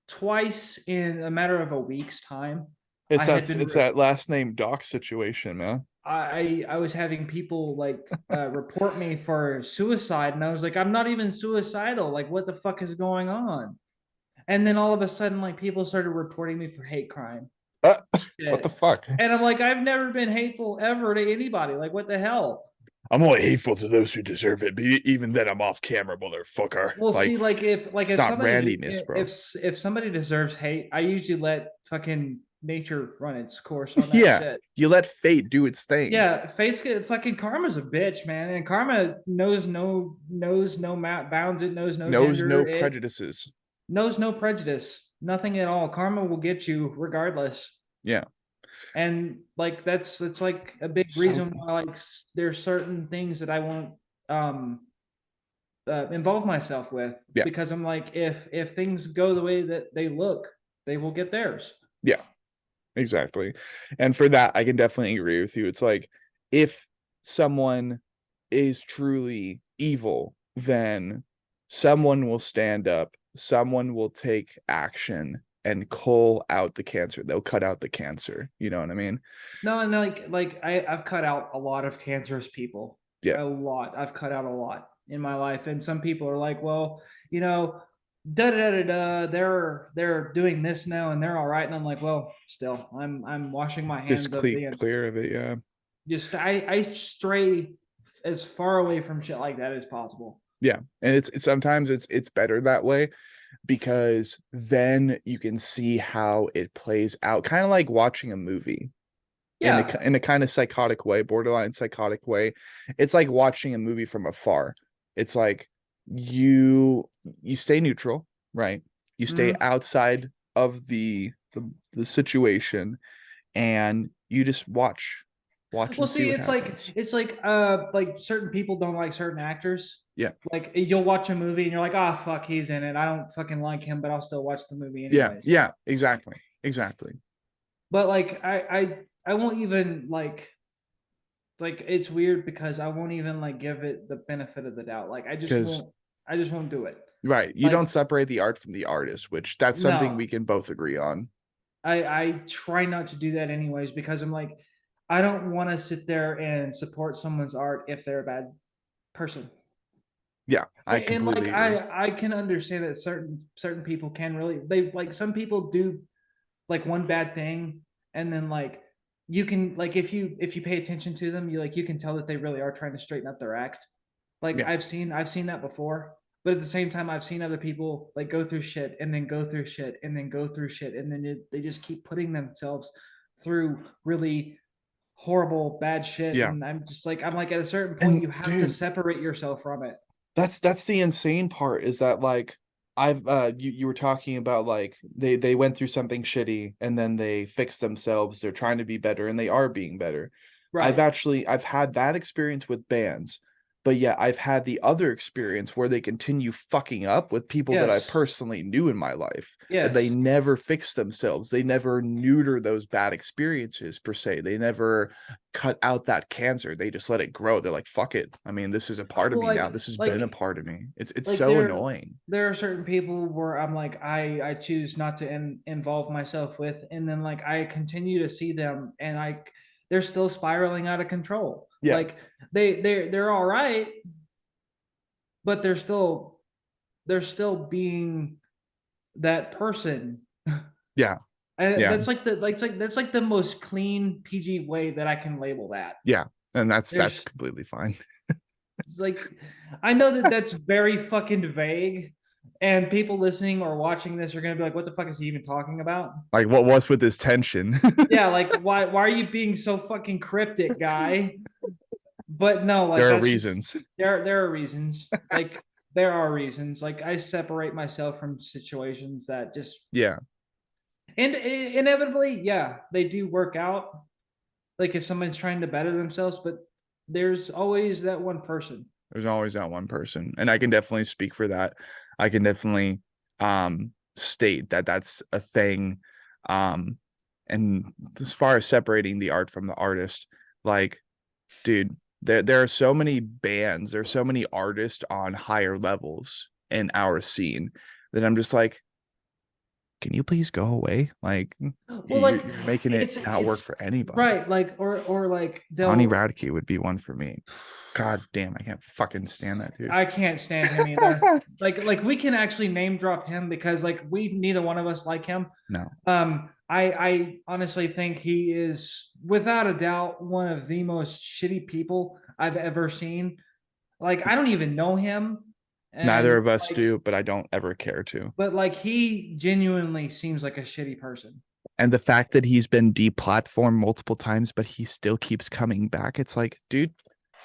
twice in a matter of a week's time. I had been
It's that last name doc situation, man.
I was having people like report me for suicide, and I was like, I'm not even suicidal. Like, what the fuck is going on? And then all of a sudden, like people started reporting me for hate crime.
Uh, what the
Shit.
fuck?
And I'm like, I've never been hateful ever to anybody. Like, what the hell?
I'm only hateful to those who deserve it, but even then I'm off camera, motherfucker.
Well,
Like
see, like
it's
if
not
somebody
Randyness, bro.
if somebody deserves hate, I usually let fucking nature run its course on that
Yeah,
shit.
you let fate do its thing.
Yeah, fate's good. Fucking karma's a bitch, man, and karma knows no bounds. It knows no
Knows
gender.
no
It
prejudices.
knows no prejudice. Nothing at all. Karma will get you regardless.
Yeah.
And like that's like a big
So
reason why like there's certain things that I won't um involve myself with
yeah,
because I'm like if things go the way that they look, they will get theirs.
yeah, exactly. And for that, I can definitely agree with you. It's like if someone is truly evil, then someone will stand up, someone will take action and cull out the cancer. They'll cut out the cancer. You know what I mean?
No, and I've cut out a lot of cancerous people.
Yeah.
A lot. I've cut out a lot in my life. And some people are like, well, you know, da da da da, they're doing this now and they're all right. And I'm like, well, still, I'm washing my
Just
hands of the
clear of it. Yeah.
just I stray as far away from shit like that as possible.
Yeah. And it's sometimes it's better that way because then you can see how it plays out, kind of like watching a movie
Yeah.
in a kind of psychotic way, borderline psychotic way. It's like watching a movie from afar. It's like you stay neutral, right? You stay
Mm-hmm.
outside of the situation and you just watch
Well,
and see
see,
what happens.
it's like certain people don't like certain actors.
Yeah.
Like you'll watch a movie and you're like, ah, oh, fuck, he's in it. I don't fucking like him, but I'll still watch the movie
Yeah.
anyways.
Yeah, exactly. Exactly.
But like I won't even like it's weird because I won't even like give it the benefit of the doubt. Like
Because
I just won't do it.
right, you don't
Like
separate the art from the artist, which that's something
no,
we can both agree on.
I try not to do that anyways because I'm like I don't want to sit there and support someone's art if they're a bad person.
Yeah, I
And like
completely agree.
I can understand that certain people can really they like some people do like one bad thing and then like you can like if you pay attention to them you can tell that they really are trying to straighten up their act. Like
Yeah.
I've seen that before, but at the same time I've seen other people like go through shit and then go through shit and then go through shit and then they just keep putting themselves through really horrible bad shit,
Yeah.
and I'm like at a certain point
And
you have to
dude,
separate yourself from it.
that's the insane part is that like I've you were talking about like they went through something shitty and then they fixed themselves. They're trying to be better and they are being better.
Right.
I've had that experience with bands, but yeah, I've had the other experience where they continue fucking up with people that I
Yes.
personally knew in my life. And they
Yes.
never fix themselves. They never neuter those bad experiences per se. They never cut out that cancer. They just let it grow. They're like, fuck it. I mean, this is a part of
Well,
me now. This has been a
like
part of me. It's
like
so annoying.
there are certain people where I'm like I choose not to involve myself with, and then like I continue to see them, and they're still spiraling out of control.
Yeah.
Like they're all right, but they're still being that person.
Yeah.
And
Yeah.
that's like that's like the most clean PG way that I can label that.
Yeah. And that's
There's
completely fine.
it's like I know that that's very fucking vague And people listening or watching this are going to be like, what the fuck is he even talking about?
Like, what was with this tension?
Yeah, like why are you being so fucking cryptic, guy? But no, like
There are
that's just
reasons.
there are reasons. Like there are reasons. Like I separate myself from situations that just
Yeah,
and inevitably, yeah, they do work out. Like if someone's trying to better themselves, but there's always that one person.
there's always that one person, and I can definitely speak for that. I can definitely state that that's a thing. And as far as separating the art from the artist, like, dude, there are so many bands, there's so many artists on higher levels in our scene that I'm just like, can you please go away? Like,
Well, like
you're making it not work
it's
for anybody.
right, like or like
Ronnie
they'll
Radke would be one for me. God damn, I can't fucking stand that dude.
I can't stand him either. Like we can actually name drop him because like we neither one of us like him.
No,
I honestly think he is without a doubt one of the most shitty people I've ever seen. Like I don't even know him,
neither
and
of us
like
do, but I don't ever care to.
but like he genuinely seems like a shitty person.
And the fact that he's been deplatformed multiple times, but he still keeps coming back, it's like, dude,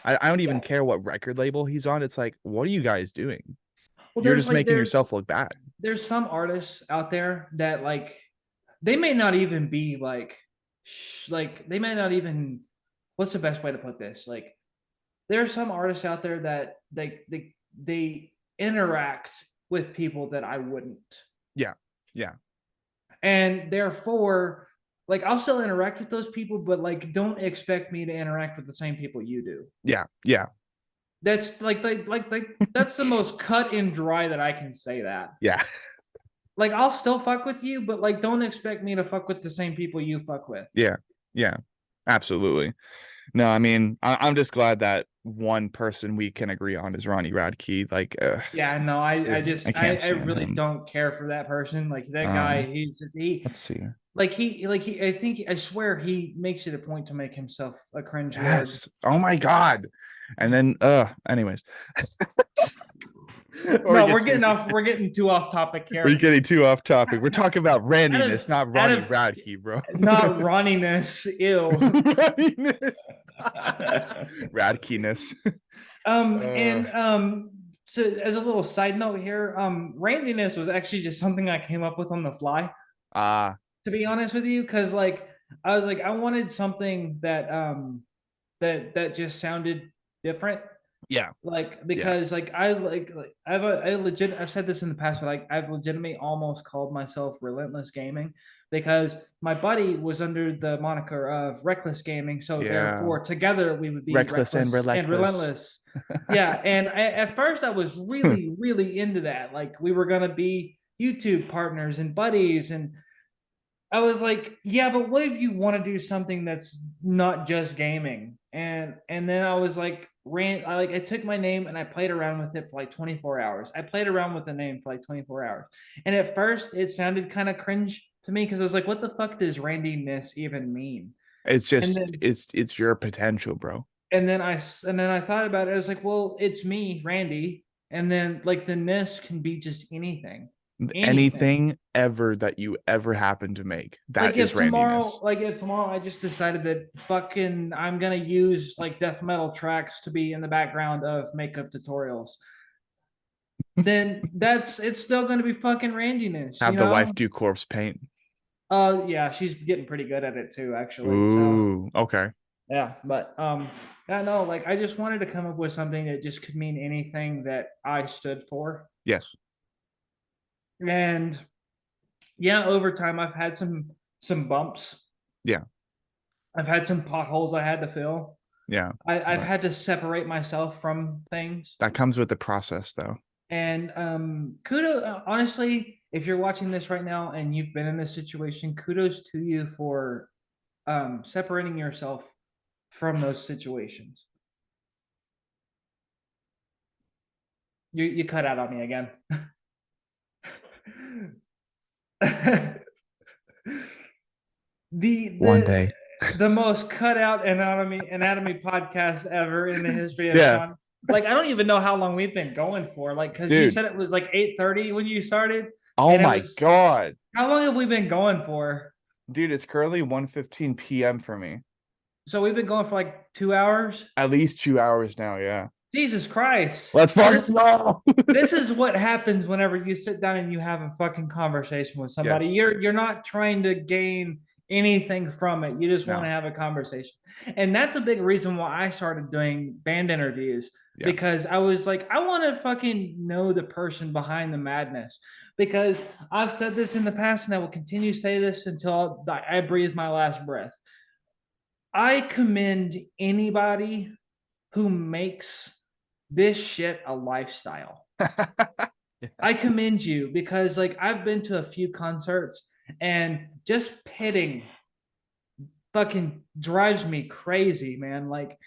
I don't even
Yeah.
care what record label he's on. It's like, what are you guys doing?
Well,
You're just making yourself look bad.
there's some artists out there that like they may not even be like they may not even what's the best way to put this? Like there are some artists out there that they interact with people that I wouldn't.
Yeah. Yeah.
And therefore, like I'll still interact with those people, but like don't expect me to interact with the same people you do.
Yeah. Yeah.
That's that's the most cut and dry that I can say that.
Yeah.
Like I'll still fuck with you, but like don't expect me to fuck with the same people you fuck with.
Yeah. Yeah. Absolutely. No, I mean, I'm just glad that one person we can agree on is Ronnie Radke. Like,
Yeah, no, I just
I can't
I
stand
really
him.
don't care for that person. Like that guy,
Um,
he's just
let's see.
he I think I swear he makes it a point to make himself a cringe lord.
Yes. Oh my God. And then, anyways, or we
No,
get too,
we're getting too off topic
we're
here.
getting too off topic. We're talking about
Out of
Randyness, not
out
Ronnie
of
Radke, bro.
not Ronniness, ew.
Randyness. Radkiness. Uh,
And so as a little side note here, Randiness was actually just something I came up with on the fly,
uh,
to be honest with you, because like I was like I wanted something that that just sounded different.
yeah,
Like
yeah,
because like I've said this in the past, but like I've legitimately almost called myself Relentless Gaming because my buddy was under the moniker of Reckless Gaming, so
yeah.
therefore together we would be
Reckless and
Reckless and
relentless.
Relentless. Yeah, and at first I was really into that. Like we were gonna be YouTube partners and buddies, and I was like, yeah, but what if you want to do something that's not just gaming? And then I was like, I took my name and I played around with it for like 24 hours. I played around with the name for like 24 hours. And at first it sounded kind of cringe to me because I was like, what the fuck does Randyness even mean?
It's
And
just
then
it's your potential, bro.
and then I thought about it. I was like, well, it's me, Randy. And then like the ness can be just anything. Anything.
Anything ever that you ever happen to make, that is Randyness.
Like if tomorrow I just decided that fucking I'm gonna use like death metal tracks to be in the background of makeup tutorials, then that's it's still gonna be fucking Randiness,
Have
you
the wife
know?
do corpse paint.
Yeah, she's getting pretty good at it too, actually. So
Ooh, okay.
yeah, but yeah, no, like I just wanted to come up with something that just could mean anything that I stood for.
Yes.
And yeah, over time I've had some bumps.
Yeah.
I've had some potholes I had to fill.
Yeah.
I've
But
had to separate myself from things.
that comes with the process, though.
And kudos, honestly, if you're watching this right now and you've been in this situation, kudos to you for separating yourself from those situations. You cut out on me again. the
One
the
day.
the most cut out anatomy podcast ever in the history of
Yeah.
Sean. like I don't even know how long we've been going for. Like, because you
Dude,
said it was like 8:30 when you started,
oh
and it
my
was
God.
how long have we been going for?
Dude, it's currently 1:15 p.m. for me.
So we've been going for like 2 hours.
At least 2 hours now, yeah.
Jesus Christ!
Let's
This
fucking go.
this is what happens whenever you sit down and you have a fucking conversation with somebody.
Yes.
You're not trying to gain anything from it. You just want to
No.
have a conversation. And that's a big reason why I started doing band interviews,
Yeah.
because I was like, I want to fucking know the person behind the madness. Because I've said this in the past and I will continue to say this until I breathe my last breath. I commend anybody who makes this shit a lifestyle.
Yeah.
I commend you, because like I've been to a few concerts and just pitting fucking drives me crazy, man. Like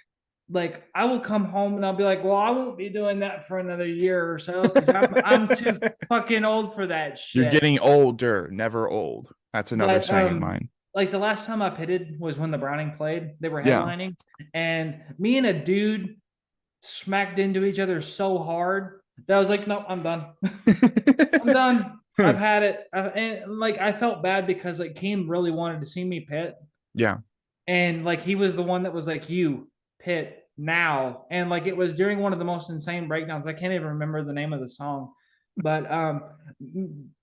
I will come home and I'll be like, well, I won't be doing that for another year or so because I'm too fucking old for that
You're
shit.
getting older, never old. That's another
But
saying of mine.
like the last time I pitted was when the Browning played. They were
Yeah.
headlining, and me and a dude smacked into each other so hard that I was like, no, I'm done. I'm done. I've had it. And like I felt bad because like Keem really wanted to see me pit,
Yeah.
and like he was the one that was like, you pit now, and like it was during one of the most insane breakdowns. I can't even remember the name of the song, but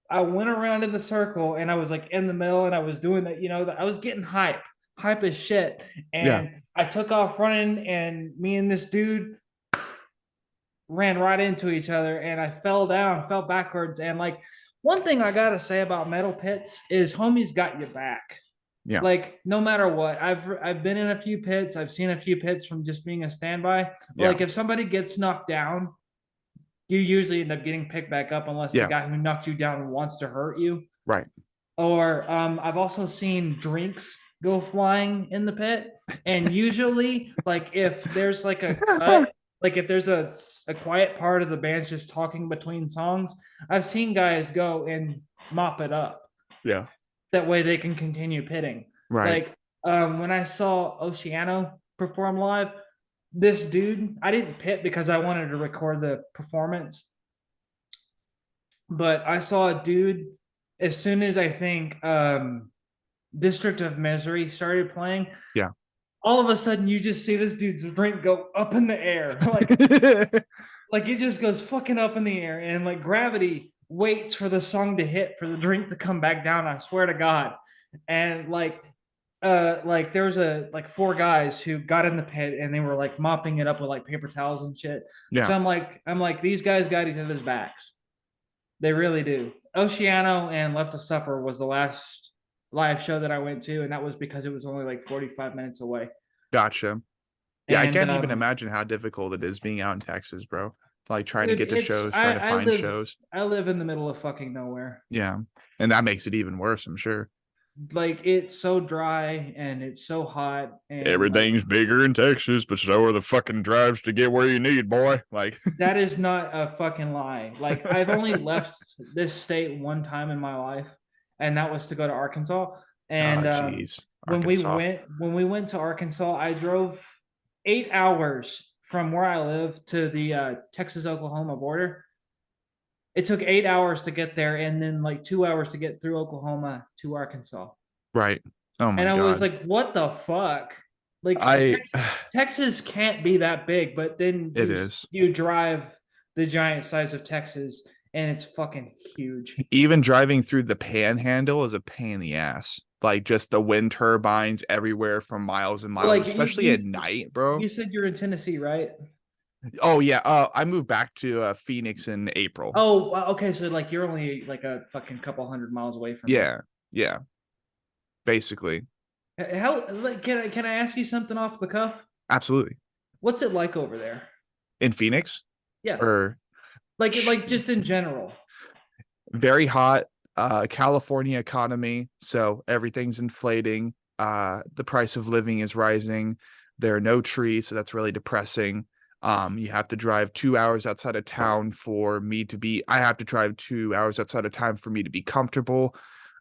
I went around in the circle and I was like in the middle and I was doing that, I was getting hype as shit,
Yeah.
and I took off running, and me and this dude ran right into each other, and I fell down, fell backwards. And like one thing I gotta say about metal pits is homies got your back.
Yeah.
Like no matter what, I've been in a few pits, I've seen a few pits from just being a standby. But
Yeah.
like if somebody gets knocked down, you usually end up getting picked back up unless the
Yeah.
guy who knocked you down wants to hurt you.
Right.
Or I've also seen drinks go flying in the pit, and usually like if there's like a cut, like if there's a quiet part of the band's just talking between songs, I've seen guys go and mop it up,
Yeah.
that way they can continue pitting.
Right.
Like when I saw Oceano perform live, this dude, I didn't pit because I wanted to record the performance, but I saw a dude as soon as I think District of Misery started playing.
Yeah.
All of a sudden, you just see this dude's drink go up in the air, like it just goes fucking up in the air, and like gravity waits for the song to hit for the drink to come back down. I swear to God, and like there was like four guys who got in the pit and they were like mopping it up with like paper towels and shit.
Yeah.
So I'm like these guys got each other's backs. They really do. Oceano and Left to Suffer was the last live show that I went to, and that was because it was only like 45 minutes away.
Gotcha. Yeah, I
And
can't even imagine how difficult it is being out in Texas, bro. Like trying to
dude,
get to
it's
shows, trying to find shows.
I live in the middle of fucking nowhere.
Yeah. And that makes it even worse, I'm sure.
Like it's so dry and it's so hot, and like
Everything's bigger in Texas, but so are the fucking drives to get where you need, boy. Like,
that is not a fucking lie. Like I've only left this state one time in my life, and that was to go to Arkansas. And
jeez,
when we
Arkansas.
went to Arkansas, I drove 8 hours from where I live to the Texas Oklahoma border. It took 8 hours to get there, and then like 2 hours to get through Oklahoma to Arkansas.
Right. Oh my
And I was
God.
like, what the fuck? Like
I,
Texas can't be that big, but then
it is.
you drive the giant size of Texas and it's fucking huge.
Even driving through the panhandle is a pain in the ass. Like just the wind turbines everywhere for miles and miles,
Like
especially at night, bro.
you said you're in Tennessee, right?
Oh yeah. I moved back to Phoenix in April.
Oh, okay. So like you're only like a fucking couple hundred miles away from me.
Yeah. Yeah. Basically.
How like can I ask you something off the cuff?
Absolutely.
What's it like over there?
In Phoenix
Yeah,
or
like just in general.
very hot California economy, so everything's inflating. The price of living is rising. There are no trees, so that's really depressing. You have to drive 2 hours outside of town for me to be I have to drive 2 hours outside of town for me to be comfortable.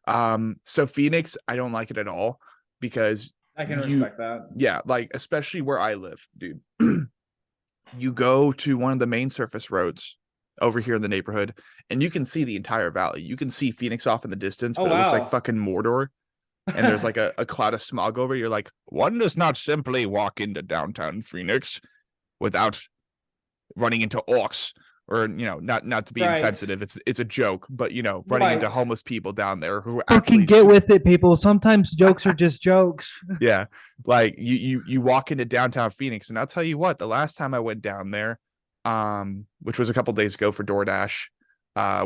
So Phoenix, I don't like it at all because
I can
you
respect that.
yeah, like especially where I live, dude. You go to one of the main surface roads over here in the neighborhood, and you can see the entire valley. You can see Phoenix off in the distance,
Oh
but it looks like
wow.
fucking Mordor. And there's like a cloud of smog over. You're like, one does not simply walk into downtown Phoenix without running into orcs, or not to be
Right.
insensitive. It's a joke, but running into
Right.
homeless people down there who are
Fucking
actually
get with it, people. Sometimes jokes are just jokes.
yeah, like you walk into downtown Phoenix, and I'll tell you what, the last time I went down there, which was a couple days ago for DoorDash,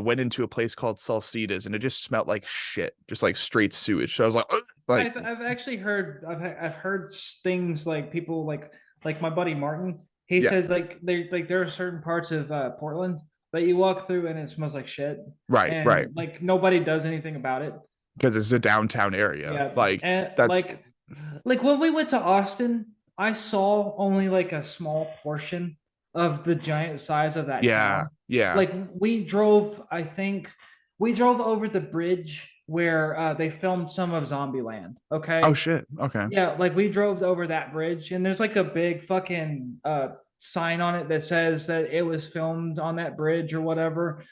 went into a place called Salsitas, and it just smelled like shit, just like straight sewage. So I was like, "Ugh," like
I've actually heard I've heard things like people like my buddy Martin. He
yeah,
says there are certain parts of Portland that you walk through and it smells like shit,
right,
and like nobody does anything about it.
because it's a downtown area.
Yeah,
Like
and
that's
like when we went to Austin, I saw only like a small portion of the giant size of that
yeah,
town.
yeah.
Like we drove, I think we drove over the bridge where they filmed some of Zombieland.
Oh
Okay.
shit. Okay.
Yeah, like we drove over that bridge and there's like a big fucking sign on it that says that it was filmed on that bridge or whatever.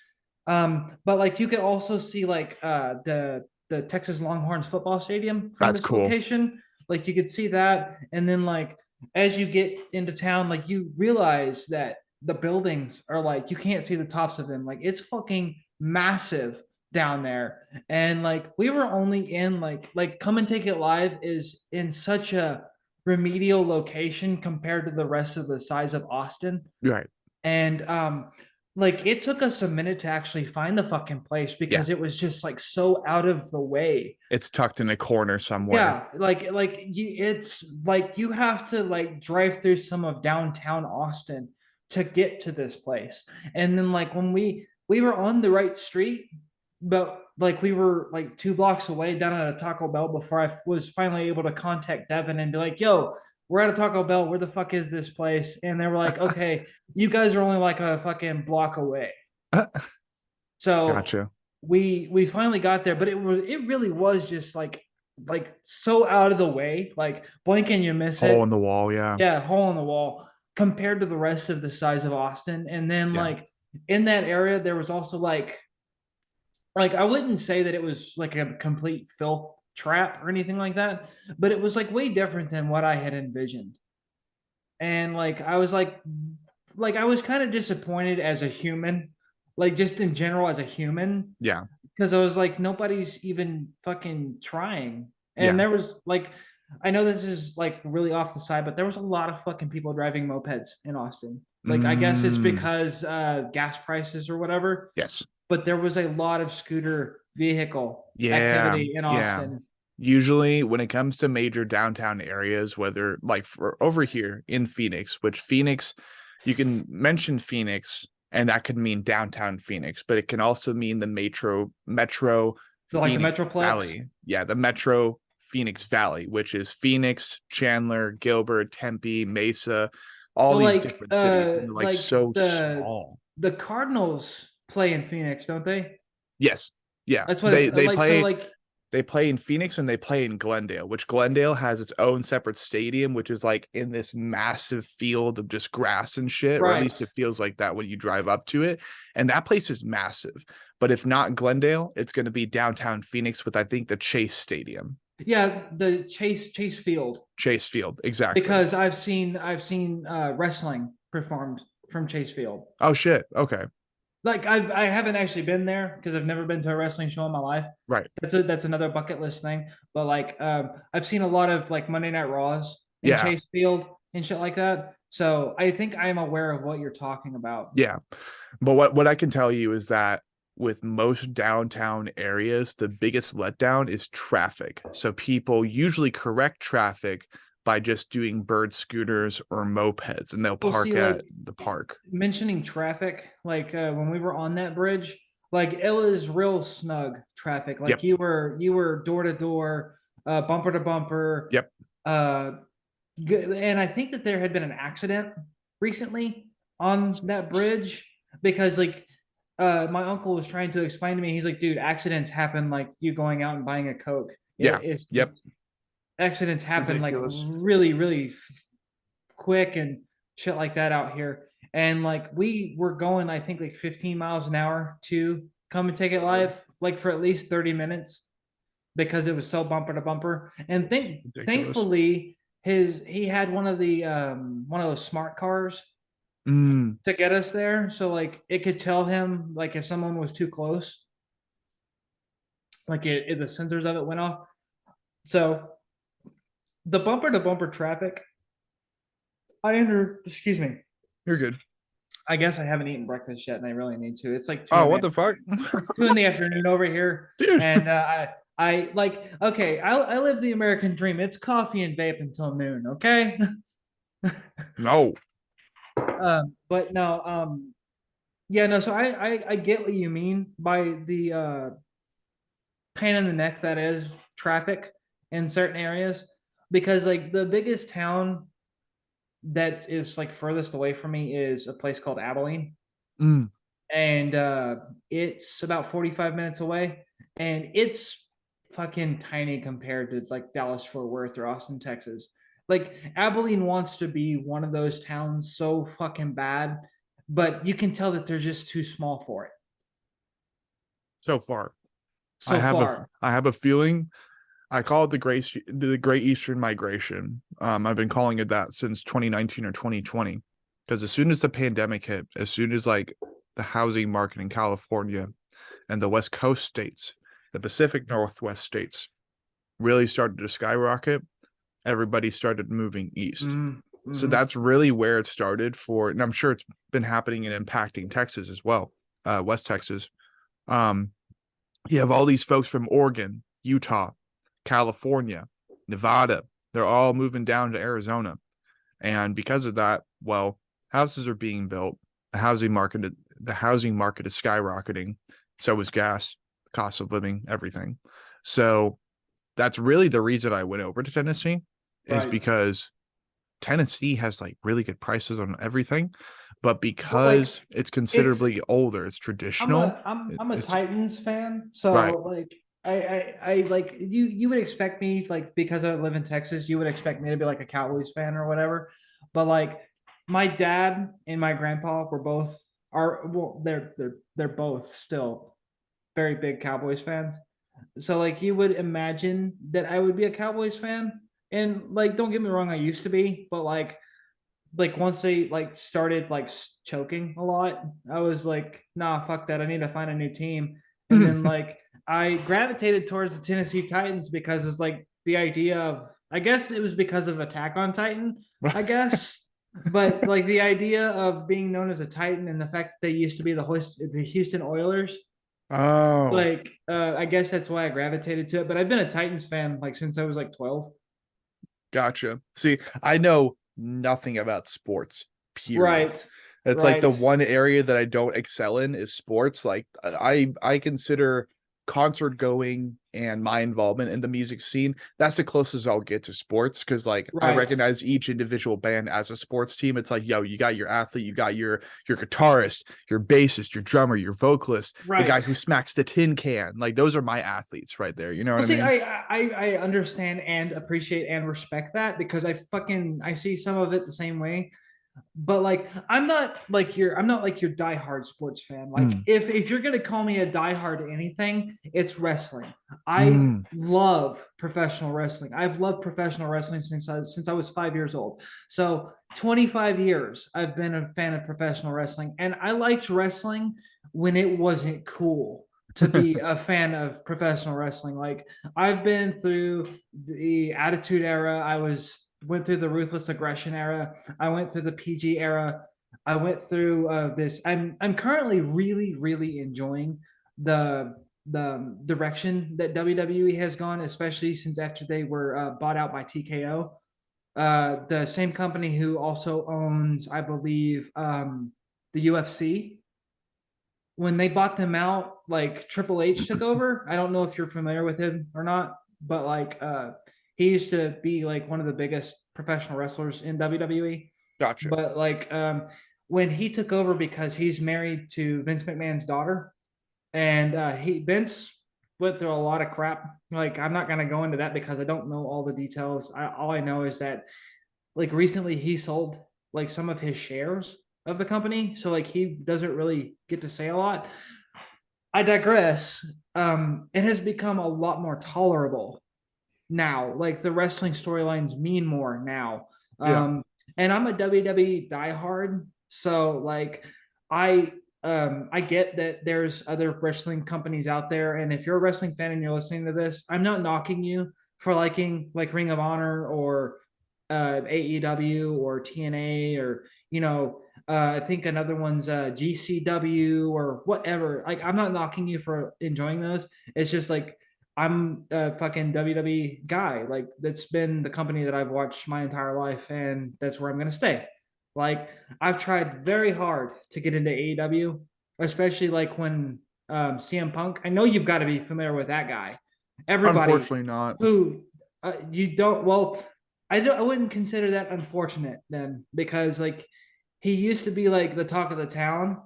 But like you could also see like the Texas Longhorns football stadium from
That's
this
cool.
location. Like you could see that, and then like as you get into town, like you realize that the buildings are like you can't see the tops of them. Like it's fucking massive down there, and like we were only in like Come and Take It Live is in such a remedial location compared to the rest of the size of Austin,
Right.
and like it took us a minute to actually find the fucking place
Yeah.
because it was just like so out of the way.
It's tucked in a corner somewhere.
Yeah, like it's like you have to like drive through some of downtown Austin to get to this place. And then like when we were on the right street, but like we were like 2 blocks away down at a Taco Bell before I was finally able to contact Devin and be like, yo, we're at a Taco Bell. Where the fuck is this place? And they were like, okay, you guys are only like a fucking block away. So
Gotcha.
we finally got there, but it really was just like so out of the way. Like blink and you miss
Hole in
it.
the wall. Yeah.
Yeah, hole in the wall compared to the rest of the size of Austin. And then
Yeah.
like in that area, there was also like I wouldn't say that it was like a complete filth trap or anything like that, but it was like way different than what I had envisioned. And like I was like I was kind of disappointed as a human, like just in general as a human,
Yeah.
because I was like, nobody's even fucking trying. And
Yeah.
there was like, I know this is like really off the side, but there was a lot of fucking people driving mopeds in Austin. Like, I guess it's
Mm,
because gas prices or whatever,
yes.
but there was a lot of scooter vehicle
Yeah.
activity in
Yeah.
Austin.
Usually, when it comes to major downtown areas, whether like for over here in Phoenix, which Phoenix, you can mention Phoenix, and that could mean downtown Phoenix, but it can also mean the metro
So like the
Phoenix
Metroplex.
Valley. Yeah, the metro Phoenix Valley, which is Phoenix, Chandler, Gilbert, Tempe, Mesa, all
But
these different cities, and they're like
like
so small.
the Cardinals play in Phoenix, don't they?
Yes. Yeah.
That's what
They
it,
they
like so
play
like
They play in Phoenix and they play in Glendale, which Glendale has its own separate stadium, which is like in this massive field of just grass and shit, or at least
right.
it feels like that when you drive up to it. And that place is massive. But if not Glendale, it's going to be downtown Phoenix with, I think, the Chase Stadium.
Yeah, the Chase Field,
Chase Field, exactly.
because I've seen wrestling performed from Chase Field.
Oh, shit. Okay.
Like I haven't actually been there because I've never been to a wrestling show in my life.
Right.
That's another bucket list thing. But like I've seen a lot of like Monday Night Raws in
Yeah.
Chase Field and shit like that. So I think I am aware of what you're talking about.
Yeah. But what I can tell you is that with most downtown areas, the biggest letdown is traffic. So people usually correct traffic by just doing bird scooters or mopeds, and they'll
We'll see,
park
like
at the park.
mentioning traffic, like when we were on that bridge, like it was real snug traffic. Like
Yep.
you were door to door, bumper to bumper.
Yep.
Uh, and I think that there had been an accident recently on that bridge because like my uncle was trying to explain to me, he's like, dude, accidents happen like you going out and buying a Coke.
Yeah. Yep.
Accidents happen like
Ridiculous.
really quick and shit like that out here. And like we were going, I think like 15 miles an hour to come and take it live, like for at least 30 minutes because it was so bumper to bumper. And
Ridiculous.
thankfully he had one of those smart cars
Mm.
to get us there. So like it could tell him like if someone was too close, like the sensors of it went off. So the bumper to bumper traffic, excuse me.
You're good.
I guess I haven't eaten breakfast yet and I really need to. It's like
Oh, what the fuck?
two in the afternoon over here.
Dude.
And I like, okay, I live the American dream. It's coffee and vape until noon. Okay.
No.
But no, yeah, no. So I get what you mean by the pain in the neck that is traffic in certain areas, because like the biggest town that is like furthest away from me is a place called Abilene,
Mm.
and it's about 45 minutes away, and it's fucking tiny compared to like Dallas Fort Worth or Austin, Texas. Like Abilene wants to be one of those towns so fucking bad, but you can tell that they're just too small for it
So far.
so far.
I have a feeling. I call it the Great Eastern Migration. I've been calling it that since 2019 or 2020, because as soon as the pandemic hit, as soon as like the housing market in California and the West Coast states, the Pacific Northwest states really started to skyrocket, everybody started moving east. So
Mm-hmm.
that's really where it started for, and I'm sure it's been happening and impacting Texas as well, West Texas. Um, you have all these folks from Oregon, Utah, California, Nevada. They're all moving down to Arizona. And because of that, well, houses are being built. The housing market is skyrocketing. So is gas, cost of living, everything. So that's really the reason I went over to Tennessee, is
Right.
because Tennessee has like really good prices on everything, but
But like
because it's
it's
considerably older, it's traditional.
I'm a
It's
Titans fan,
right.
so like I like you would expect me, like because I live in Texas, you would expect me to be like a Cowboys fan or whatever. But like my dad and my grandpa were both are well they're both still very big Cowboys fans. So like you would imagine that I would be a Cowboys fan. And like don't get me wrong, I used to be, but like once they like started like choking a lot, I was like, nah, fuck that. I need to find a new team. And then like I gravitated towards the Tennessee Titans because it's like the idea of, I guess it was because of Attack on Titan, I guess. But like the idea of being known as a Titan and the fact that they used to be the Houston Oilers,
Oh,
like I guess that's why I gravitated to it. But I've been a Titans fan like since I was like 12.
gotcha. See, I know nothing about sports, period.
Right.
It's like the
Right.
one area that I don't excel in is sports. Like I consider concert going and my involvement in the music scene, that's the closest I'll get to sports, because like I
Right.
recognize each individual band as a sports team. It's like, yo, you got your athlete, you got your guitarist, your bassist, your drummer, your vocalist, the guy
Right.
who smacks the tin can. Like those are my athletes right there. You know what
Well,
I
see,
mean?
I understand and appreciate and respect that because I see some of it the same way. But like I'm not like your diehard sports fan. Like
Mm,
if you're gonna call me a diehard anything, it's wrestling. I
mm.
love professional wrestling. I've loved professional wrestling since I was 5 years old. So 25 years I've been a fan of professional wrestling, and I liked wrestling when it wasn't cool to be a fan of professional wrestling. Like I've been through the Attitude Era. I was went through the Ruthless Aggression era. I went through the PG era. I went through this. I'm currently really enjoying the direction that WWE has gone, especially since after they were bought out by TKO, the same company who also owns, I believe, the UFC. When they bought them out, like Triple H took over. I don't know if you're familiar with him or not, but like he used to be like one of the biggest professional wrestlers in WWE.
Gotcha.
But like when he took over, because he's married to Vince McMahon's daughter, and he Vince went through a lot of crap. Like I'm not gonna go into that because I don't know all the details. All I know is that like recently he sold like some of his shares of the company, so like he doesn't really get to say a lot. I digress. It has become a lot more tolerable now. Like the wrestling storylines mean more now.
Yeah.
And I'm a WWE diehard, so like I I get that there's other wrestling companies out there, and if you're a wrestling fan and you're listening to this, I'm not knocking you for liking like Ring of Honor or AEW or TNA or I think another one's GCW or whatever. Like I'm not knocking you for enjoying those. It's just like I'm a fucking WWE guy. Like that's been the company that I've watched my entire life, and that's where I'm gonna stay. Like I've tried very hard to get into AEW, especially like when CM Punk. I know you've got to be familiar with that guy. Everybody
Unfortunately not.
who you don't. Well, I don't. I wouldn't consider that unfortunate then, because like he used to be like the talk of the town,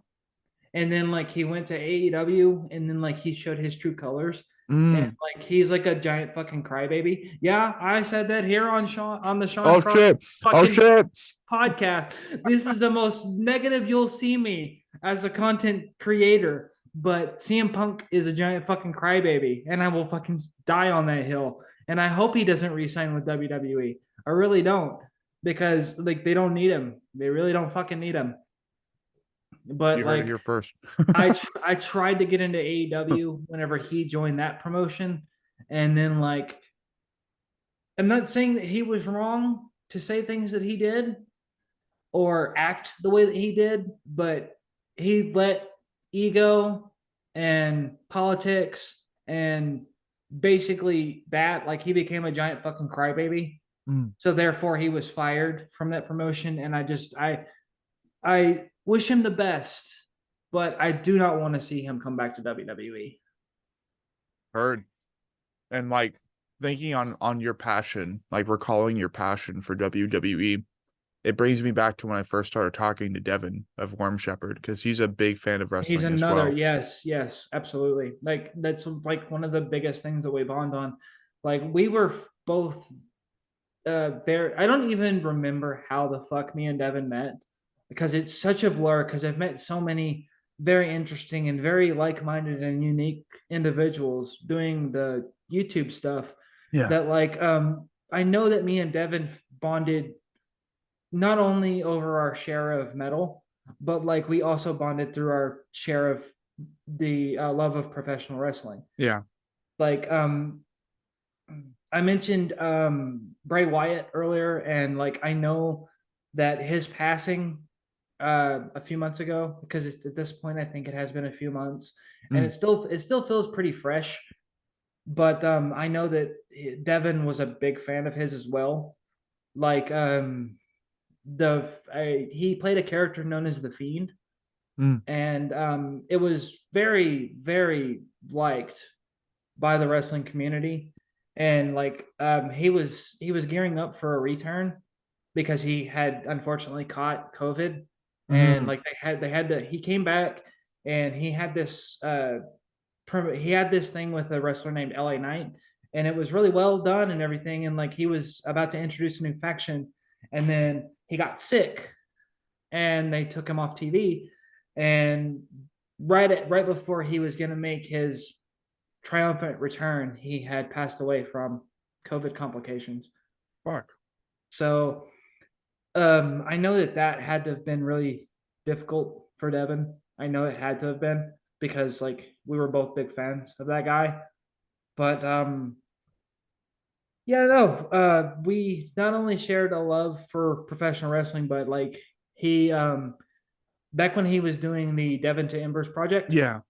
and then like he went to AEW, and then like he showed his true colors, and
Mm.
like he's like a giant fucking crybaby. Yeah, I said that here on the Sean
Oh
Cross
shit. Oh
fucking
shit.
podcast. This is the most negative you'll see me as a content creator. But CM Punk is a giant fucking crybaby, and I will fucking die on that hill. And I hope he doesn't resign with WWE. I really don't, because like they don't need him. They really don't fucking need him. But
You heard it
like
here first.
I tried to get into AEW whenever he joined that promotion, and then like I'm not saying that he was wrong to say things that he did or act the way that he did, but he let ego and politics and basically that, like he became a giant fucking crybaby.
Mm.
So therefore he was fired from that promotion, and I wish him the best, but I do not want to see him come back to WWE.
Heard. And like thinking on your passion, like recalling your passion for WWE, it brings me back to when I first started talking to Devin of Worm Shepherd, because he's a big fan of
He's
wrestling as
another,
well.
yes, absolutely. Like that's like one of the biggest things that we bond on. Like we were both there. I don't even remember how the fuck me and Devin met, because it's such a blur, because I've met so many very interesting and very like-minded and unique individuals doing the YouTube stuff,
Yeah.
that like I know that me and Devin bonded not only over our share of metal, but like we also bonded through our share of the love of professional wrestling.
Yeah.
Like I mentioned Bray Wyatt earlier, and like I know that his passing a few months ago, because at this point I think it has been a few months, and
Mm.
it still feels pretty fresh. But I know that Devin was a big fan of his as well. Like he played a character known as the Fiend,
Mm.
and it was very liked by the wrestling community. And like he was gearing up for a return, because he had unfortunately caught COVID, and
Mm.
like they had to he came back, and he had this thing with a wrestler named LA Knight, and it was really well done and everything, and like he was about to introduce a new faction, and then he got sick, and they took him off TV, and right before he was going to make his triumphant return, he had passed away from COVID complications.
Fuck.
So I know that that had to have been really difficult for Devin. I know it had to have been, because like we were both big fans of that guy. But yeah, no, we not only shared a love for professional wrestling, but like he back when he was doing the Devin to Embers project,
Yeah.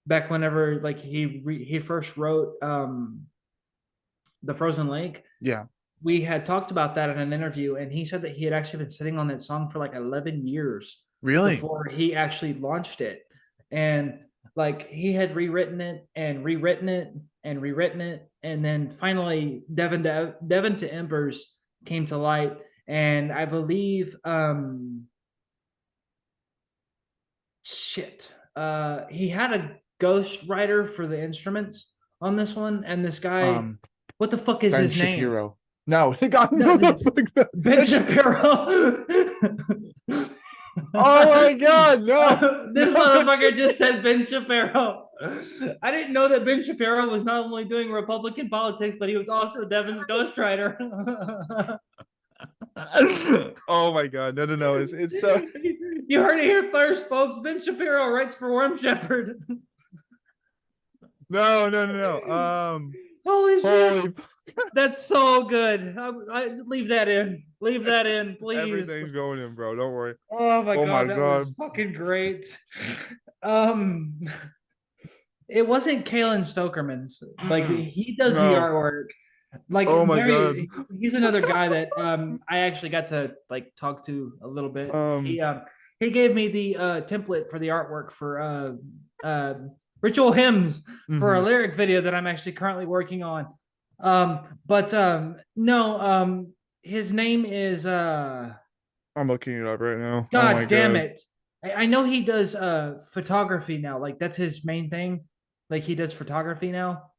back whenever like he first wrote the Frozen Lake,
Yeah.
we had talked about that in an interview, and he said that he had actually been sitting on that song for like 11 years
Really?
before he actually launched it. And like he had rewritten it and rewritten it and rewritten it, and then finally Devin to Embers came to light. And I believe shit he had a ghost writer for the instruments on this one, and this guy,
Um,
what the fuck is
Ben
his name?
Shapiro. No, it got
Ben Shapiro.
Oh my God, no.
This
No,
motherfucker just said Ben Shapiro. I didn't know that Ben Shapiro was not only doing Republican politics, but he was also Devin's ghostwriter.
Oh my God, no. It's so.
You heard it here first, folks. Ben Shapiro writes for Worm Shepherd.
No.
Holy shit.
Holy,
That's so good. Leave that in. Leave that in, please.
everything's going in, bro. Don't worry.
Oh my
Oh my
god, that was
God.
fucking great. Um, it wasn't Kalen Stokerman's. Like he does the
No.
artwork. Like
Oh my God.
he's another guy that I actually got to like talk to a little bit. He gave me the template for the artwork for ritual hymns for a lyric video that I'm actually currently working on. No, his name is
I'm looking it up right now. Oh my
God damn
God.
it. I know he does photography now. Like that's his main thing. Like he does photography now.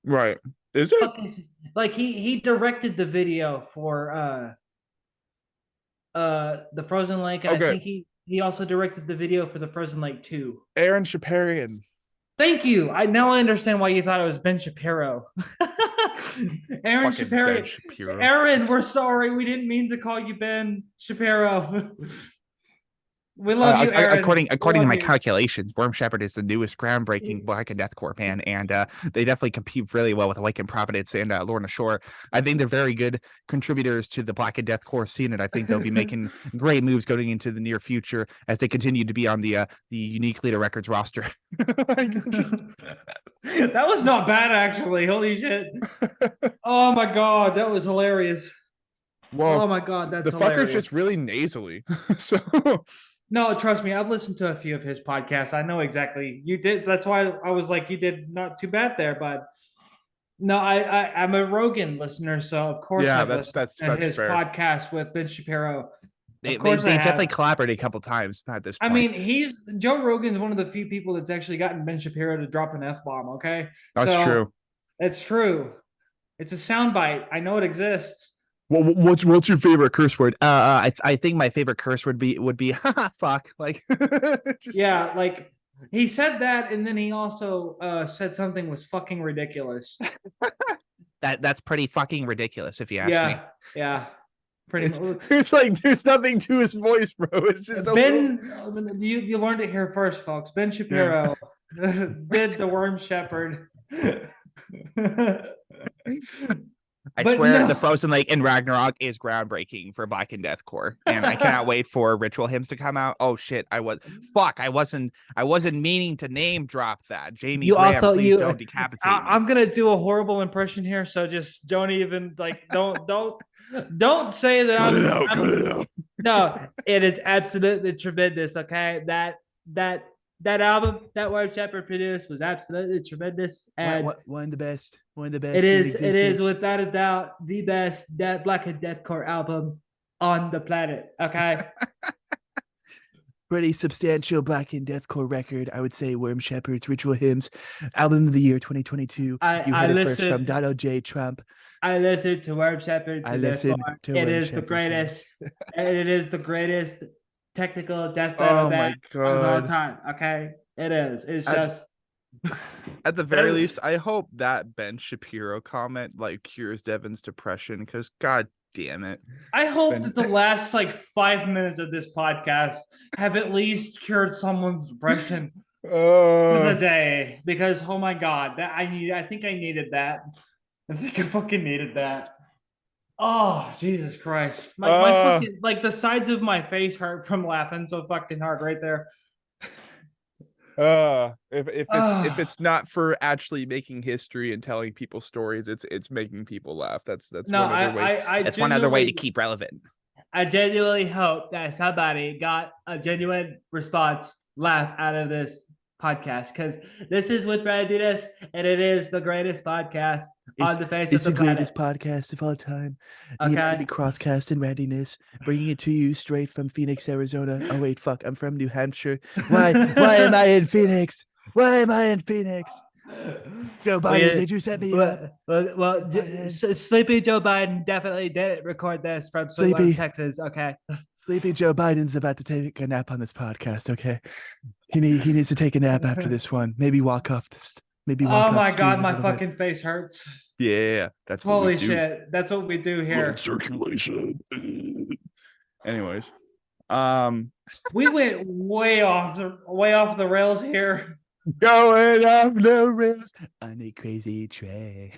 Right. Is it?
Like he directed the video for the Frozen Lake, and I
Okay.
think he also directed the video for the Frozen Lake 2.
Aaron Shaparian.
Thank you. I now understand why you thought it was Ben Shapiro. Aaron
Fucking
Shapiro.
Ben Shapiro.
Aaron, we're sorry. We didn't mean to call you Ben Shapiro. We love you, Aaron.
According to my calculations, Worm Shepherd is the newest groundbreaking Black and Deathcore band, and they definitely compete really well with Awakened Providence and Lorna Shore. I think they're very good contributors to the Black and Deathcore scene, and I think they'll be making great moves going into the near future as they continue to be on the Unique Leader Records roster.
That was not bad, actually. Holy shit! Oh my god, that was hilarious.
Well,
oh my god, that's
the
hilarious.
fucker's just really nasally. So.
No, trust me, I've listened to a few of his podcasts. I know exactly. You did. That's why I was like, you did not too bad there. But no, I'm a Rogan listener, so of course I've listened to his
fair.
podcast with Ben Shapiro.
They've definitely collaborated a couple times at this point.
I mean, Joe Rogan's one of the few people that's actually gotten Ben Shapiro to drop an F-bomb. Okay,
that's true.
It's true. It's a soundbite. I know it exists.
Well, what's your favorite curse word?
I think my favorite curse would be fuck. Like
yeah, like he said that, and then he also said something was fucking ridiculous.
That's pretty fucking ridiculous, if you ask me.
Yeah. Pretty much.
It's like there's nothing to his voice, bro. It's just
you learned it here first, folks. Ben Shapiro did the Worm Shepherd.
I swear the Frozen Lake and Ragnarok is groundbreaking for Black and Deathcore, and I cannot wait for Ritual Hymns to come out. Oh shit, I wasn't meaning to name drop that. Jamie, please don't decapitate me.
I'm gonna do a horrible impression here, so just don't even don't say that.
Cut it out.
No, it is absolutely tremendous. Okay, that album that Worm Shepherd produced was absolutely tremendous, and
one of the best.
It is without a doubt the best Black and Deathcore album on the planet. Okay.
Pretty substantial Black and Deathcore record, I would say. Worm Shepherd's Ritual Hymns, album of the year 2022. You heard it first from Donald J. Trump.
I listened to Worm Shepherd's. It is the greatest. It is the greatest technical death metal band of all time. Okay, it is. It's just.
At the very least, I hope that Ben Shapiro comment cures Devin's depression, because god damn it.
I hope that the last 5 minutes of this podcast have at least cured someone's depression for the day, because oh my god, I think I needed that. I think I fucking needed that. Oh, Jesus Christ. My fucking, the sides of my face hurt from laughing so fucking hard right there.
If it's not for actually making history and telling people stories, it's making people laugh. That's
one other way to keep relevant.
I genuinely hope that somebody got a genuine response, laugh out of this podcast, because this is with Randyness, and it is the greatest podcast on the face of the planet.
It's the greatest podcast of all time. The United Crosscast and Randyness, bringing it to you straight from Phoenix, Arizona. Oh wait, fuck, I'm from New Hampshire. Why am I in Phoenix? Why am I in Phoenix?
Joe Biden, did you set me up?
Sleepy Joe Biden definitely didn't record this from Sweetwater,
Sleepy.
Texas. Okay.
Sleepy Joe Biden's about to take a nap on this podcast. Okay, he needs to take a nap after this one. Maybe walk off this. Maybe walk
Oh
off
my
screen
God,
a
my
little bit.
fucking face hurts.
Yeah, that's what we
Holy
do.
shit. That's what we do here.
Blood circulation. Anyways,
We went way off the rails here.
Going off the rails on a crazy train.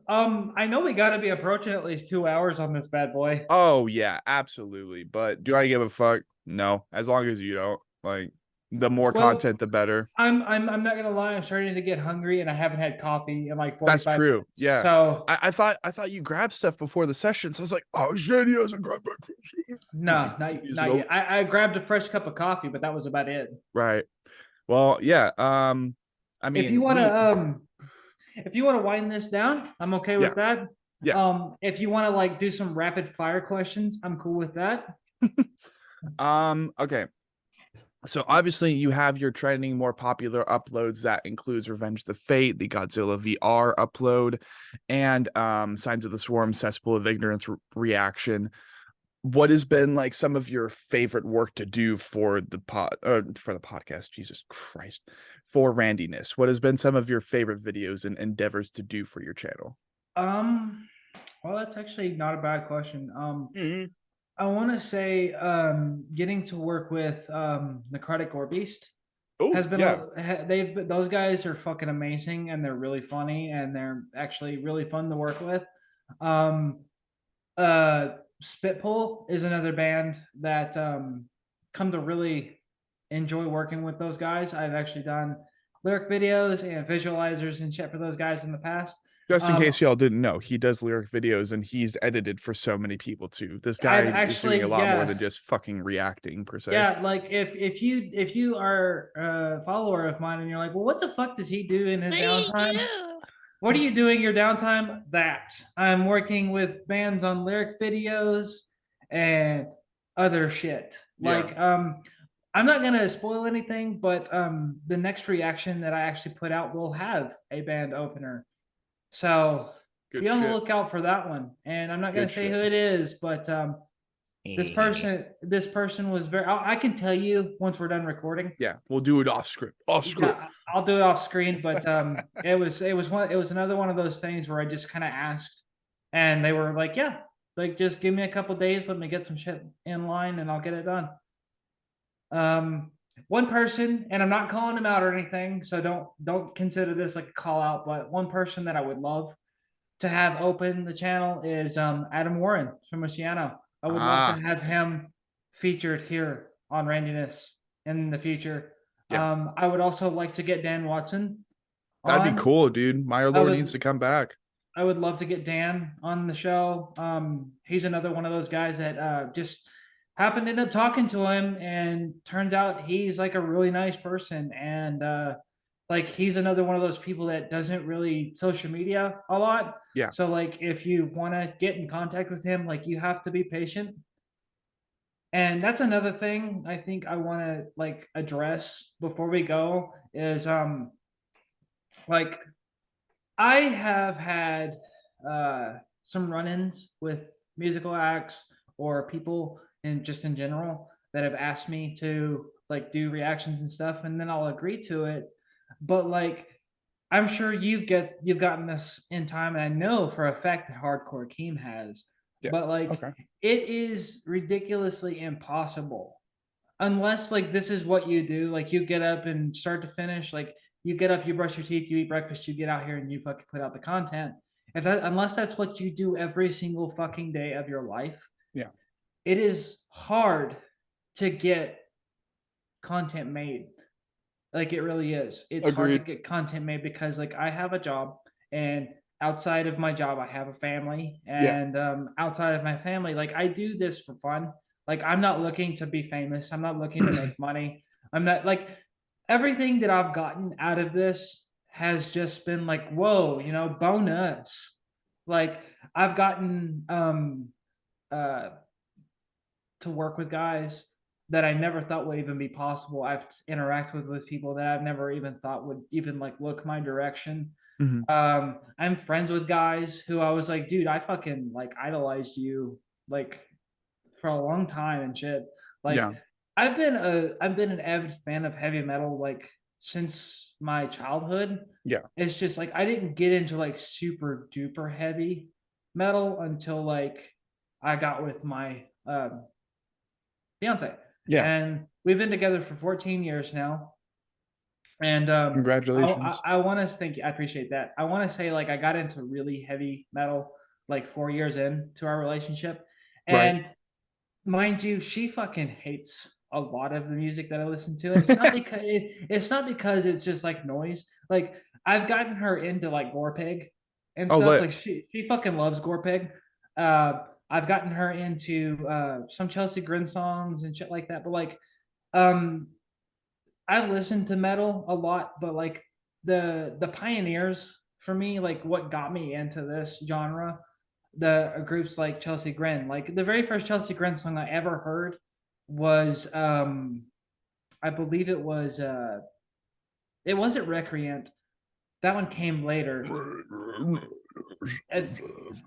I know we got to be approaching at least 2 hours on this bad boy.
oh yeah, absolutely. But do I give a fuck? No, as long as you don't. Like, the more
Well,
content, the better.
I'm not gonna lie. I'm starting to get hungry, and I haven't had coffee in like 45
That's true.
minutes.
Yeah.
So
I thought you grabbed stuff before the session, so I was like, oh shit, he hasn't grabbed breakfast yet.
no,
He's
not
no-
yet. I grabbed a fresh cup of coffee, but that was about it.
Right. Well, yeah. I mean,
If you want to wind this down, I'm okay with that.
Yeah.
If you want to like do some rapid fire questions, I'm cool with that.
Okay. So obviously you have your trending, more popular uploads that includes Revenge the Fate, the Godzilla VR upload, and Signs of the Swarm, Cesspool of Ignorance reaction. What has been like some of your favorite work to do for the podcast? Jesus Christ, for Randyness. What has been some of your favorite videos and endeavors to do for your channel?
Well, that's actually not a bad question. I want to say getting to work with Necrotic Gore Beast has been those guys are fucking amazing, and they're really funny, and they're actually really fun to work with. Spitpull is another band that come to really enjoy working with those guys. I've actually done lyric videos and visualizers and shit for those guys in the past.
Just in case y'all didn't know, he does lyric videos and he's edited for so many people too. This guy is doing a lot more than just fucking reacting per se.
Yeah, like if you are a follower of mine and you're like, well, what the fuck does he do in his downtime? What are you doing your downtime? That I'm working with bands on lyric videos and other shit. Like I'm not gonna spoil anything, but the next reaction that I actually put out will have a band opener. So be on the lookout for that one. And I'm not gonna say who it is, but this person was very. I can tell you once we're done recording.
Yeah, we'll do it off script.
Yeah, I'll do it off screen, but it was another one of those things where I just kind of asked, and they were like, "Yeah, like just give me a couple days, let me get some shit in line, and I'll get it done." One person, and I'm not calling him out or anything, so don't consider this like a call out, but one person that I would love to have open the channel is Adam Warren from Oceano. I would love to have him featured here on Randyness in the future. I would also like to get Dan Watson.
That'd be cool, dude. Meyer Lord needs to come back.
I would love to get Dan on the show. He's another one of those guys that just happened to end up talking to him, and turns out he's like a really nice person, and like he's another one of those people that doesn't really social media a lot.
Yeah.
So like if you want to get in contact with him, like you have to be patient. And that's another thing I think I want to like address before we go is like I have had some run-ins with musical acts or people and just in general that have asked me to like do reactions and stuff, and then I'll agree to it. But like I'm sure you've gotten this in time, and I know for a fact that Hardcore Keem has. Yeah. But like it is ridiculously impossible unless like this is what you do. Like you get up and start to finish, like you get up, you brush your teeth, you eat breakfast, you get out here and you fucking put out the content. Unless that's what you do every single fucking day of your life, it is hard to get content made. Like it really is. It's hard to get content made because like I have a job, and outside of my job I have a family, and outside of my family, like I do this for fun. Like I'm not looking to be famous. I'm not looking to make money. I'm not like everything that I've gotten out of this has just been like, whoa, you know, bonus. Like I've gotten to work with guys that I never thought would even be possible. I've interacted with people that I've never even thought would even like look my direction.
Mhm.
I'm friends with guys who I was like, dude, I fucking like idolized you like for a long time and shit. Like
Yeah.
I've been an avid fan of heavy metal like since my childhood.
Yeah.
It's just like I didn't get into like super duper heavy metal until like I got with my fiance.
Yeah.
And we've been together for 14 years now. And
Congratulations.
I want to thank you. I appreciate that. I want to say like I got into really heavy metal like 4 years into our relationship,
Right.
and mind you, she fucking hates a lot of the music that I listen to. It's not because it's not because it's just like noise. Like I've gotten her into like Gore Pig and
Oh,
stuff.
lit.
Like she fucking loves Gore Pig. I've gotten her into some Chelsea Grin songs and shit like that. But like um I listen to metal a lot, but like the pioneers for me, like what got me into this genre, the groups like Chelsea Grin. Like the very first Chelsea Grin song I ever heard was I believe it wasn't Recreant. That one came later.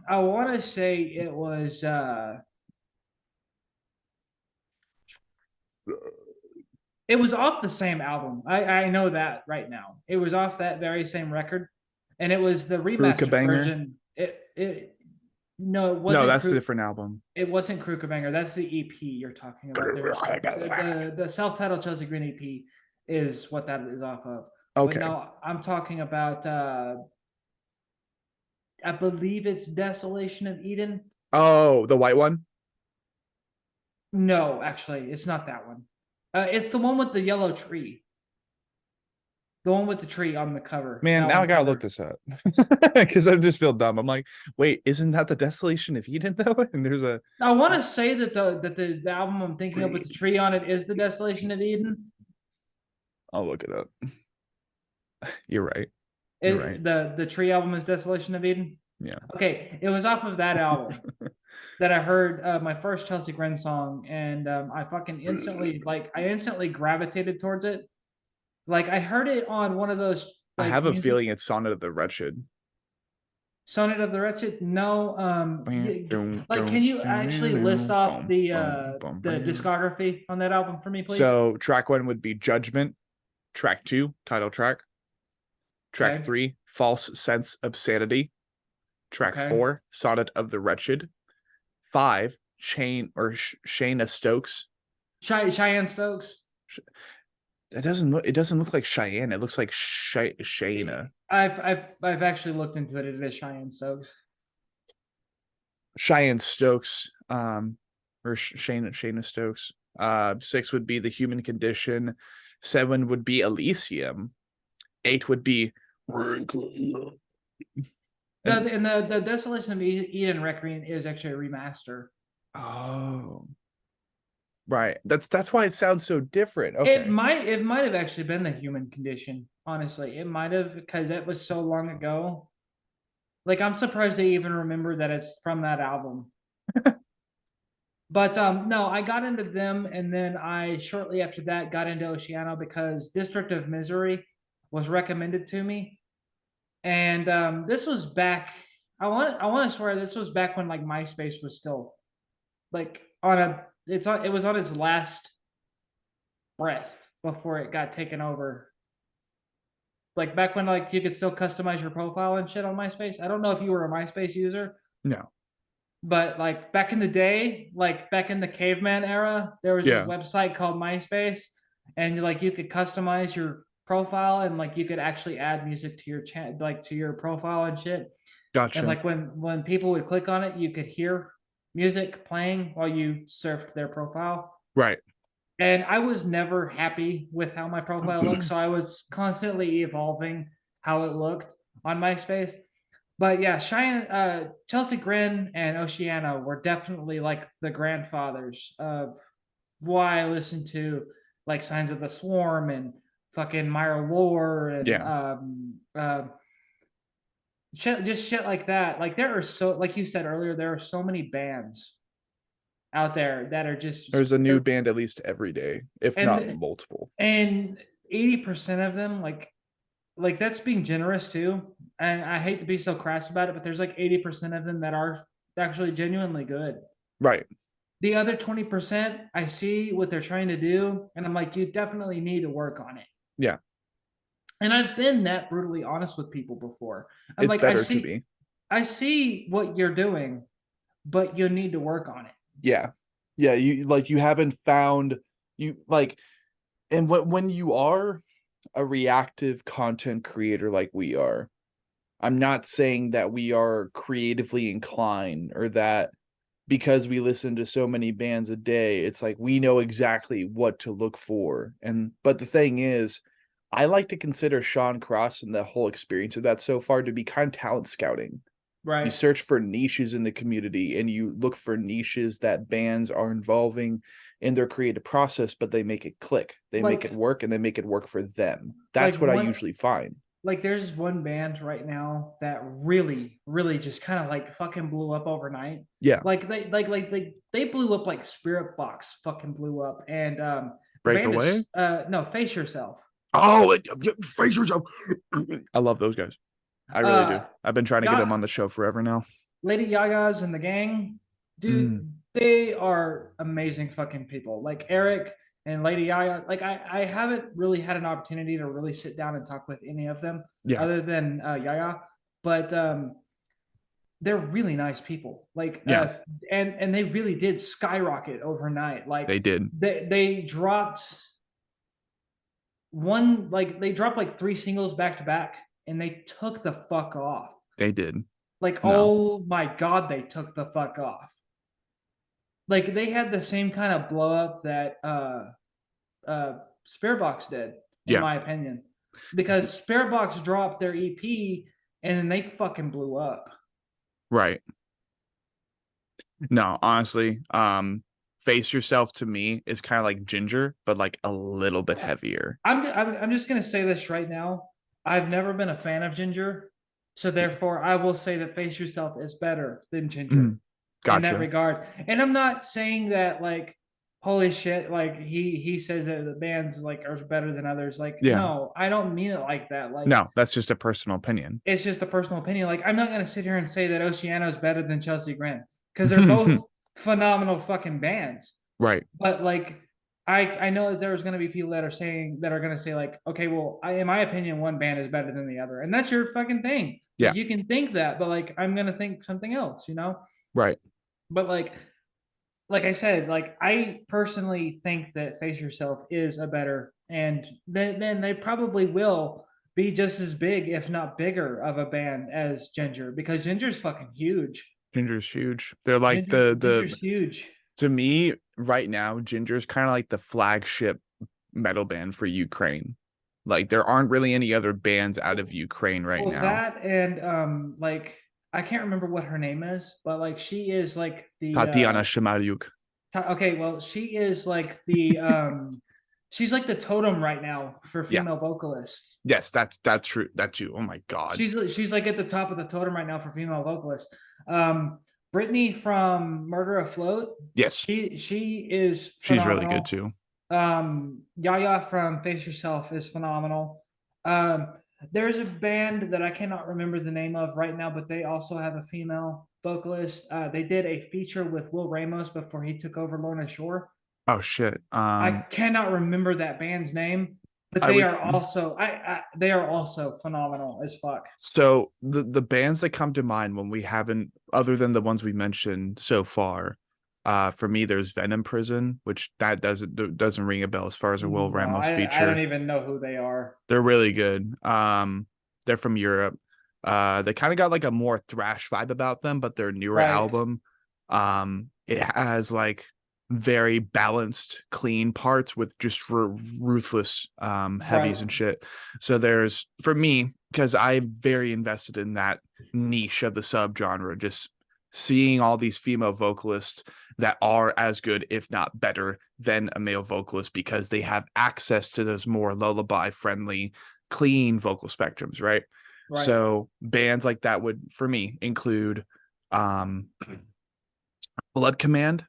I want to say it was off the same album. I know that right now. It was off that very same record, and it was the remastered
Banger?
version. It no, it
No,
wasn't.
that's a different album.
It wasn't Krugerbanger. That's the EP you're talking about. The self-titled Chelsea Green EP is what that is off of. But
Okay.
no, I'm talking about. I believe it's Desolation of Eden.
Oh, the white one?
No, actually, it's not that one. It's the one with the yellow tree. The one with the tree on the cover.
Man, now I gotta look this up. Because I just feel dumb. I'm like, wait, isn't that the Desolation of Eden though? And there's a
I want to say that the album I'm thinking of with the tree on it is the Desolation of Eden.
I'll look it up. You're right. You're right.
The tree album is Desolation of Eden.
Yeah.
Okay, it was off of that album that I heard my first Chelsea Grin song, and I fucking instantly gravitated towards it. Like I heard it on one of those.
I
Like,
have a feeling it's Sonnet of the Wretched.
Sonnet of the Wretched. No, like can you actually list off the discography on that album for me, please?
So track 1 would be Judgment. Track 2, title track. Track
Okay.
3, False Sense of Sanity. Track
Okay.
4, Sonnet of the Wretched. 5, Shayna Stokes.
Cheyenne Stokes.
It doesn't look like Cheyenne. It looks like Shayna.
I've actually looked into it. It is Cheyenne Stokes.
Cheyenne Stokes. Or Shayna Stokes. 6 would be The Human Condition. 7 would be Elysium. 8 would be
The Desolation of Eden Recreant is actually a remaster.
Oh, right. That's why it sounds so different. Okay.
It might have actually been The Human Condition. Honestly, it might have, because it was so long ago. Like I'm surprised they even remember that it's from that album. But no, I got into them, and then I shortly after that got into Oceano because District of Misery was recommended to me, and this was back. I want to swear this was back when like MySpace was still like it was on its last breath before it got taken over. Like back when like you could still customize your profile and shit on MySpace. I don't know if you were a MySpace user.
No.
But like back in the day, like back in the caveman era, there was this website called MySpace, and like you could customize your profile, and like you could actually add music to your chat, like to your profile and shit.
Gotcha.
And like when people would click on it, you could hear music playing while you surfed their profile.
Right.
And I was never happy with how my profile looked, so I was constantly evolving how it looked on MySpace. But yeah, Chelsea Grin and Oceano were definitely like the grandfathers of why I listened to like Signs of the Swarm and fucking Myra Lore and just shit like that. Like there are so, like you said earlier, there are so many bands out there that are just
There's a new band at least every day, if not
and
multiple.
and 80% of them like that's being generous too. And I hate to be so crass about it, but there's like 80% of them that are actually genuinely good.
Right.
The other 20%, I see what they're trying to do, and I'm like, you definitely need to work on it.
Yeah.
And I've been that brutally honest with people before. I'm
It's
like,
better to be.
I see what you're doing, but you need to work on it.
Yeah. Yeah. You haven't found you like, and when you are a reactive content creator like we are, I'm not saying that we are creatively inclined or that because we listen to so many bands a day, it's like we know exactly what to look for. But the thing is, I like to consider Sean Cross and the whole experience of that so far to be kind of talent scouting. You
Right.
search for niches in the community and you look for niches that bands are involving in their creative process, but they make it click. They make it work and they make it work for them. That's what I usually find.
Like there's one band right now that really, really just kind of like fucking blew up overnight.
Yeah.
Like they blew up like Spirit Box fucking blew up. And the
Breakaway?
band is no, Face Yourself.
Oh, Face Yourself. I love those guys. I really do. I've been trying to get them on the show forever now.
Lady Gaga's and the gang, dude, they are amazing fucking people. Like Eric and Lady Gaga, like I haven't really had an opportunity to really sit down and talk with any of them other than Yaya, but they're really nice people. Like and they really did skyrocket overnight. Like
they did.
They dropped they dropped like 3 singles back to back and they took the fuck off.
They did.
Like, oh my God, they took the fuck off. Like they had the same kind of blow up that Spirit Box did, in my opinion. Because Spirit Box dropped their EP and then they fucking blew up.
Right. No, honestly, Face Yourself to me is kind of like Ginger, but like a little bit heavier.
I'm just gonna say this right now. I've never been a fan of Ginger, so therefore I will say that Face Yourself is better than Ginger in that regard. And I'm not saying that like holy shit, like he says that the bands like are better than others. Like no, I don't mean it like that. Like
no, that's just a personal opinion.
It's just a personal opinion. Like I'm not gonna sit here and say that Oceano is better than Chelsea Grin because they're both phenomenal fucking bands.
Right.
But like I know that there's going to be people that are going to say like, okay, well, in my opinion, one band is better than the other, and that's your fucking thing.
Yeah,
like, you can think that, but like I'm going to think something else, you know?
Right.
But like I said, like I personally think that Face Yourself is a better, and then they probably will be just as big, if not bigger, of a band as Ginger because Ginger's fucking huge.
Ginger's huge. They're like
Ginger's huge.
To me, right now, Ginger's kind of like the flagship metal band for Ukraine. Like there aren't really any other bands out of Ukraine right now.
That and like I can't remember what her name is, but like she is like the
Tatiana Shamalyuk.
Okay, well she is like the she's like the totem right now for female vocalists.
Yes, that's true. That too. Oh my God.
She's like at the top of the totem right now for female vocalists. Brittany from Murder Afloat.
Yes.
She's
She's really good too.
Yaya from Face Yourself is phenomenal. There's a band that I cannot remember the name of right now, but they also have a female vocalist. They did a feature with Will Ramos before he took over Lorna Shore.
Oh shit.
I cannot remember that band's name. But they are also phenomenal as fuck. So
the bands that come to mind when we haven't, other than the ones we mentioned so far, for me there's Venom Prison, which that doesn't ring a bell as far as a Will Ramos feature.
I don't even know who they are.
They're really good. They're from Europe. They kind of got like a more thrash vibe about them, but their newer album, it has like very balanced clean parts with just ruthless heavies and shit. So there's, for me, because I'm very invested in that niche of the subgenre, just seeing all these female vocalists that are as good if not better than a male vocalist because they have access to those more lullaby friendly clean vocal spectrums, right? So bands like that would, for me, include Blood Command.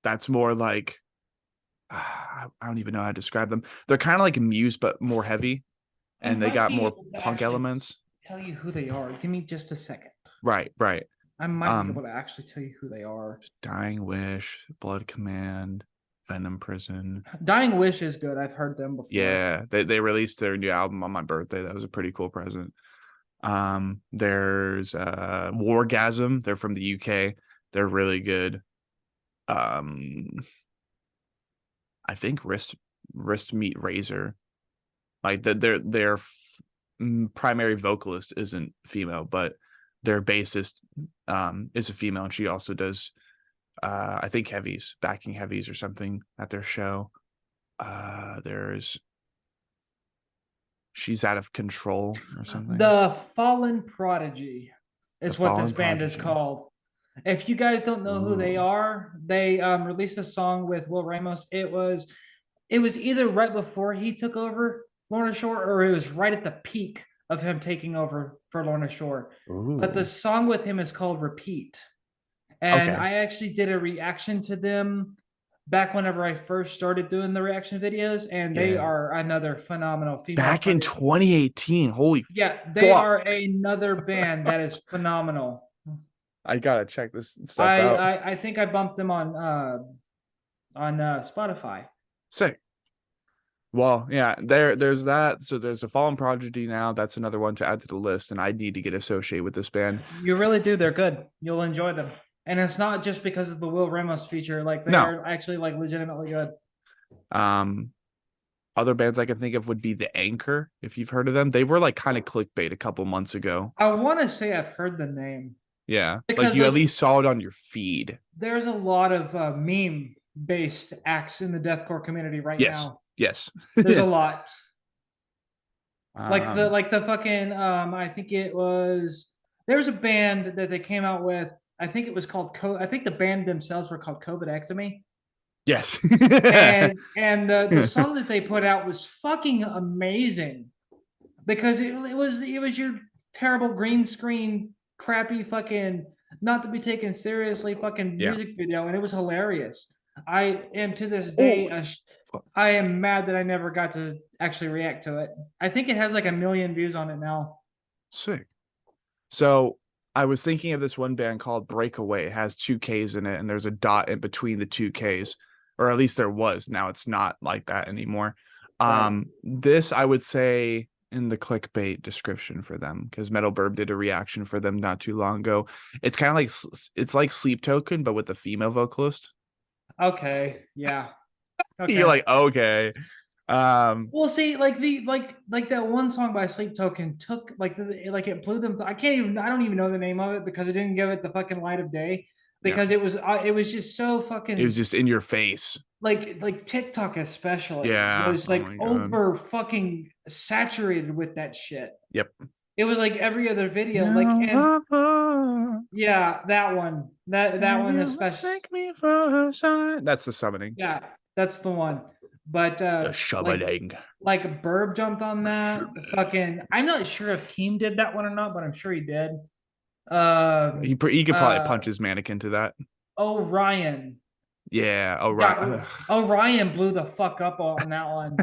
that's more like I don't even know how to describe them. They're kind of like Muse, but more heavy,
I
and they
might
got
be
more
able to
punk
actually
elements.
tell you who they are. Give me just a second.
Right.
I might be able to actually tell you who they are.
Dying Wish, Blood Command, Venom Prison.
Dying Wish is good. I've heard them before.
Yeah, they released their new album on my birthday. That was a pretty cool present. There's Wargasm. They're from the UK. They're really good. I think wrist meet razor. Like their primary vocalist isn't female, but their bassist is a female, and she also does I think heavies, backing heavies or something at their show. There's She's Out of Control or something.
The Fallen Prodigy is
The
what
Fallen
this band is
Prodigy.
called. If you guys don't know who they
Ooh.
are, they released a song with Will Ramos. It was either right before he took over Lorna Shore, or it was right at the peak of him taking over for Lorna Shore. But the
Ooh.
song with him is called Repeat. And
Okay.
I actually did a reaction to them back whenever I first started doing the reaction videos, and they
Yeah.
are another phenomenal female.
Back in 2018. Holy
Yeah, they
fuck.
are another band that is phenomenal.
I gotta check this stuff out.
I think I bumped them on Spotify.
Sick. Well, yeah, there's that. So there's a Fallen Prodigy now. That's another one to add to the list, and I need to get associated with this band.
You really do. They're good. You'll enjoy them. And it's not just because of the Will Ramos feature. Like, they
No.
are actually like legitimately good.
Other bands I can think of would be The Anchor, if you've heard of them. They were like kind of clickbait a couple months ago.
I want to say I've heard the name.
Yeah,
Because,
like you
like,
at least saw it on your feed.
There's a lot of meme-based acts in the deathcore community right now.
Yes.
There's a lot. Like
Um,
the fucking I think it was, there's a band that they came out with. I think it was called I think the band themselves were called COVID-ectomy.
Yes.
and the song that they put out was fucking amazing, because it was your terrible green screen, crappy fucking, not to be taken seriously fucking
Yeah.
music video, and it was hilarious. I am to this day I am mad that I never got to actually react to it. I think it has like 1 million views on it now.
Sick. So I was thinking of this one band called Breakaway. It has 2 Ks in it, and there's a dot in between the 2 Ks, or at least there was. Now it's not like that anymore.
Right.
This I would say in the clickbait description for them, because Metal Burb did a reaction for them not too long ago. It's kind of like, it's like Sleep Token, but with a female vocalist.
Okay. Yeah. Okay.
You're like, okay.
Well, see, like that one song by Sleep Token took like it blew them. I don't even know the name of it, because it didn't give it the fucking light of day, because it was just so fucking.
It was just in your face.
Like TikTok especially.
Yeah.
Was like over fucking saturated with that shit.
Yep.
It was like every other video, like, and yeah, that one, that one especially.
That's the Summoning.
Yeah, that's the one. But
The Summoning.
like Burb jumped on that. Fucking, I'm not sure if Keem did that one or not, but I'm sure he did.
He could probably punch his mannequin to that.
Orion.
Yeah,
Orion blew the fuck up on that one.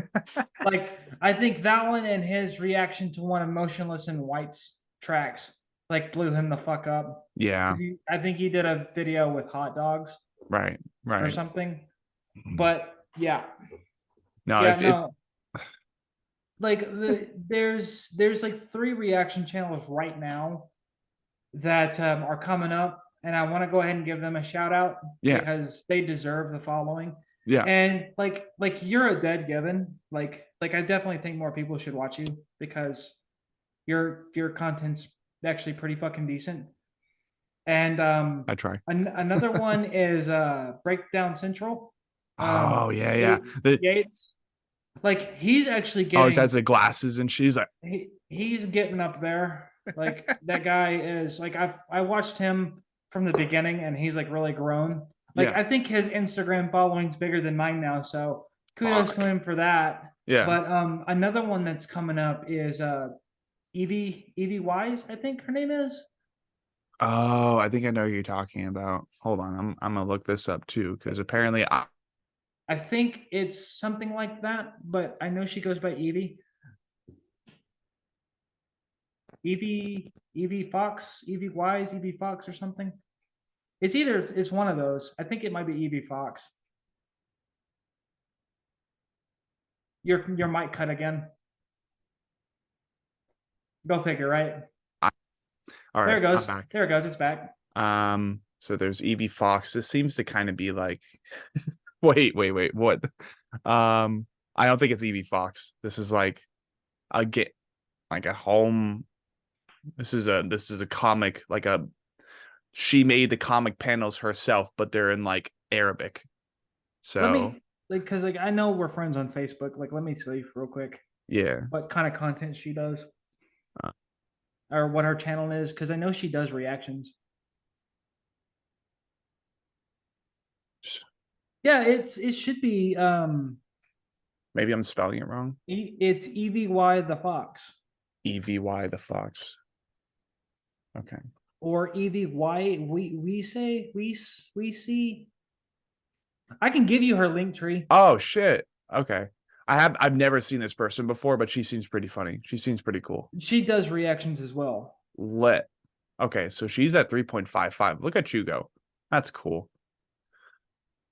Like, I think that one and his reaction to one of Motionless in White's tracks like blew him the fuck up.
Yeah.
I think he did a video with hot dogs.
Right.
Or something. But yeah.
No,
yeah, like there's like 3 reaction channels right now that are coming up, and I want to go ahead and give them a shout out, because they deserve the following.
Yeah.
And like you're a dead given. Like I definitely think more people should watch you, because your content's actually pretty fucking decent. And
I try.
Another one is Breakdown Central.
Yeah.
Gates. Like, he's actually getting.
Oh, he has the glasses, and she's like,
he's getting up there. Like, that guy is like, I watched him from the beginning, and he's like really grown. Like, I think his Instagram following's bigger than mine now, so kudos to him for that.
Yeah.
But another one that's coming up is Evie Wise, I think her name is.
Oh, I think I know who you're talking about. Hold on, I'm gonna look this up too, because apparently
I think it's something like that, but I know she goes by Evie. Evie Fox, Evie Wise, Evie Fox, or something. It's one of those. I think it might be Evie Fox. Your mic cut again. Go figure, right?
all
There
right,
it goes.
I'm back.
There it goes. It's back.
So there's Evie Fox. This seems to kind of be like wait, what? I don't think it's Evie Fox. This is like a home. This is a comic, like she made the comic panels herself, but they're in like Arabic.
Let
So
me because I know we're friends on Facebook. Like, let me see real quick
yeah.
what kind of content she does
Uh,
or what her channel is, because I know she does reactions. Yeah, it should be
Maybe I'm spelling it wrong.
it's Evie the Fox
Evy the Fox. Okay.
or Evie we see. I can give you her link tree.
Oh shit. Okay. I've never seen this person before, but she seems pretty funny. She seems pretty cool.
She does reactions as well.
Lit. Okay, so she's at 3.55. Look at you go. That's cool.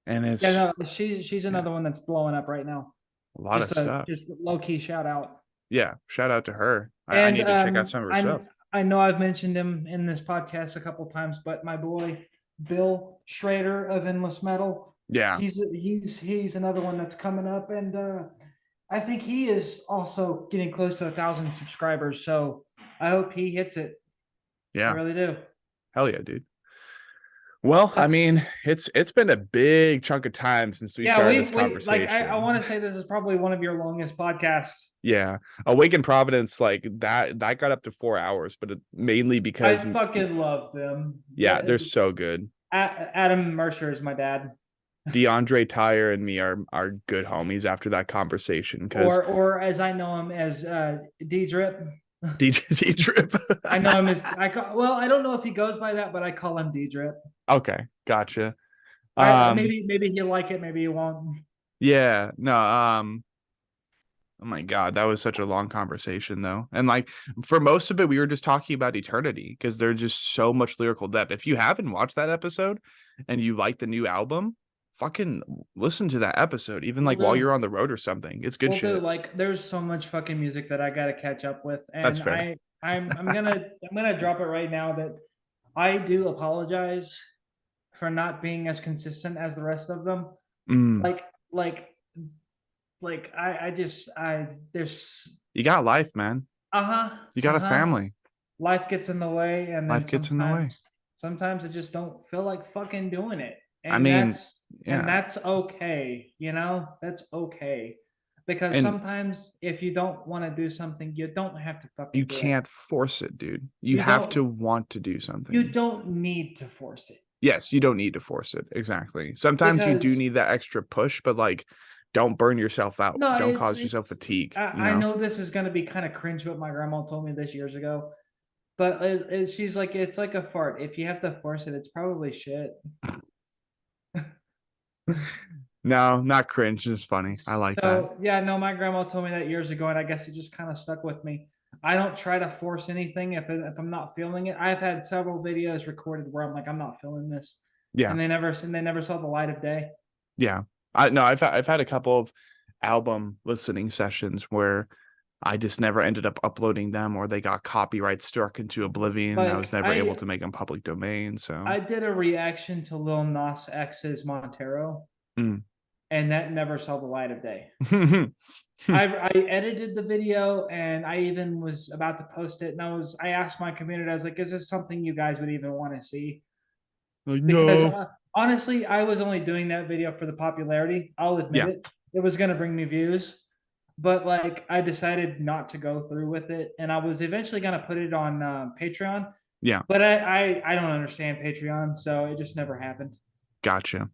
And it's
Yeah, no, she's another one that's blowing up right now.
a lot of stuff.
Just low key shout out.
Yeah, shout out to her. I
And
need to check out some of her stuff.
I know I've mentioned him in this podcast a couple times, but my boy Bill Schrader of Endless Metal,
Yeah.
he's another one that's coming up, and I think he is also getting close to 1,000 subscribers. So I hope he hits it.
Yeah.
I really do.
Hell yeah, dude. Well, I mean, it's been a big chunk of time since we started this conversation.
Like I want to say this is probably one of your longest podcasts.
Yeah, Awaken Providence, like that got up to 4 hours, but mainly because
I fucking love them.
yeah, they're so good.
Adam Mercer is my dad.
DeAndre Tyre and me are good homies after that conversation.
Or as I know him as D Drip.
D Drip.
I know him as I don't know if he goes by that, but I call him D Drip.
Okay, gotcha.
Maybe he'll like it, maybe he won't.
Yeah, no, oh my God, that was such a long conversation though. And like for most of it, we were just talking about eternity because there's just so much lyrical depth. If you haven't watched that episode and you like the new album, fucking listen to that episode, even like while you're on the road or something. It's good shit.
Like there's so much fucking music that I gotta catch up with. And
that's fair.
I'm gonna drop it right now that I do apologize for not being as consistent as the rest of them. There's
you got life, man. You got a family.
Life gets in the way, and
life gets in the way.
Sometimes I just don't feel like fucking doing it. And
I mean,
that's okay. You know, that's okay. Because sometimes if you don't want to do something, you don't have to fucking
you can't force it, dude. You have to want to do something.
You don't need to force it.
Yes, you don't need to force it. Exactly. Sometimes you do need that extra push, but like don't burn yourself out. No, don't cause yourself fatigue.
I know this is going to be kind of cringe, but my grandma told me this years ago. But she's like, it's like a fart. If you have to force it, it's probably shit.
No, not cringe. It's funny. I like that.
Yeah, no, my grandma told me that years ago, and I guess it just kind of stuck with me. I don't try to force anything if I'm not feeling it. I've had several videos recorded where I'm like, I'm not feeling this. Yeah. And they never saw the light of day.
Yeah. I've had a couple of album listening sessions where I just never ended up uploading them, or they got copyright struck into oblivion. Like, I was never able to make them public domain. So
I did a reaction to Lil Nas X's Montero, and that never saw the light of day. I edited the video, and I even was about to post it, and I asked my community, I was like, is this something you guys would even want to see?
Like,
because
no.
Honestly, I was only doing that video for the popularity. I'll admit it. It was going to bring me views. But like, I decided not to go through with it, and I was eventually going to put it on Patreon.
Yeah.
But I don't understand Patreon, so it just never happened.
Gotcha.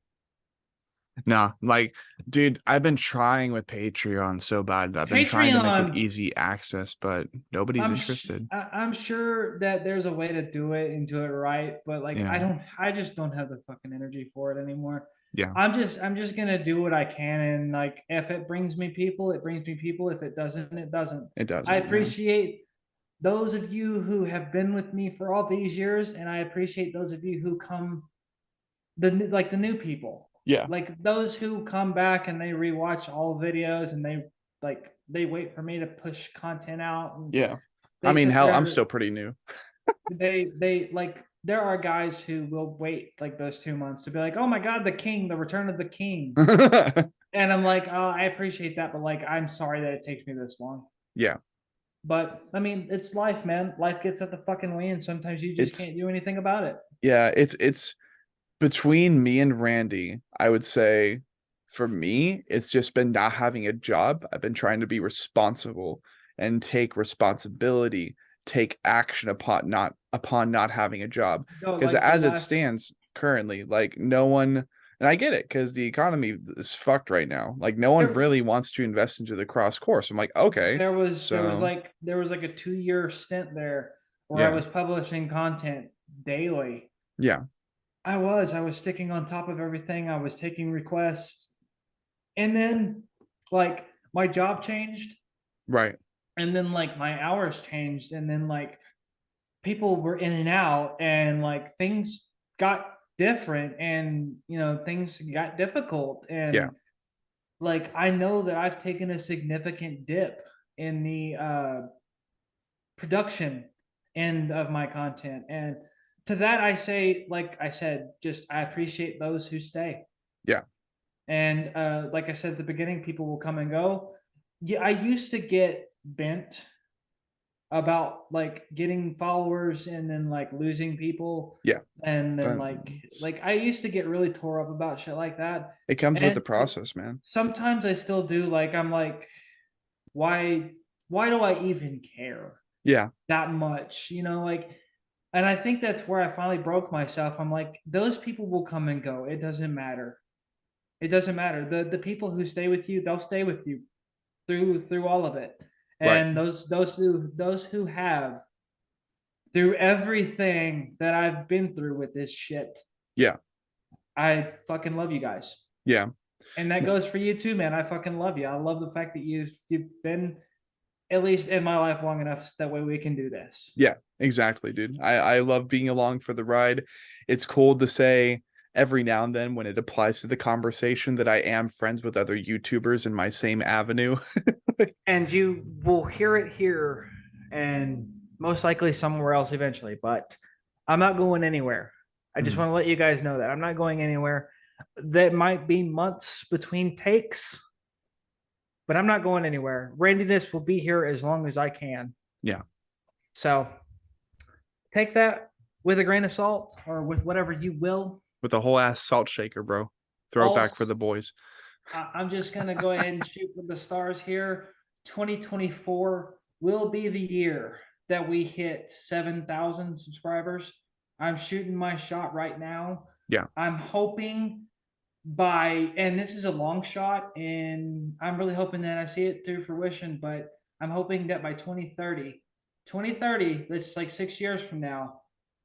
Nah, like, dude, I've been trying with Patreon so bad. I've been trying to make it
Patreon,
easy access, but nobody's interested.
I'm sure that there's a way to do it and do it right, but like
Yeah.
I just don't have the fucking energy for it anymore.
Yeah.
I'm just gonna do what I can, and like if it brings me people, it brings me people. If it doesn't, it doesn't.
It
I
doesn't. Yeah.
appreciate those of you who have been with me for all these years, and I appreciate those of you who come the new people,
Yeah.
like those who come back and they rewatch all videos and they wait for me to push content out and
Yeah.
they
I mean,
sit
hell, I'm
there.
still pretty new.
They like there are guys who will wait like those 2 months to be like, oh my god, the king, the return of the king. And I'm like, oh, I appreciate that, but like I'm sorry that it takes me this long.
Yeah.
But I mean, it's life, man. Life gets at the fucking way, and sometimes you just
It's
can't do anything about it.
yeah, it's between me and Randy, I would say for me, it's just been not having a job. I've been trying to be responsible and take responsibility, take action upon not having a job.
No,
Because
like the
as it
last
stands currently, like no one, and I get it because the economy is fucked right now. Like no one
there,
really wants to invest into the cross course. I'm like, okay, so
there was like a 2 year stint there where I
yeah,
was publishing content daily.
yeah,
I was sticking on top of everything. I was taking requests. And then like my job changed,
right,
and then like my hours changed, and then like people were in and out, and like things got different, and things got difficult,
yeah,
and like I know that I've taken a significant dip in the production end of my content. And to that I say, like I said, just I appreciate those who stay.
yeah,
And like I said at the beginning, people will come and go. Yeah, I used to get bent about like getting followers and then like losing people,
yeah.
and then
But
like I used to get really tore up about shit like that.
it comes with
And
the process, man.
sometimes I still do. Like I'm like, why do I even care
Yeah,
that much? Like, and I think that's where I finally broke myself. I'm like, those people will come and go. It doesn't matter. It doesn't matter. The people who stay with you, they'll stay with you through all of it.
right.
And those who have, through everything that I've been through with this shit,
Yeah,
I fucking love you guys.
yeah.
And that goes for you too, man. I fucking love you. I love the fact that you've been at least in my life long enough that way we can do this.
Yeah, exactly, dude. I love being along for the ride. It's cool to say every now and then when it applies to the conversation that I am friends with other YouTubers in my same avenue.
And you will hear it here and most likely somewhere else eventually, but I'm not going anywhere. I just want to let you guys know that I'm not going anywhere. That might be months between takes, but I'm not going anywhere. Randyness will be here as long as I can.
Yeah.
So take that with a grain of salt or with whatever you will.
With a whole ass salt shaker, bro. Throw it back for the boys.
I'm just going to go ahead and shoot for the stars here. 2024 will be the year that we hit 7,000 subscribers. I'm shooting my shot right now.
Yeah.
I'm hoping and this is a long shot, and I'm really hoping that I see it through fruition, but I'm hoping that by 2030, that's like 6 years from now,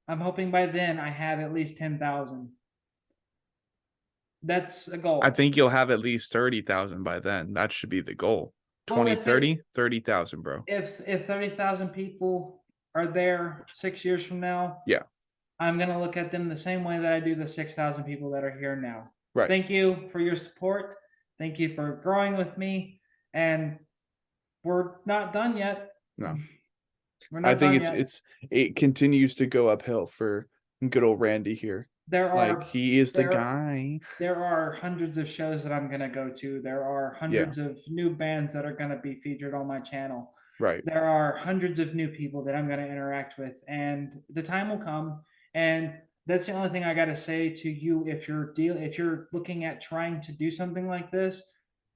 I'm hoping by then I have at least 10,000. That's a goal.
I think you'll have at least 30,000 by then. That should be the goal.
Well,
2030, 30,000, bro.
If 30,000 people are there 6 years from now,
yeah,
I'm gonna look at them the same way that I do the 6,000 people that are here now.
Right.
Thank you for your support. Thank you for growing with me, and we're not done yet.
No.
We're not
I think
done yet.
it continues to go uphill for good old Randy here. He is the guy.
There are hundreds of shows that I'm gonna go to. There are hundreds of new bands that are gonna be featured on my channel.
Right.
There are hundreds of new people that I'm gonna interact with, and the time will come. And that's the only thing I gotta say to you. If you're looking at trying to do something like this,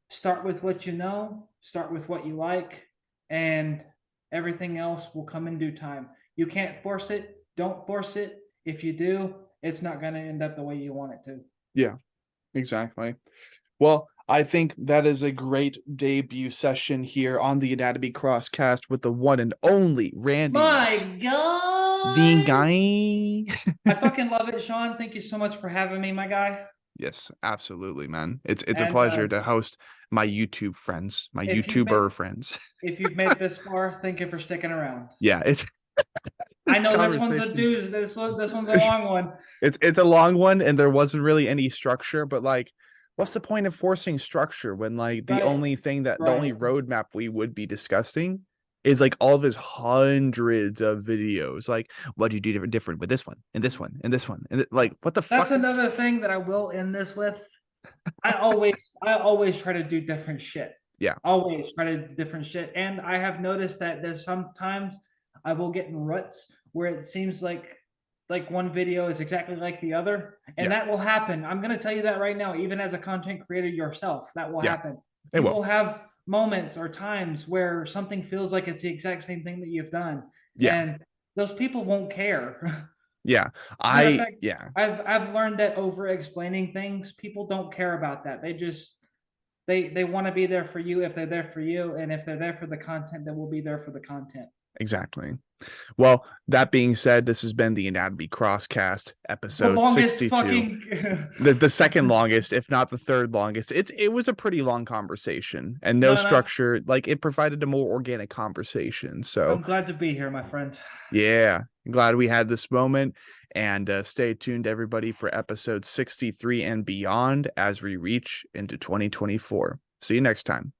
start with what you know, start with what you like, and everything else will come in due time. You can't force it. Don't force it. If you do, it's not going to end up the way you want it to.
Yeah. Exactly. Well, I think that is a great debut session here on the Anatomy Crosscast with the one and only Randyness.
My God.
The guy.
I fucking love it, Sean. Thank you so much for having me, my guy.
Yes, absolutely, man. It's a
And,
pleasure to host my YouTube friends, my
if you've
YouTuber
made-
friends.
If you've made it this far, thank you for sticking around.
Yeah, it's
I know this one's a
conversation-
doozy. This one's a long one.
It's a long one, and there wasn't really any structure, but like, what's the point of forcing structure when like the
Right.
only thing that the only
Right.
roadmap we would be discussing is like all of his hundreds of videos. Like, what do you do different with this one and this one and this one? And like, what the
That's
fuck?
another thing that I will end this with. I always try to do different shit.
Yeah.
Always try to do different shit. And I have noticed that there's sometimes I will get in ruts where it seems like one video is exactly like the other. And
Yeah.
that will happen. I'm gonna tell you that right now, even as a content creator yourself, that will
Yeah,
happen.
it
You
will.
will have moments or times where something feels like it's the exact same thing that you've done.
Yeah.
And those people won't care.
Yeah.
Matter of fact,
Yeah.
I've learned that over explaining things, people don't care about that. They just they want to be there for you if they're there for you, and if they're there for the content, then we'll be there for the content.
Exactly. Well, that being said, this has been the Anatomy Crosscast
The
episode
longest
62.
fucking
The second longest, if not the third longest. It was a pretty long conversation and no
No, no.
structure. Like, it provided a more organic conversation. So
I'm glad to be here, my friend.
yeah, glad we had this moment. And stay tuned, everybody, for episode 63 and beyond as we reach into 2024. See you next time.